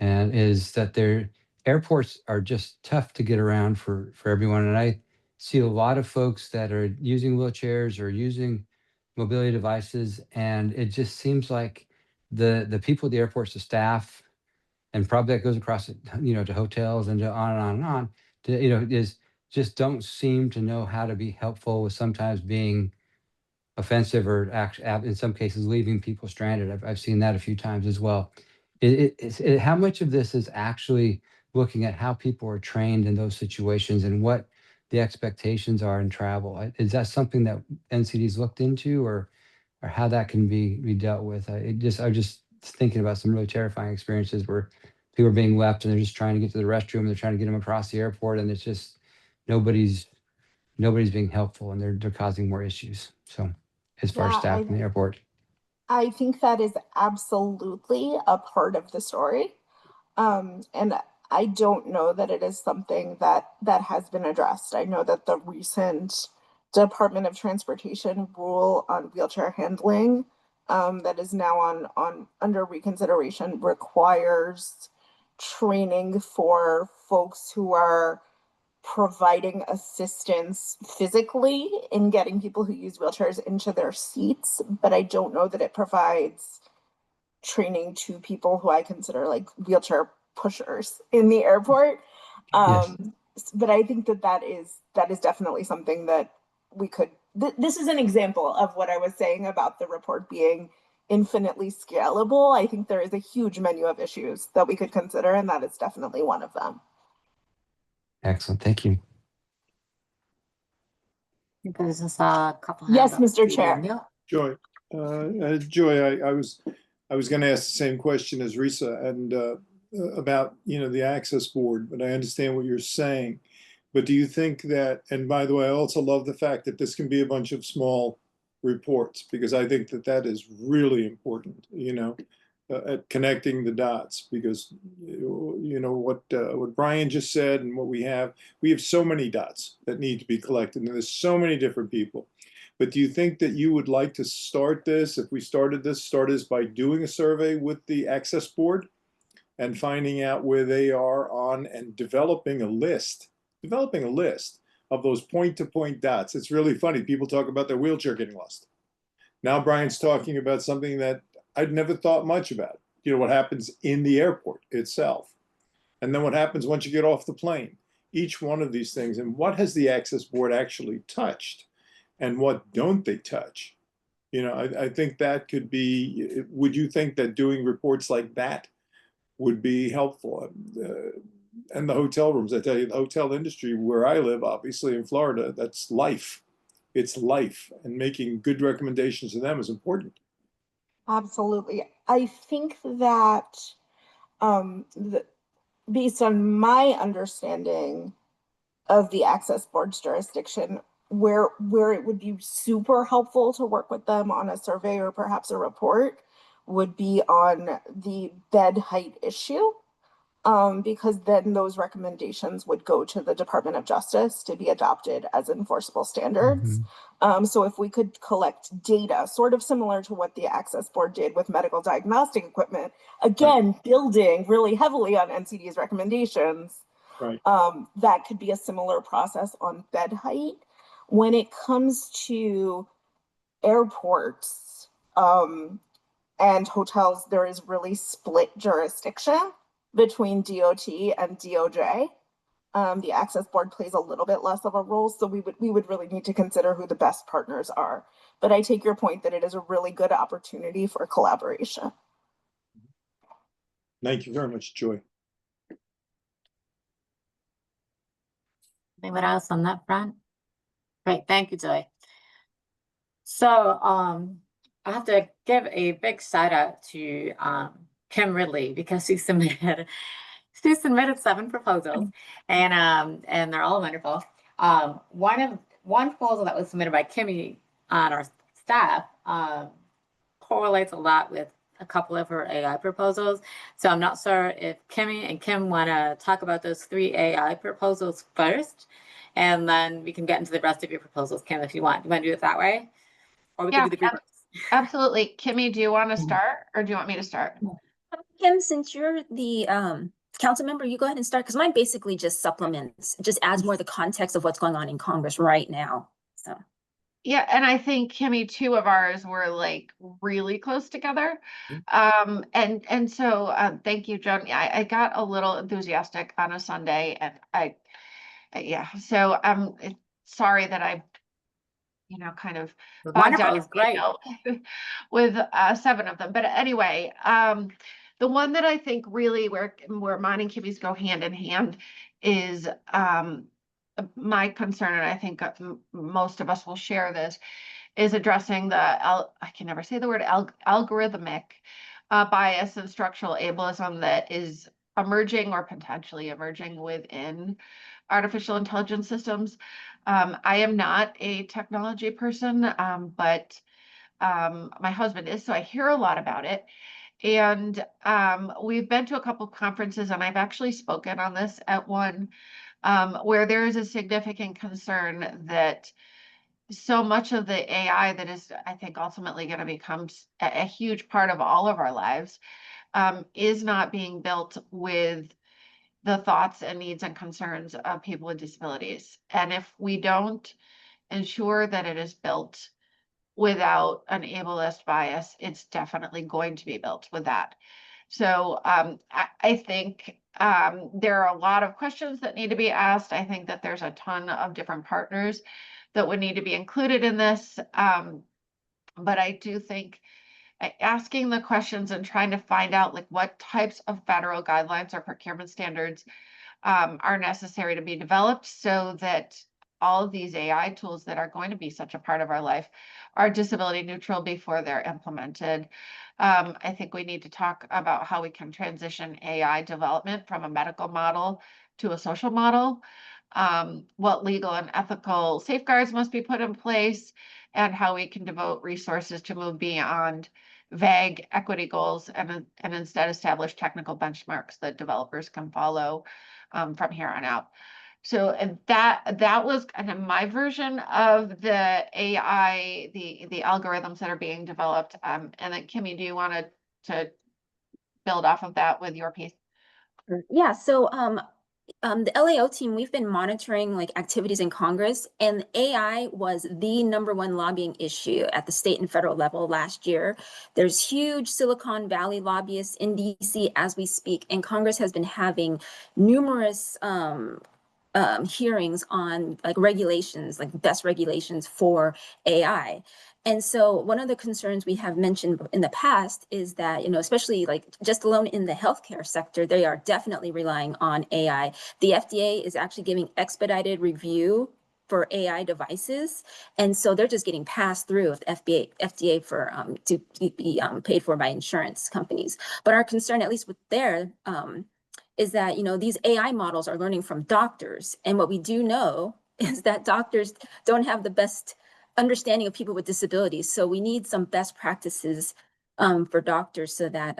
and is that their airports are just tough to get around for everyone. And I see a lot of folks that are using wheelchairs or using mobility devices, and it just seems like the people at the airports, the staff, and probably that goes across, to hotels and on and on and on, is just don't seem to know how to be helpful with sometimes being offensive or in some cases leaving people stranded. I've seen that a few times as well. How much of this is actually looking at how people are trained in those situations and what the expectations are in travel? Is that something that NCD's looked into, or how that can be dealt with? I'm just thinking about some really terrifying experiences where people are being left and they're just trying to get to the restroom and they're trying to get them across the airport, and it's just nobody's being helpful, and they're causing more issues. So as far as staff in the airport. I think that is absolutely a part of the story. And I don't know that it is something that has been addressed. I know that the recent Department of Transportation rule on wheelchair handling that is now under reconsideration requires training for folks who are providing assistance physically in getting people who use wheelchairs into their seats, but I don't know that it provides training to people who I consider like wheelchair pushers in the airport. Yes. But I think that is definitely something that we could, this is an example of what I was saying about the report being infinitely scalable. I think there is a huge menu of issues that we could consider, and that is definitely one of them. Excellent. Thank you. There's just a couple. Yes, hands up. Mr. Chair. Joy, Joy, I was going to ask the same question as Risa and about, you know, the access board, but I understand what you're saying. But do you think that, and by the way, I also love the fact that this can be a bunch of small reports, because I think that that is really important, you know, at connecting the dots, because, you know, what Brian just said and what we have so many dots that need to be collected, and there's so many different people. But do you think that you would like to start this, if we start this by doing a survey with the access board and finding out where they are on and developing a list of those point-to-point dots? It's really funny. People talk about their wheelchair getting lost. Now Brian's talking about something that I'd never thought much about. You know, what happens in the airport itself. And then what happens once you get off the plane. Each one of these things, and what has the access board actually touched? And what don't they touch? You know, I think that could be, would you think that doing reports like that would be helpful? And the hotel rooms, I tell you, the hotel industry where I live, obviously in Florida, that's life. It's life, and making good recommendations to them is important. Absolutely. I think that based on my understanding of the access board's jurisdiction, where it would be super helpful to work with them on a survey or perhaps a report would be on the bed height issue, because then those recommendations would go to the Department of Justice to be adopted as enforceable standards. So if we could collect data, sort of similar to what the Access Board did with medical diagnostic equipment, again, building really heavily on NCD's recommendations, right. That could be a similar process on bed height. When it comes to airports and hotels, there is really split jurisdiction between DOT and DOJ. The access board plays a little bit less of a role, so we would really need to consider who the best partners are. But I take your point that it is a really good opportunity for collaboration. Thank you very much, Joy. Anyone else on that front? Great, thank you, Joy. So I have to give a big shout out to Kim Ridley, because she submitted 7 proposals, and they're all wonderful. One proposal that was submitted by Kimmy on our staff correlates a lot with a couple of her AI proposals. So I'm not sure if Kimmy and Kim want to talk about those 3 AI proposals first, and then we can get into the rest of your proposals, Kim, if you want. You want to do it that way? Or we can do the group. Absolutely. Kimmy, do you want to start, or do you want me to start? Kim, since you're the council member, you go ahead and start, because mine basically just supplements, it just adds more of the context of what's going on in Congress right now. So yeah, and I think Kimmy, 2 of ours were like really close together. And so thank you, Joan. I got a little enthusiastic on a Sunday, and yeah, so I'm sorry that I kind of bogged down with 7 of them. But anyway, the one that I think really where mine and Kimmy's go hand in hand is my concern, and I think most of us will share this, is addressing I can never say the word algorithmic bias and structural ableism that is emerging or potentially emerging within artificial intelligence systems. I am not a technology person, but my husband is, so I hear a lot about it. And we've been to a couple of conferences, and I've actually spoken on this at one, where there is a significant concern that so much of the AI that is, I think, ultimately going to become a huge part of all of our lives, is not being built with the thoughts and needs and concerns of people with disabilities. And if we don't ensure that it is built without an ableist bias, it's definitely going to be built with that. So I think there are a lot of questions that need to be asked. I think that there's a ton of different partners that would need to be included in this. But I do think asking the questions and trying to find out like what types of federal guidelines or procurement standards are necessary to be developed so that all of these AI tools that are going to be such a part of our life are disability neutral before they're implemented. I think we need to talk about how we can transition AI development from a medical model to a social model, what legal and ethical safeguards must be put in place, and how we can devote resources to move beyond vague equity goals and instead establish technical benchmarks that developers can follow from here on out. So and that was kind of my version of the AI, the algorithms that are being developed. And then Kimmy, do you want to build off of that with your piece? Yeah, so the LAO team, we've been monitoring like activities in Congress, and AI was the #1 lobbying issue at the state and federal level last year. There's huge Silicon Valley lobbyists in DC as we speak, and Congress has been having numerous hearings on like regulations, like best regulations for AI. And so one of the concerns we have mentioned in the past is that, you know, especially like just alone in the healthcare sector, they are definitely relying on AI. The FDA is actually giving expedited review for AI devices. And so they're just getting passed through with FDA for to be paid for by insurance companies. But our concern, at least with their is that, you know, these AI models are learning from doctors. And what we do know is that doctors don't have the best understanding of people with disabilities. So we need some best practices for doctors so that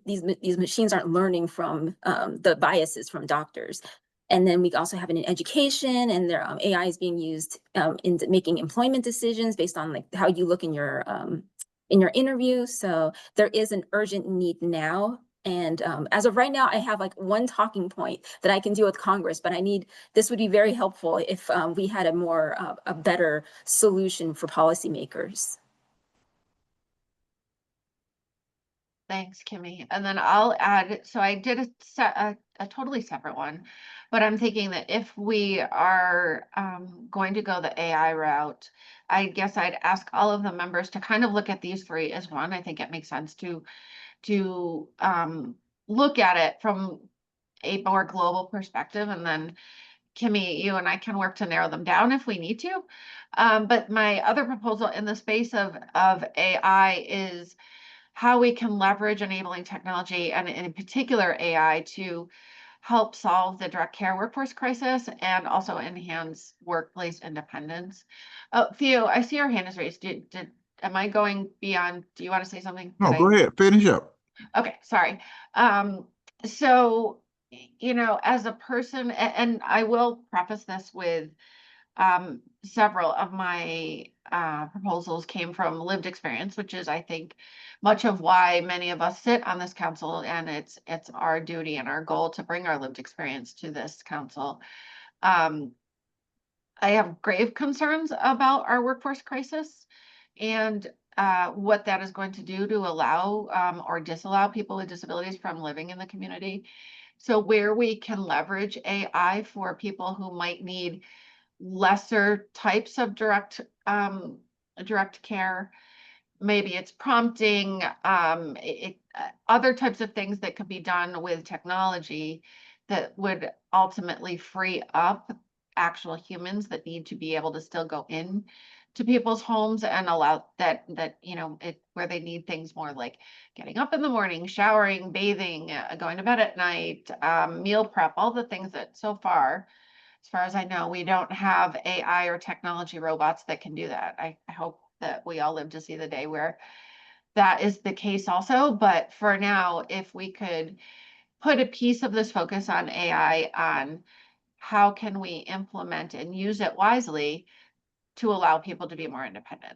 these machines aren't learning from the biases from doctors. And then we also have it in education, and their AI is being used in making employment decisions based on like how you look in your interview. So there is an urgent need now. And as of right now, I have like one talking point that I can do with Congress, but this would be very helpful if we had a better solution for policymakers. Thanks, Kimmy. And then I'll add, so I did a totally separate one, but I'm thinking that if we are going to go the AI route, I guess I'd ask all of the members to kind of look at these three as one. I think it makes sense to look at it from a more global perspective, and then Kimmy, you and I can work to narrow them down if we need to. But my other proposal in the space of AI is how we can leverage enabling technology and in particular AI to help solve the direct care workforce crisis and also enhance workplace independence. Oh, Theo, I see your hand is raised. Am I going beyond? Do you want to say something? No, go ahead. Finish up. Okay, sorry. So, you know, as a person, and I will preface this with several of my proposals came from lived experience, which is, I think, much of why many of us sit on this council, and it's our duty and our goal to bring our lived experience to this council. I have grave concerns about our workforce crisis and what that is going to do to allow or disallow people with disabilities from living in the community. So where we can leverage AI for people who might need lesser types of direct care, maybe it's prompting, other types of things that could be done with technology that would ultimately free up actual humans that need to be able to still go in to people's homes and allow that you know, where they need things more like getting up in the morning, showering, bathing, going to bed at night, meal prep, all the things that so far, as far as I know, we don't have AI or technology robots that can do that. I hope that we all live to see the day where that is the case also. But for now, if we could put a piece of this focus on AI, on how can we implement and use it wisely to allow people to be more independent?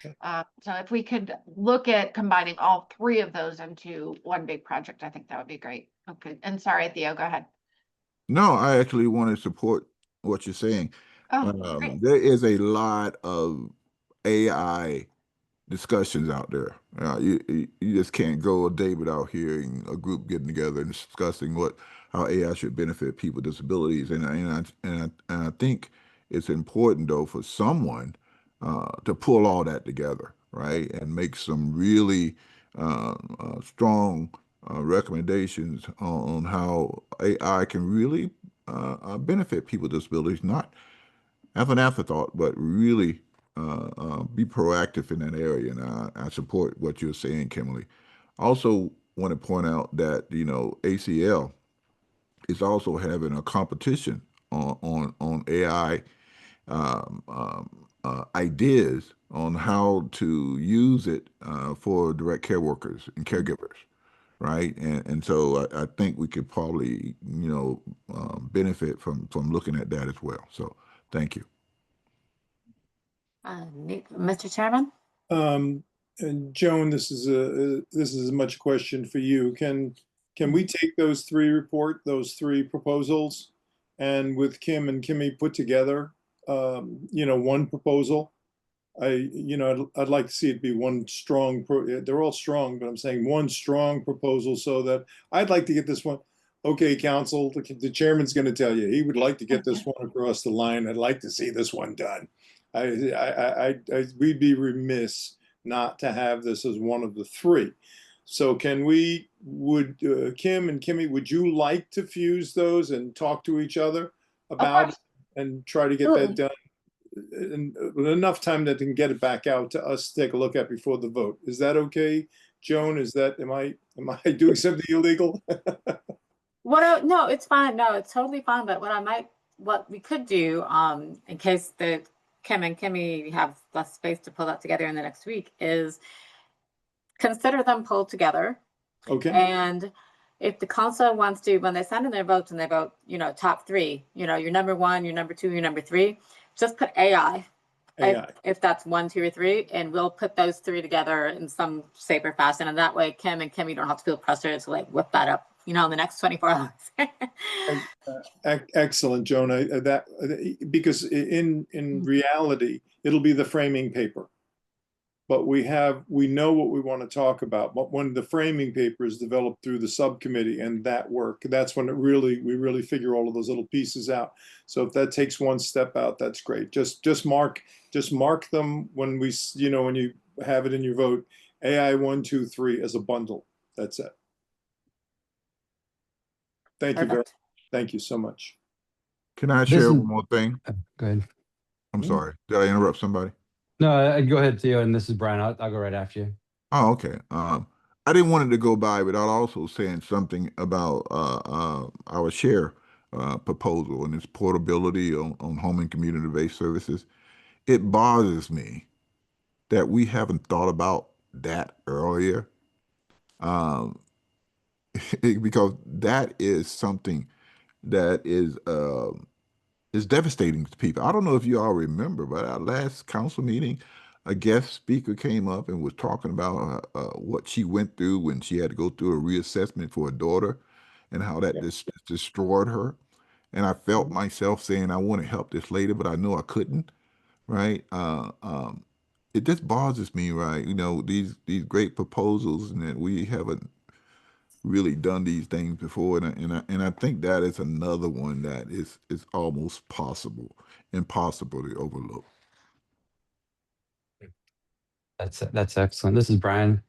Okay. So if we could look at combining all three of those into one big project, I think that would be great. Okay. And sorry, Theo, go ahead. No, I actually want to support what you're saying. Oh, great. There is a lot of AI discussions out there. You just can't go a day without hearing a group getting together and discussing how AI should benefit people with disabilities. And I think it's important though for someone to pull all that together, right, and make some really strong recommendations on how AI can really benefit people with disabilities, not as an afterthought, but really be proactive in that area. And I support what you're saying, Kimberly. Also, want to point out that ACL is also having a competition on AI ideas on how to use it for direct care workers and caregivers, right? And so I think we could probably benefit from looking at that as well. So thank you. Mr. Chairman? And Joan, this is as much a question for you. Can we take those three proposals, and with Kim and Kimmy put together, one proposal? I'd like to see it be one strong. They're all strong, but I'm saying one strong proposal so that I'd like to get this one. Okay, council, the chairman's going to tell you he would like to get this one across the line. I'd like to see this one done. We'd be remiss not to have this as one of the three. So Kim and Kimmy, would you like to fuse those and talk to each other about it and try to get that done in enough time that they can get it back out to us to take a look at before the vote? Is that okay, Joan? Am I doing something illegal? No, it's fine. No, it's totally fine. But what we could do, in case the Kim and Kimmy have less space to pull that together in the next week, is consider them pulled together. Okay. And if the council wants to, when they send in their votes and they vote, top three, your number one, your number two, your number three, just put AI. If that's 1, 2, or 3, and we'll put those three together in some shape or fashion. And that way, Kim and Kimmy don't have to feel pressured to whip that up, in the next 24 hours. Excellent, Joan. Because in reality, it'll be the framing paper, but we know what we want to talk about. But when the framing paper is developed through the subcommittee and that work, that's when we really figure all of those little pieces out. So if that takes one step out, that's great. Just mark them when when you have it in your vote, AI 1, 2, 3 as a bundle. That's it. Thank you very much. Thank you so much. Can I share one more thing? Go ahead. I'm sorry. Did I interrupt somebody? No, go ahead, Theo. And this is Brian. I'll go right after you. Oh, okay. I didn't want it to go by without also saying something about our share proposal and its portability on home and community-based services. It bothers me that we haven't thought about that earlier, because that is something that is devastating to people. I don't know if you all remember, but our last council meeting, a guest speaker came up and was talking about what she went through when she had to go through a reassessment for a daughter and how that destroyed her. And I felt myself saying, I want to help this lady, but I know I couldn't, right? It just bothers me, right? These great proposals, and that we haven't really done these things before, and I think that is another one that is almost impossible to overlook. That's excellent. This is Brian.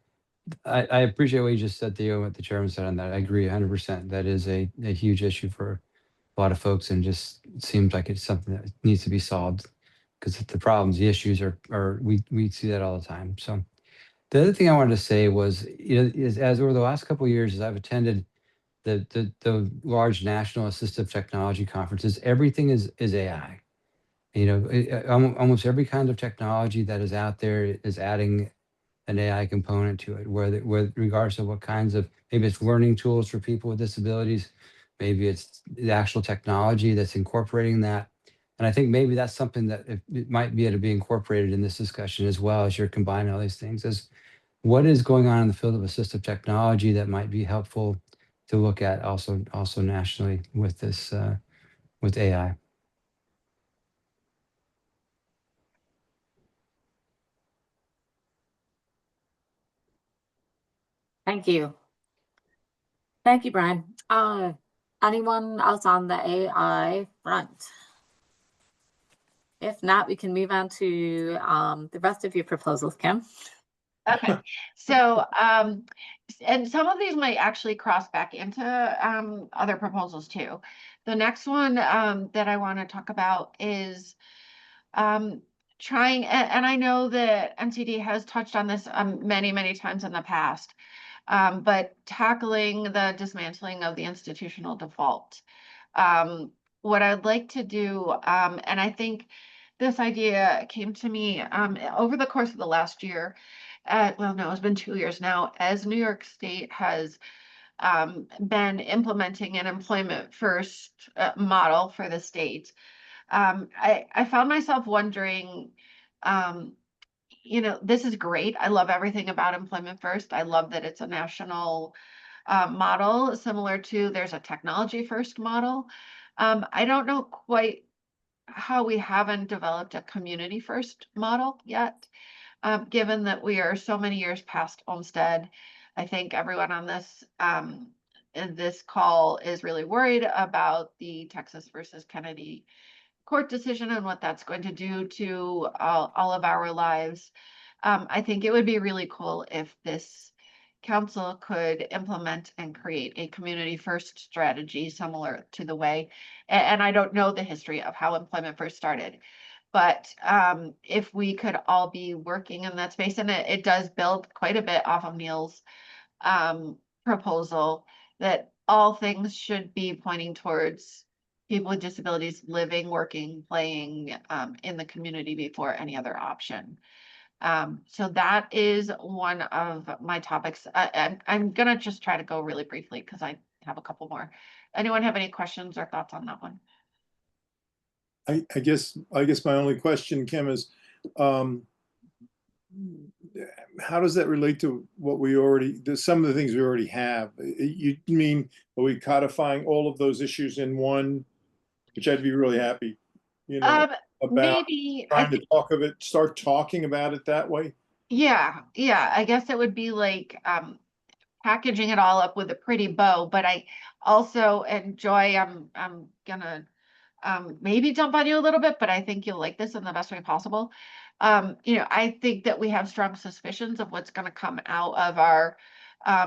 I appreciate what you just said, Theo, what the chairman said on that. I agree 100%. That is a huge issue for a lot of folks, and just seems like it's something that needs to be solved, because the problems, the issues are we see that all the time. So the other thing I wanted to say was, is as over the last couple of years, as I've attended the large national assistive technology conferences, everything is AI. Almost every kind of technology that is out there is adding an AI component to it, where with regards to what kinds of, maybe it's learning tools for people with disabilities, maybe it's the actual technology that's incorporating that. And I think maybe that's something that it might be able to be incorporated in this discussion as well, as you're combining all these things, is what is going on in the field of assistive technology that might be helpful to look at also nationally with this with AI. Thank you. Thank you, Brian. Anyone else on the AI front? If not, we can move on to the rest of your proposals, Kim. Okay, so and some of these might actually cross back into other proposals too. The next one that I want to talk about is trying, and I know that NCD has touched on this many times in the past, but tackling the dismantling of the institutional default. What I'd like to do, and I think this idea came to me over the course of the last year. Well, no, it's been 2 years now, as New York State has been implementing an employment first model for the state. I found myself wondering, this is great. I love everything about employment first. I love that it's a national model, similar to there's a technology first model. I don't know quite how we haven't developed a community first model yet. Given that we are so many years past Olmsted, I think everyone on in this call is really worried about the Texas versus Kennedy court decision and what that's going to do to all of our lives. I think it would be really cool if this council could implement and create a community first strategy similar to the way, and I don't know the history of how employment first started, but if we could all be working in that space, and it does build quite a bit off of Neil's proposal, that all things should be pointing towards people with disabilities living, working, playing in the community before any other option. So that is one of my topics. I'm gonna just try to go really briefly because I have a couple more. Anyone have any questions or thoughts on that one? I guess my only question, Kim, is how does that relate to what some of the things we already have? You mean, are we codifying all of those issues in one, which I'd be really happy, about Maybe trying to start talking about it that way? Yeah, I guess it would be like packaging it all up with a pretty bow, but I also enjoy, I'm gonna maybe jump on you a little bit, but I think you'll like this in the best way possible. I think that we have strong suspicions of what's going to come out of our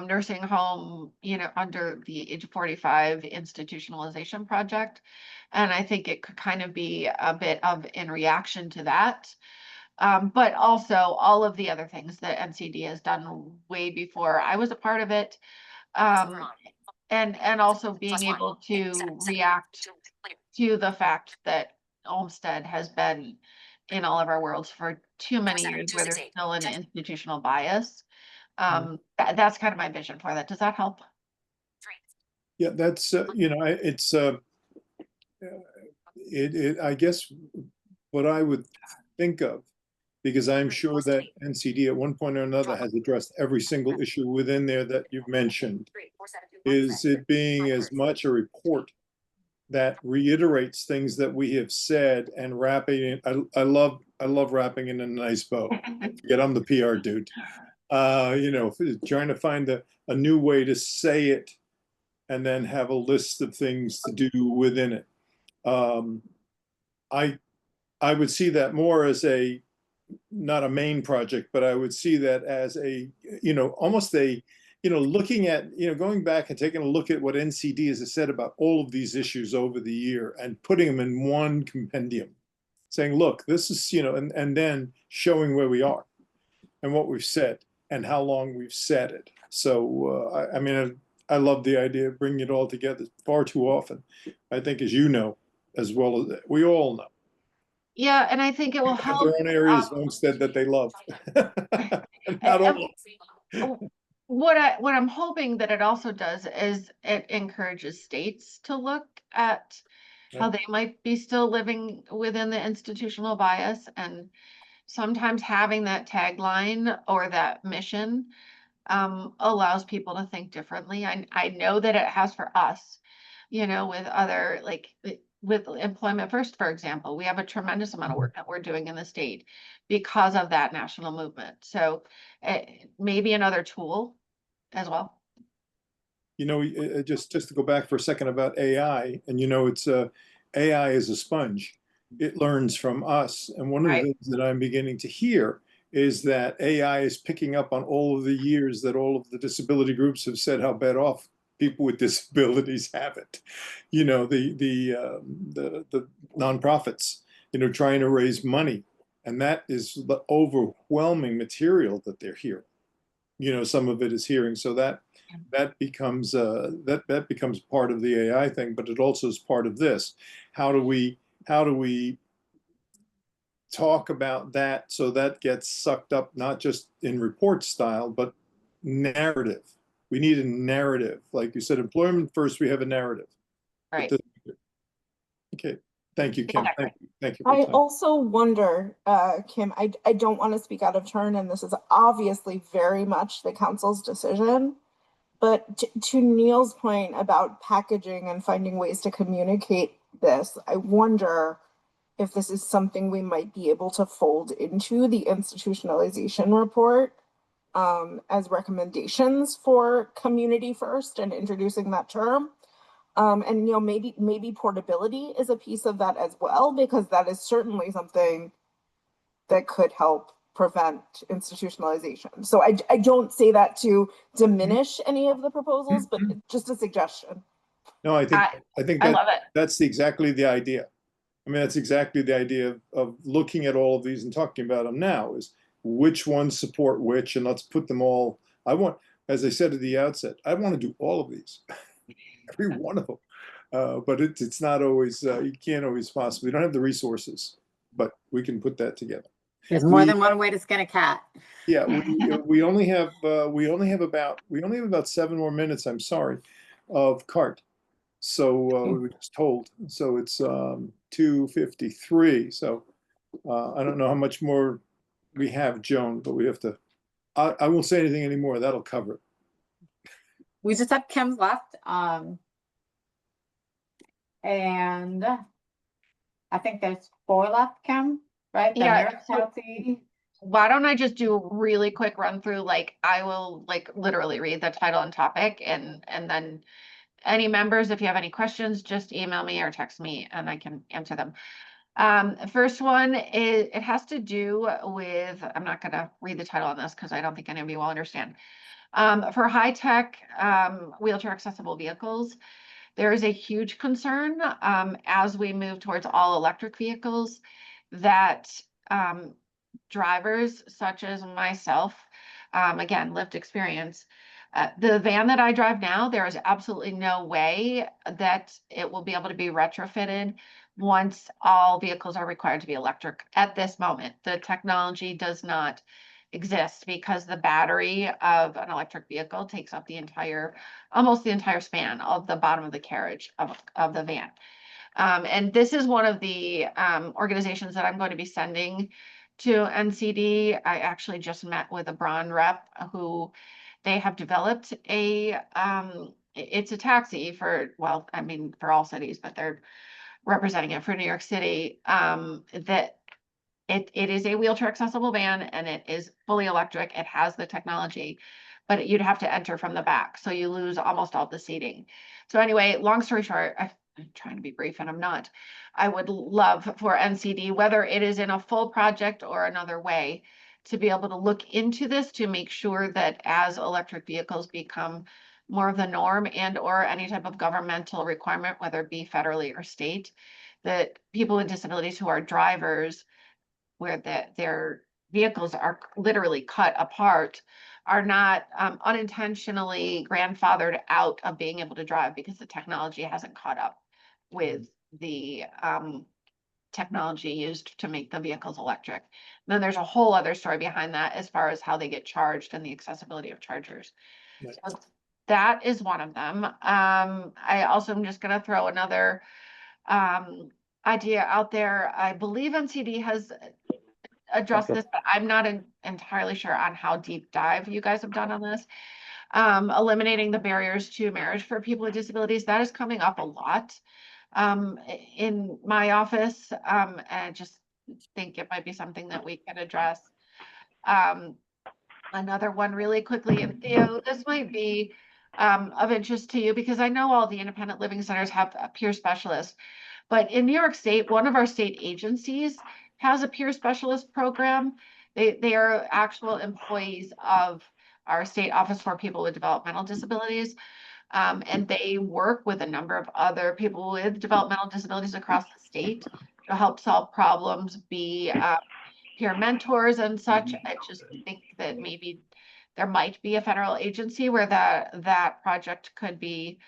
nursing home, under the age 45 institutionalization project. And I think it could kind of be a bit of in reaction to that. But also all of the other things that NCD has done way before I was a part of it. And also being able to react to the fact that Olmsted has been in all of our worlds for too many years where there's still an institutional bias. That's kind of my vision for that. Does that help? Yeah, that's I guess what I would think of, because I'm sure that NCD at one point or another has addressed every single issue within there that you've mentioned, is it being as much a report that reiterates things that we have said and wrapping it. I love wrapping in a nice bow. Forget I'm the PR dude. Trying to find a new way to say it and then have a list of things to do within it. I would see that more as not a main project, but I would see that as almost looking at, going back and taking a look at what NCD has said about all of these issues over the year and putting them in one compendium, saying, look, this is, and then showing where we are and what we've said and how long we've said it. So, I love the idea of bringing it all together far too often. I think, as you know, as well as we all know. Yeah, and I think it will help. Their own areas of Olmsted that they love. Not all. what I'm hoping that it also does is it encourages states to look at how they might be still living within the institutional bias, and sometimes having that tagline or that mission allows people to think differently. I know that it has for us, with other, like with Employment First, for example, we have a tremendous amount of work that we're doing in the state because of that national movement. So maybe another tool as well. Just to go back for a second about AI, and it's AI is a sponge. It learns from us. And one of the things that I'm beginning to hear is that AI is picking up on all of the years that all of the disability groups have said how bad off people with disabilities have it. The nonprofits, trying to raise money, and that is the overwhelming material that they're hearing. Some of it is hearing, so that becomes that becomes part of the AI thing, but it also is part of this. How do we talk about that so that gets sucked up not just in report style, but narrative? We need a narrative. Like you said, Employment First, we have a narrative. Right. Okay. Thank you, Kim. Exactly. Thank you for I your time. also wonder, Kim, I don't want to speak out of turn, and this is obviously very much the council's decision, but to Neil's point about packaging and finding ways to communicate this, I wonder if this is something we might be able to fold into the institutionalization report as recommendations for community first and introducing that term. And maybe portability is a piece of that as well, because that is certainly something that could help prevent institutionalization. So I don't say that to diminish any of the proposals, but just a suggestion. No, I think I love it. that's exactly the idea. I mean, that's exactly the idea of looking at all of these and talking about them now, is which ones support which, and let's put them all. As I said at the outset, I want to do all of these, every one of them. But it's not always, you can't always possibly, we don't have the resources, but we can put that together. There's more than one way to skin a cat. Yeah, we only have about 7 more minutes, I'm sorry, of CART. So we were just told. So it's 2:53. So I don't know how much more we have, Joan, but we have to. I won't say anything anymore. That'll cover it. We just have Kim's left. And I think there's 4 left, Kim, right? Then Yeah. you're Chelsea. Why don't I just do a really quick run through? Like, I will literally read the title and topic, and then any members, if you have any questions, just email me or text me and I can answer them. First one is, it has to do with, I'm not gonna read the title on this because I don't think any of you will understand. For high-tech wheelchair accessible vehicles, there is a huge concern as we move towards all electric vehicles that drivers such as myself, again, lived experience, the van that I drive now, there is absolutely no way that it will be able to be retrofitted once all vehicles are required to be electric. At this moment, the technology does not exist because the battery of an electric vehicle takes up almost the entire span of the bottom of the carriage of the van. And this is one of the organizations that I'm going to be sending to NCD. I actually just met with a Braun rep who they have developed it's a taxi for all cities, but they're representing it for New York City, that it is a wheelchair accessible van and it is fully electric. It has the technology, but you'd have to enter from the back. So you lose almost all the seating. So anyway, long story short, I'm trying to be brief and I'm not. I would love for NCD, whether it is in a full project or another way, to be able to look into this to make sure that as electric vehicles become more of the norm and or any type of governmental requirement, whether it be federally or state, that people with disabilities who are drivers, where their vehicles are literally cut apart, are not unintentionally grandfathered out of being able to drive because the technology hasn't caught up with the technology used to make the vehicles electric. Then there's a whole other story behind that as far as how they get charged and the accessibility of chargers. Right. So that is one of them. I also am just going to throw another idea out there. I believe NCD has addressed this, but I'm not entirely sure on how deep dive you guys have done on this. Eliminating the barriers to marriage for people with disabilities, that is coming up a lot in my office. And I just think it might be something that we can address. Another one really quickly, and Theo, this might be of interest to you because I know all the independent living centers have a peer specialist, but in New York State, one of our state agencies has a peer specialist program. They are actual employees of our state office for people with developmental disabilities. And they work with a number of other people with developmental disabilities across the state to help solve problems, be peer mentors and such. I just think that maybe there might be a federal agency where that project could be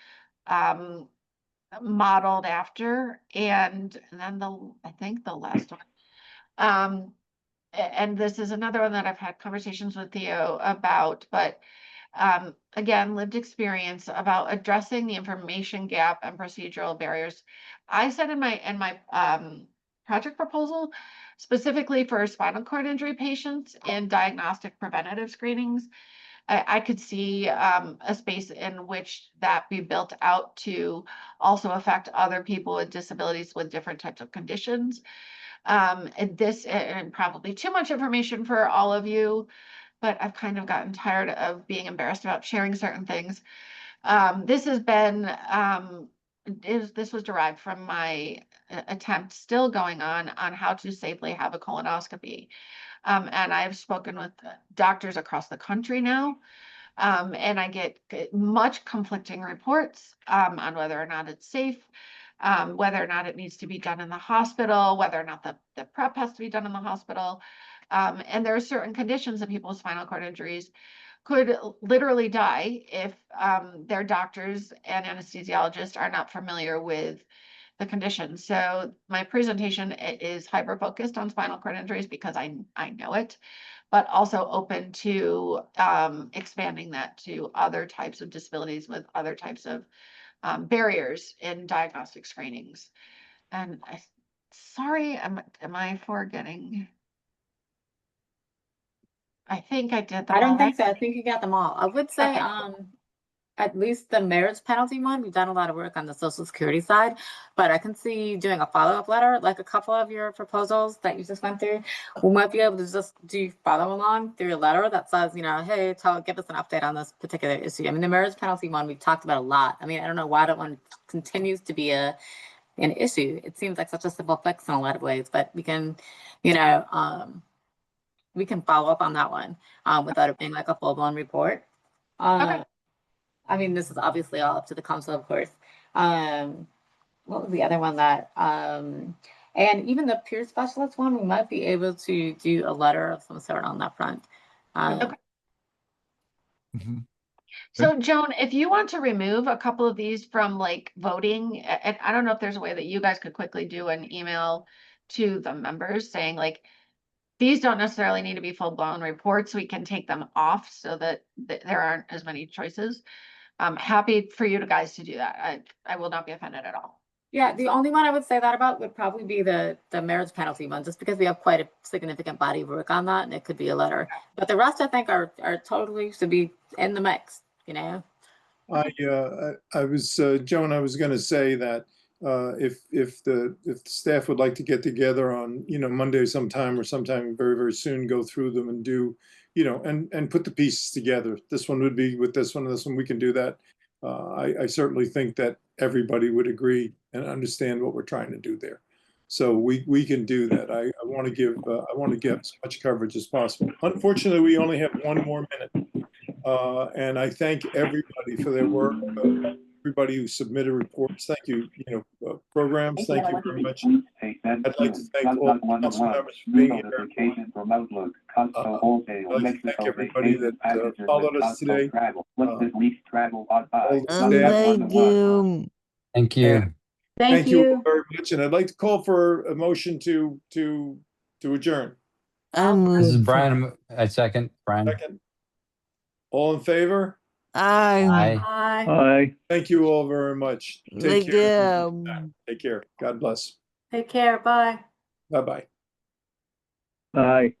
modeled after. And then I think the last one, and this is another one that I've had conversations with Theo about, but again, lived experience about addressing the information gap and procedural barriers. I said in my project proposal, specifically for spinal cord injury patients in diagnostic preventative screenings, I could see a space in which that be built out to also affect other people with disabilities with different types of conditions. And this, and probably too much information for all of you, but I've kind of gotten tired of being embarrassed about sharing certain things. This has been, this was derived from my attempt still going on how to safely have a colonoscopy. And I've spoken with doctors across the country now. And I get much conflicting reports on whether or not it's safe, whether or not it needs to be done in the hospital, whether or not the prep has to be done in the hospital. And there are certain conditions that people with spinal cord injuries could literally die if their doctors and anesthesiologists are not familiar with the condition. So my presentation is hyper-focused on spinal cord injuries because I know it, but also open to expanding that to other types of disabilities with other types of barriers in diagnostic screenings. And sorry, am I forgetting? I think I did them I don't all think right. so. I think you got them all. I would say, Okay. at least the marriage penalty one, we've done a lot of work on the Social Security side, but I can see doing a follow-up letter, like a couple of your proposals that you just went through. We might be able to just do follow along through a letter that says, you know, hey, give us an update on this particular issue. I mean, the marriage penalty one, we've talked about a lot. I mean, I don't know why that one continues to be an issue. It seems like such a simple fix in a lot of ways, but we can, you know, we can follow up on that one without it being like a full-blown report. Okay. I mean, this is obviously all up to the council, of course. What was the other one that, and even the peer specialist one, we might be able to do a letter of some sort on that front. Okay. Mm-hmm. So Joan, if you want to remove a couple of these from like voting, and I don't know if there's a way that you guys could quickly do an email to the members saying like, these don't necessarily need to be full-blown reports. We can take them off so that there aren't as many choices. I'm happy for you guys to do that. I will not be offended at all. Yeah, the only one I would say that about would probably be the marriage penalty one, just because we have quite a significant body of work on that, and it could be a letter. But the rest, I think, are totally should be in the mix. You know. I was Joan. I was going to say that if the staff would like to get together on Monday sometime or sometime very very soon, go through them and do and put the pieces together. This one would be with this one and this one. We can do that. I certainly think that everybody would agree and understand what we're trying to do there. So we can do that. I want to give as much coverage as possible. Unfortunately, we only have one more minute. And I thank everybody for their work, everybody who submitted reports. Thank you, programs. Thank you very much. I'd like to thank all the council members for being here. I'd like to thank everybody that followed us today. All the staff. Thank you. Thank you. Thank you all you. very much. And I'd like to call for a motion to adjourn. This is move. Brian. I second. Brian. Second. All in favor? Aye. Aye. Bye. Aye. Thank you all very much. Take Like, care. Take care. God bless. Take care. Bye. Bye-bye. Aye.